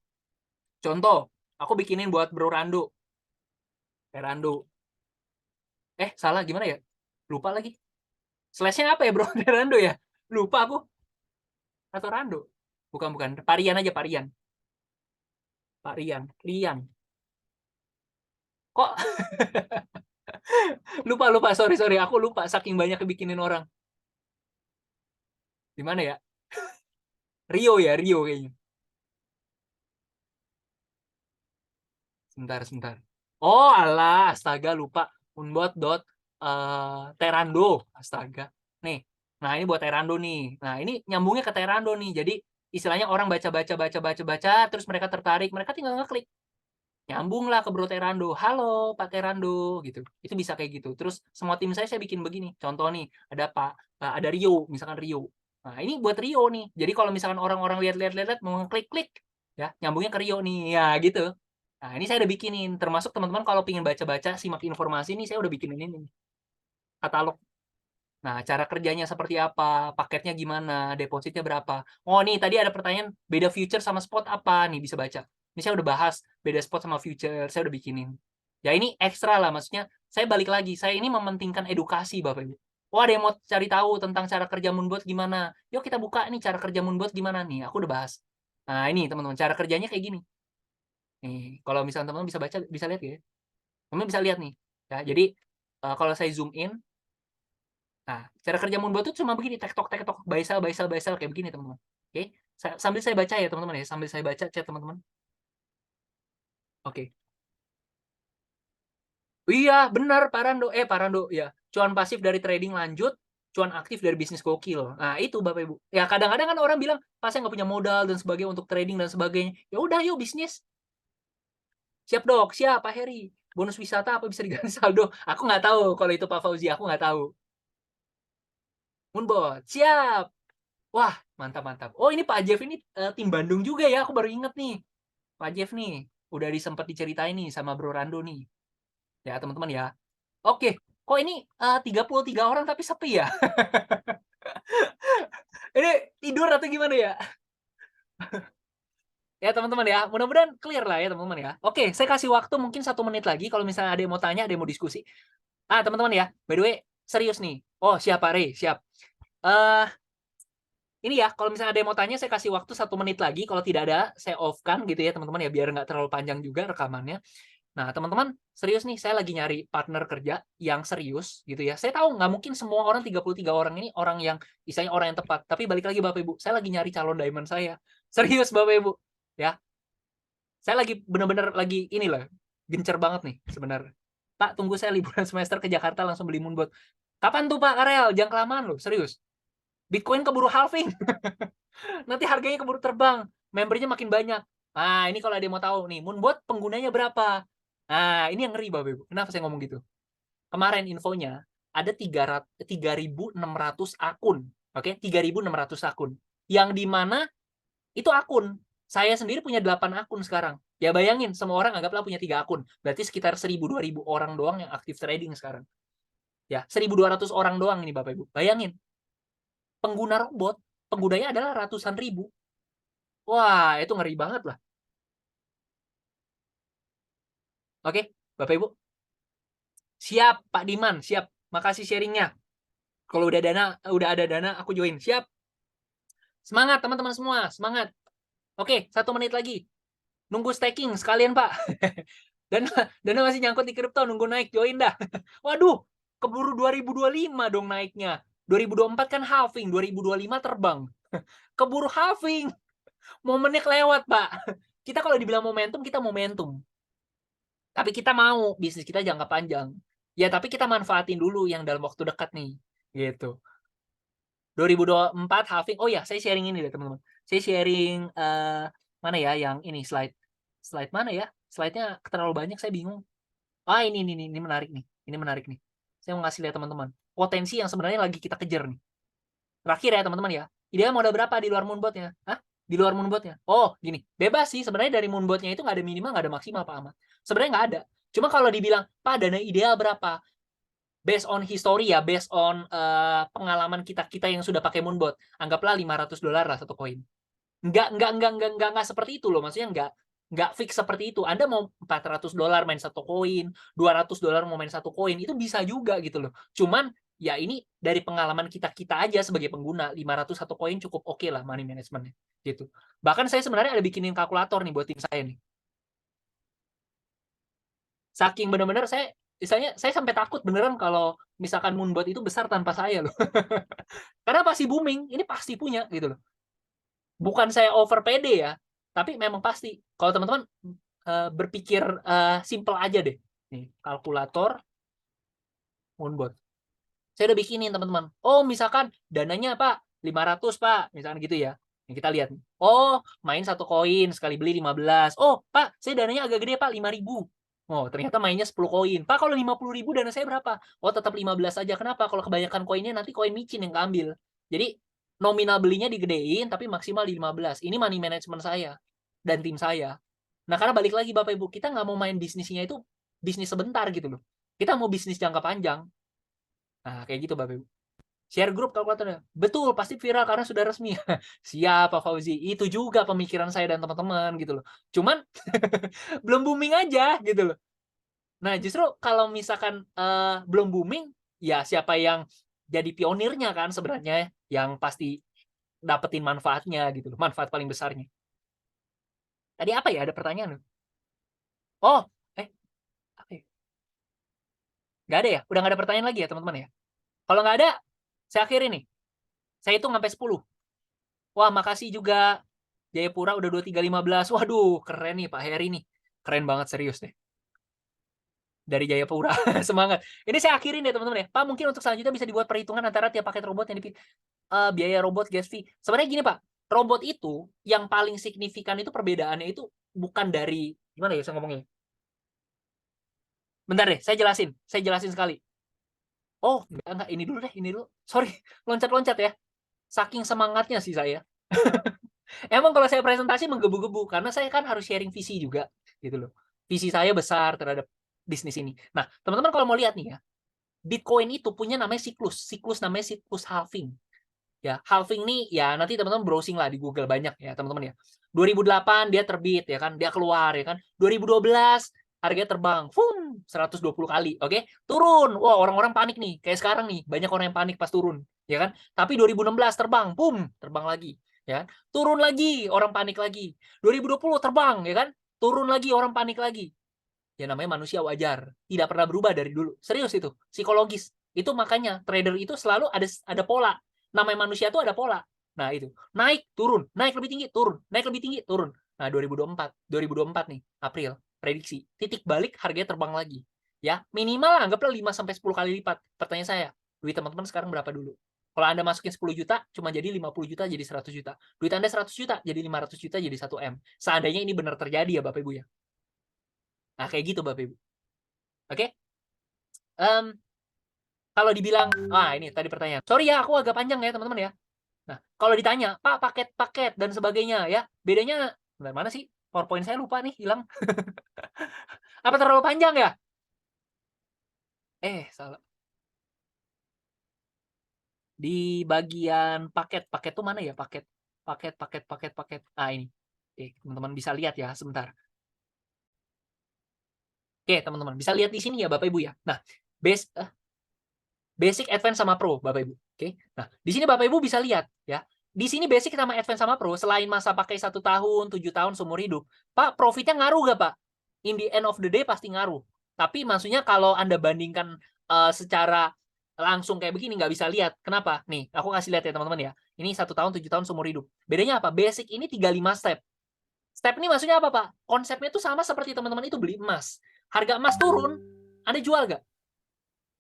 Contoh, aku bikinin buat Bro Rando. Rando. Salah gimana ya? Lupa lagi. Slash-nya apa ya, Bro? Rando ya? Lupa aku. Atau Rando? Bukan. Parian aja, Parian. Rian. Kok lupa. Sorry. Aku lupa saking banyak bikinin orang. Di mana ya? Rio kayaknya. Sebentar. Oh, alah, astaga lupa. Unbot dot Terando, astaga. Nih. Nah, ini buat Terando nih. Nah, ini nyambungnya ke Terando nih. Jadi istilahnya orang baca terus mereka tertarik, mereka tinggal ngeklik. Nyambung lah ke Bro Terando. Halo Pak Terando gitu. Itu bisa kayak gitu. Terus semua tim saya bikin begini. Contoh nih, ada Rio, misalkan Rio. Nah, ini buat Rio nih. Jadi kalau misalkan orang-orang lihat mau klik ya, nyambungnya ke Rio nih. Ya, gitu. Nah, ini saya udah bikinin. Termasuk teman-teman kalau pengen baca-baca, simak informasi ini saya udah bikinin ini. Katalog. Nah, cara kerjanya seperti apa, paketnya gimana, depositnya berapa. Oh, nih tadi ada pertanyaan, beda future sama spot apa nih, bisa baca. Ini saya udah bahas, beda spot sama future, saya udah bikinin. Ya ini ekstra lah, maksudnya saya balik lagi, saya ini mementingkan edukasi Bapak Ibu. Oh, ada yang mau cari tahu tentang cara kerja Moonbot gimana. Yuk kita buka nih cara kerja Moonbot gimana nih, aku udah bahas. Nah ini teman-teman, cara kerjanya kayak gini. Nih, kalau misalnya teman-teman bisa baca, bisa lihat ya. Teman-teman bisa lihat nih. Ya, jadi kalau saya zoom in, nah, cara kerja Moonbot itu cuma begini, tektok, buy sell, kayak begini, teman-teman. Oke, sambil saya baca ya, teman-teman ya. Sambil saya baca chat, teman-teman. Oke. Iya, benar, Parando, ya. Cuan pasif dari trading lanjut, cuan aktif dari bisnis gokil. Nah, itu Bapak Ibu. Ya, kadang-kadang kan orang bilang, pas saya nggak punya modal dan sebagainya untuk trading dan sebagainya. Ya udah, yuk bisnis. Siap, Dok. Siap, Pak Heri. Bonus wisata apa bisa diganti saldo? Aku nggak tahu kalau itu Pak Fauzi, aku nggak tahu. Moonbot, siap. Wah, mantap. Oh, ini Pak Jeff ini tim Bandung juga ya. Aku baru inget nih. Pak Jeff nih. Udah disempet diceritain nih sama Bro Rando nih. Ya, teman-teman ya. Oke. Kok ini 33 orang tapi sepi ya? Ini tidur atau gimana ya? Ya, teman-teman ya. Mudah-mudahan clear lah ya, teman-teman ya. Oke, saya kasih waktu mungkin 1 menit lagi. Kalau misalnya ada yang mau tanya, ada yang mau diskusi. Teman-teman ya. By the way, serius nih. Oh, siap, Pak Rey. Siap. Ini ya, kalau misalnya ada yang mau tanya, saya kasih waktu 1 menit lagi. Kalau tidak ada, saya off-kan gitu ya, teman-teman ya, biar nggak terlalu panjang juga rekamannya. Nah, teman-teman, serius nih, saya lagi nyari partner kerja yang serius gitu ya. Saya tahu nggak mungkin semua orang 33 orang ini orang yang, misalnya orang yang tepat. Tapi balik lagi Bapak Ibu, saya lagi nyari calon diamond saya. Serius Bapak Ibu, ya. Saya lagi bener-bener lagi inilah, gencer banget nih sebenarnya. Pak, tunggu saya liburan semester ke Jakarta langsung beli Moonbot. Kapan tuh Pak Karel? Jangan kelamaan loh, serius. Bitcoin keburu halving. Nanti harganya keburu terbang. Membernya makin banyak. Nah, ini kalau ada yang mau tahu nih, Moonbot penggunanya berapa? Nah, ini yang ngeri Bapak Ibu. Kenapa saya ngomong gitu? Kemarin infonya ada 3.600 akun. Oke, 3.600 akun. Yang di mana itu akun. Saya sendiri punya 8 akun sekarang. Ya bayangin, semua orang anggaplah punya 3 akun. Berarti sekitar 1.000-2.000 orang doang yang aktif trading sekarang. Ya, 1.200 orang doang ini Bapak Ibu. Bayangin. Pengguna robot, penggunanya adalah ratusan ribu. Wah, itu ngeri banget lah. Oke, Bapak Ibu. Siap, Pak Diman, siap. Makasih sharingnya. Kalau udah ada dana, aku join. Siap. Semangat, teman-teman semua. Semangat. Oke, 1 menit lagi. Nunggu staking sekalian, Pak. Dana masih nyangkut di kripto, nunggu naik, join dah. Waduh, keburu 2025 dong naiknya. 2024 kan halving, 2025 terbang. Keburu halving. Momennya kelewat, Pak. Kita kalau dibilang momentum, kita momentum. Tapi kita mau bisnis kita jangka panjang. Ya, tapi kita manfaatin dulu yang dalam waktu dekat nih. Gitu. 2024 halving. Oh ya, saya sharing ini deh, teman-teman. Saya sharing mana ya yang ini slide. Slide mana ya? Slide-nya terlalu banyak, saya bingung. Ini menarik nih. Ini menarik nih. Saya mau ngasih lihat teman-teman. Potensi yang sebenarnya lagi kita kejar nih. Terakhir ya teman-teman ya. Ideal modal berapa di luar moonboard-nya? Hah? Di luar moonboard-nya? Oh, gini. Bebas sih sebenarnya dari moonboard-nya itu nggak ada minimal, nggak ada maksimal Pak Ahmad. Sebenarnya nggak ada. Cuma kalau dibilang, Pak dana ideal berapa? Based on history ya, based on pengalaman kita yang sudah pakai moonboard. Anggaplah $500 lah satu koin. Enggak seperti itu loh. Maksudnya enggak fix seperti itu. Anda mau $400 main satu koin, $200 mau main satu koin, itu bisa juga gitu loh. Cuman ya ini dari pengalaman kita aja sebagai pengguna, 500 satu koin cukup oke lah money managementnya gitu. Bahkan saya sebenarnya ada bikinin kalkulator nih buat tim saya nih. Saking benar-benar saya sampai takut beneran kalau misalkan moonboard itu besar tanpa saya loh. Karena pasti booming, ini pasti punya gitu loh. Bukan saya over pede ya, tapi memang pasti. Kalau teman-teman berpikir simple aja deh. Nih, kalkulator moonboard. Saya udah bikinin teman-teman. Oh, misalkan dananya Pak 500 Pak, misalkan gitu ya. Yang kita lihat. Oh, main satu koin sekali beli 15. Oh, Pak, saya dananya agak gede Pak, 5.000. Oh, ternyata mainnya 10 koin. Pak, kalau 50.000 dana saya berapa? Oh, tetap 15 aja. Kenapa? Kalau kebanyakan koinnya nanti koin micin yang keambil. Jadi nominal belinya digedein tapi maksimal di 15. Ini money management saya dan tim saya. Nah, karena balik lagi Bapak Ibu, kita nggak mau main bisnisnya itu bisnis sebentar gitu loh. Kita mau bisnis jangka panjang. Nah, kayak gitu Bapak Ibu. Share grup kalkulatornya. Betul, pasti viral karena sudah resmi. Siap Pak Fauzi. Itu juga pemikiran saya dan teman-teman gitu loh. Cuman belum booming aja gitu loh. Nah, justru kalau misalkan belum booming, ya siapa yang jadi pionirnya kan sebenarnya yang pasti dapetin manfaatnya gitu loh. Manfaat paling besarnya. Tadi apa ya? Ada pertanyaan. Oh, apa ya? Nggak ada ya? Udah nggak ada pertanyaan lagi ya teman-teman ya? Kalau nggak ada, saya akhiri nih. Saya hitung sampai 10. Wah, makasih juga Jayapura udah 2315. Waduh, keren nih Pak Heri nih. Keren banget serius deh. Dari Jayapura. Semangat. Ini saya akhirin deh teman-teman ya. Pak, mungkin untuk selanjutnya bisa dibuat perhitungan antara tiap paket robot yang dipilih. Biaya robot, gas fee. Sebenarnya gini Pak, robot itu yang paling signifikan itu perbedaannya itu bukan dari, gimana ya saya ngomongnya? Bentar deh, saya jelasin sekali. Oh, enggak, ini dulu deh, ini dulu. Sorry, loncat-loncat ya. Saking semangatnya sih saya. Emang kalau saya presentasi menggebu-gebu karena saya kan harus sharing visi juga gitu loh. Visi saya besar terhadap bisnis ini. Nah, teman-teman kalau mau lihat nih ya, Bitcoin itu punya namanya siklus namanya siklus halving. Ya, halving nih ya nanti teman-teman browsing lah di Google banyak ya, teman-teman ya. 2008 dia terbit ya kan, dia keluar ya kan. 2012 harganya terbang, 120 kali, oke? Turun. Wah, orang-orang panik nih. Kayak sekarang nih, banyak orang yang panik pas turun, ya kan? Tapi 2016 terbang, terbang lagi, ya. Turun lagi, orang panik lagi. 2020 terbang, ya kan? Turun lagi, orang panik lagi. Ya namanya manusia wajar, tidak pernah berubah dari dulu. Serius itu, psikologis. Itu makanya trader itu selalu ada pola. Namanya manusia itu ada pola. Nah, itu. Naik, turun, naik lebih tinggi, turun, naik lebih tinggi, turun. Nah, 2024 nih, April, prediksi. Titik balik harganya terbang lagi. Ya, minimal anggaplah 5 sampai 10 kali lipat. Pertanyaan saya, duit teman-teman sekarang berapa dulu? Kalau Anda masukin 10 juta, cuma jadi 50 juta jadi 100 juta. Duit Anda 100 juta jadi 500 juta jadi 1M. Seandainya ini benar terjadi ya Bapak Ibu ya. Nah, kayak gitu Bapak Ibu. Oke? Kalau dibilang, ini tadi pertanyaan. Sorry ya, aku agak panjang ya teman-teman ya. Nah, kalau ditanya, Pak, paket-paket dan sebagainya ya, bedanya mana sih? PowerPoint saya lupa nih, hilang. Apa terlalu panjang ya? Salah. Di bagian paket tuh mana ya? Paket. Ini. Teman-teman bisa lihat ya, sebentar. Oke, teman-teman, bisa lihat di sini ya Bapak Ibu ya. Nah, Basic, Advance sama Pro, Bapak Ibu. Oke. Nah, di sini Bapak Ibu bisa lihat ya. Di sini Basic sama Advance sama Pro selain masa pakai 1 tahun, 7 tahun seumur hidup, Pak, profitnya ngaruh gak, Pak? In the end of the day pasti ngaruh. Tapi maksudnya kalau Anda bandingkan secara langsung kayak begini nggak bisa lihat. Kenapa? Nih, aku kasih lihat ya teman-teman ya. Ini 1 tahun, 7 tahun seumur hidup. Bedanya apa? Basic ini 35 step. Step ini maksudnya apa, Pak? Konsepnya itu sama seperti teman-teman itu beli emas. Harga emas turun, Anda jual nggak?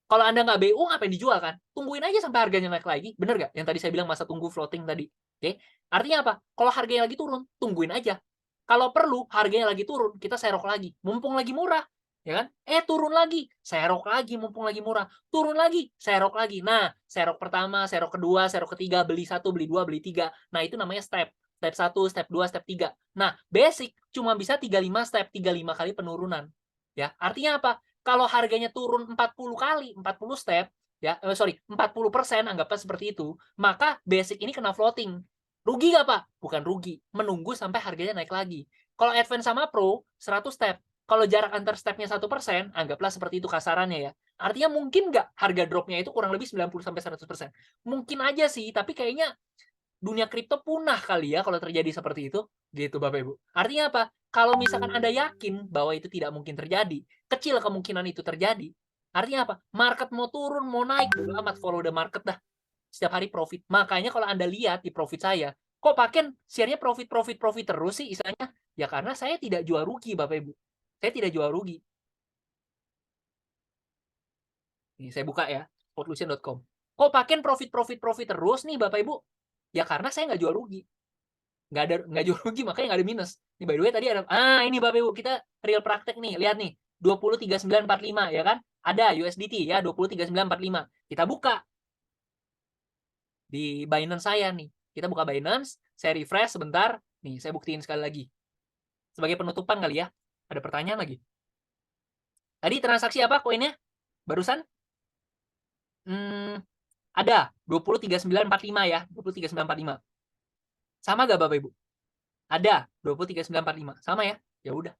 Kalau Anda nggak BU, ngapain dijual kan? Tungguin aja sampai harganya naik lagi. Bener nggak? Yang tadi saya bilang masa tunggu floating tadi. Oke? Artinya apa? Kalau harganya lagi turun, tungguin aja. Kalau perlu, harganya lagi turun, kita serok lagi. Mumpung lagi murah. ya kan? Turun lagi, serok lagi mumpung lagi murah, turun lagi, serok lagi. Nah, serok pertama, serok kedua, serok ketiga, beli 1, beli 2, beli 3. Nah, itu namanya step. Step 1, step 2, step 3. Nah, basic cuma bisa 35 step, 35 kali penurunan. Ya, artinya apa? Kalau harganya turun 40 kali, 40 step, ya, 40%, anggaplah seperti itu, maka basic ini kena floating. Rugi nggak, Pak? Bukan rugi, menunggu sampai harganya naik lagi. Kalau advance sama pro, 100 step. Kalau jarak antar stepnya 1%, anggaplah seperti itu kasarannya ya. Artinya mungkin nggak harga dropnya itu kurang lebih 90-100%. Mungkin aja sih, tapi kayaknya dunia kripto punah kali ya kalau terjadi seperti itu. Gitu Bapak Ibu. Artinya apa? Kalau misalkan Anda yakin bahwa itu tidak mungkin terjadi, kecil kemungkinan itu terjadi. Artinya apa? Market mau turun, mau naik, bodo amat, follow the market dah. Setiap hari profit. Makanya kalau Anda lihat di profit saya, kok pakai share-nya profit terus sih istilahnya? Ya karena saya tidak jual rugi Bapak Ibu. Saya tidak jual rugi. Ini saya buka ya, sportlution.com. Kok pakai profit terus nih Bapak Ibu? Ya karena saya nggak jual rugi. Nggak jual rugi, makanya nggak ada minus. Ini by the way tadi ada, ini Bapak Ibu, kita real praktek nih, lihat nih, 20.3945 ya kan? Ada USDT ya, 20.3945. Kita buka di Binance saya nih. Kita buka Binance, saya refresh sebentar. Nih, saya buktiin sekali lagi. Sebagai penutupan kali ya. Ada pertanyaan lagi. Tadi transaksi apa koinnya? Barusan? Ada 20.3945 ya, 20.3945. Sama gak Bapak Ibu? Ada 20.3945. Sama ya? Ya udah.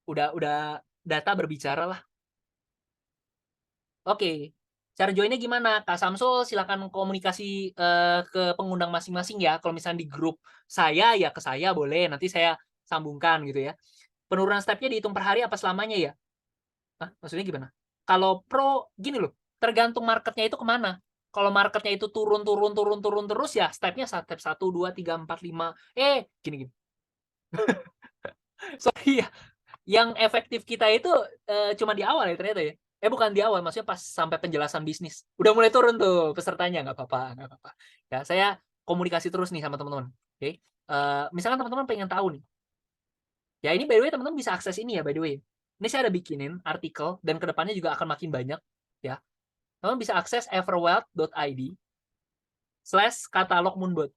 Udah data berbicara lah. Oke. Cara joinnya gimana? Kak Samsul silakan komunikasi ke pengundang masing-masing ya. Kalau misalnya di grup saya ya ke saya boleh, nanti saya sambungkan gitu ya. Penurunan stepnya dihitung per hari apa selamanya ya? Hah? Maksudnya gimana? Kalau pro gini loh, tergantung marketnya itu kemana. Kalau marketnya itu turun terus ya stepnya step 1, 2, 3, 4, 5. Gini. Sorry ya. Yang efektif kita itu cuma di awal ya ternyata ya. Bukan di awal, maksudnya pas sampai penjelasan bisnis. Udah mulai turun tuh pesertanya, nggak apa-apa. Ya, saya komunikasi terus nih sama teman-teman. Oke. Misalkan teman-teman pengen tahu nih. Ya ini by the way teman-teman bisa akses ini ya by the way. Ini saya ada bikinin artikel dan kedepannya juga akan makin banyak ya. Teman bisa akses everwealth.id/katalog Moonbot.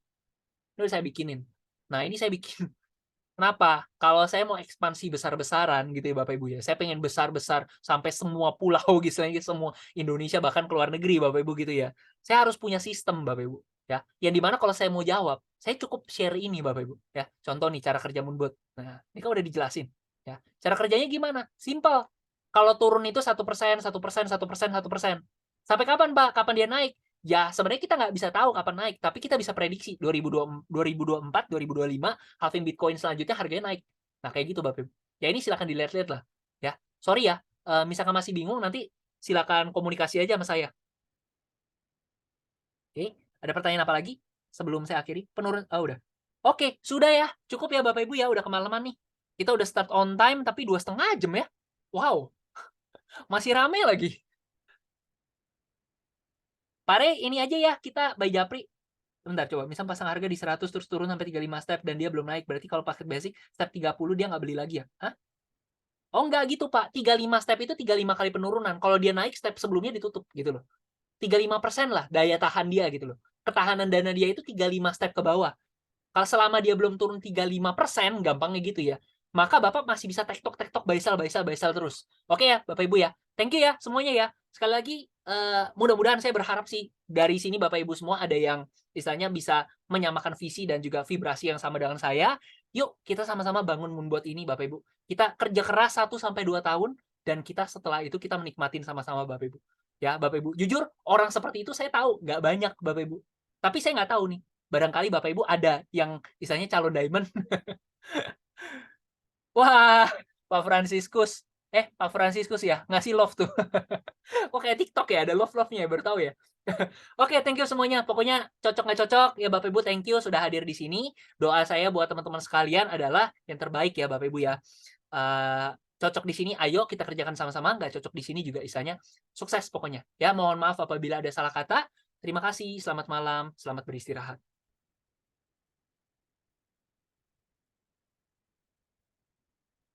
Ini udah saya bikinin. Nah ini saya bikin. Kenapa? Kalau saya mau ekspansi besar-besaran gitu ya Bapak Ibu ya. Saya pengen besar-besar sampai semua pulau gitu, semua Indonesia bahkan ke luar negeri Bapak Ibu gitu ya. Saya harus punya sistem Bapak Ibu ya. Yang dimana kalau saya mau jawab, saya cukup share ini Bapak Ibu ya. Contoh nih cara kerja Moonbot. Nah, ini kan udah dijelasin ya. Cara kerjanya gimana? Simple. Kalau turun itu 1%, 1%, 1%, 1%. Sampai kapan Pak? Kapan dia naik? Ya sebenarnya kita nggak bisa tahu kapan naik, tapi kita bisa prediksi 2024, 2025 halving Bitcoin selanjutnya harganya naik. Nah kayak gitu Bapak Ibu. Ya ini silakan dilihat-lihat lah. Ya sorry ya, misalkan masih bingung nanti silakan komunikasi aja sama saya. Oke, ada pertanyaan apa lagi sebelum saya akhiri? Udah. Oke, sudah ya, cukup ya Bapak Ibu ya, udah kemalaman nih. Kita udah start on time tapi 2,5 jam ya. Wow, masih rame lagi. Pare, ini aja ya, kita by Japri. Bentar, coba. Misal pasang harga di 100 terus turun sampai 35 step dan dia belum naik. Berarti kalau paket basic, step 30 dia nggak beli lagi ya? Hah? Oh, nggak gitu, Pak. 35 step itu 35 kali penurunan. Kalau dia naik, step sebelumnya ditutup gitu loh. 35% lah daya tahan dia gitu loh. Ketahanan dana dia itu 35 step ke bawah. Kalau selama dia belum turun 35%, gampangnya gitu ya. Maka Bapak masih bisa tektok, buy sell terus. Oke ya, Bapak Ibu ya. Thank you ya semuanya ya. Sekali lagi, mudah-mudahan saya berharap sih dari sini Bapak Ibu semua ada yang istilahnya bisa menyamakan visi dan juga vibrasi yang sama dengan saya. Yuk, kita sama-sama bangun Moonbot ini Bapak Ibu. Kita kerja keras 1-2 tahun dan kita setelah itu kita menikmatin sama-sama Bapak Ibu. Ya, Bapak Ibu. Jujur, orang seperti itu saya tahu nggak banyak Bapak Ibu. Tapi saya nggak tahu nih. Barangkali Bapak Ibu ada yang istilahnya calon diamond. Wah, Pak Franciscus ya, ngasih love tuh. Oh kayak TikTok ya, ada love-nya ya, baru tahu ya. Oke, thank you semuanya. Pokoknya cocok nggak cocok ya Bapak Ibu, thank you sudah hadir di sini. Doa saya buat teman-teman sekalian adalah yang terbaik ya Bapak Ibu ya. Cocok di sini, ayo kita kerjakan sama-sama. Nggak cocok di sini juga istilahnya sukses pokoknya. Ya, mohon maaf apabila ada salah kata. Terima kasih, selamat malam, selamat beristirahat.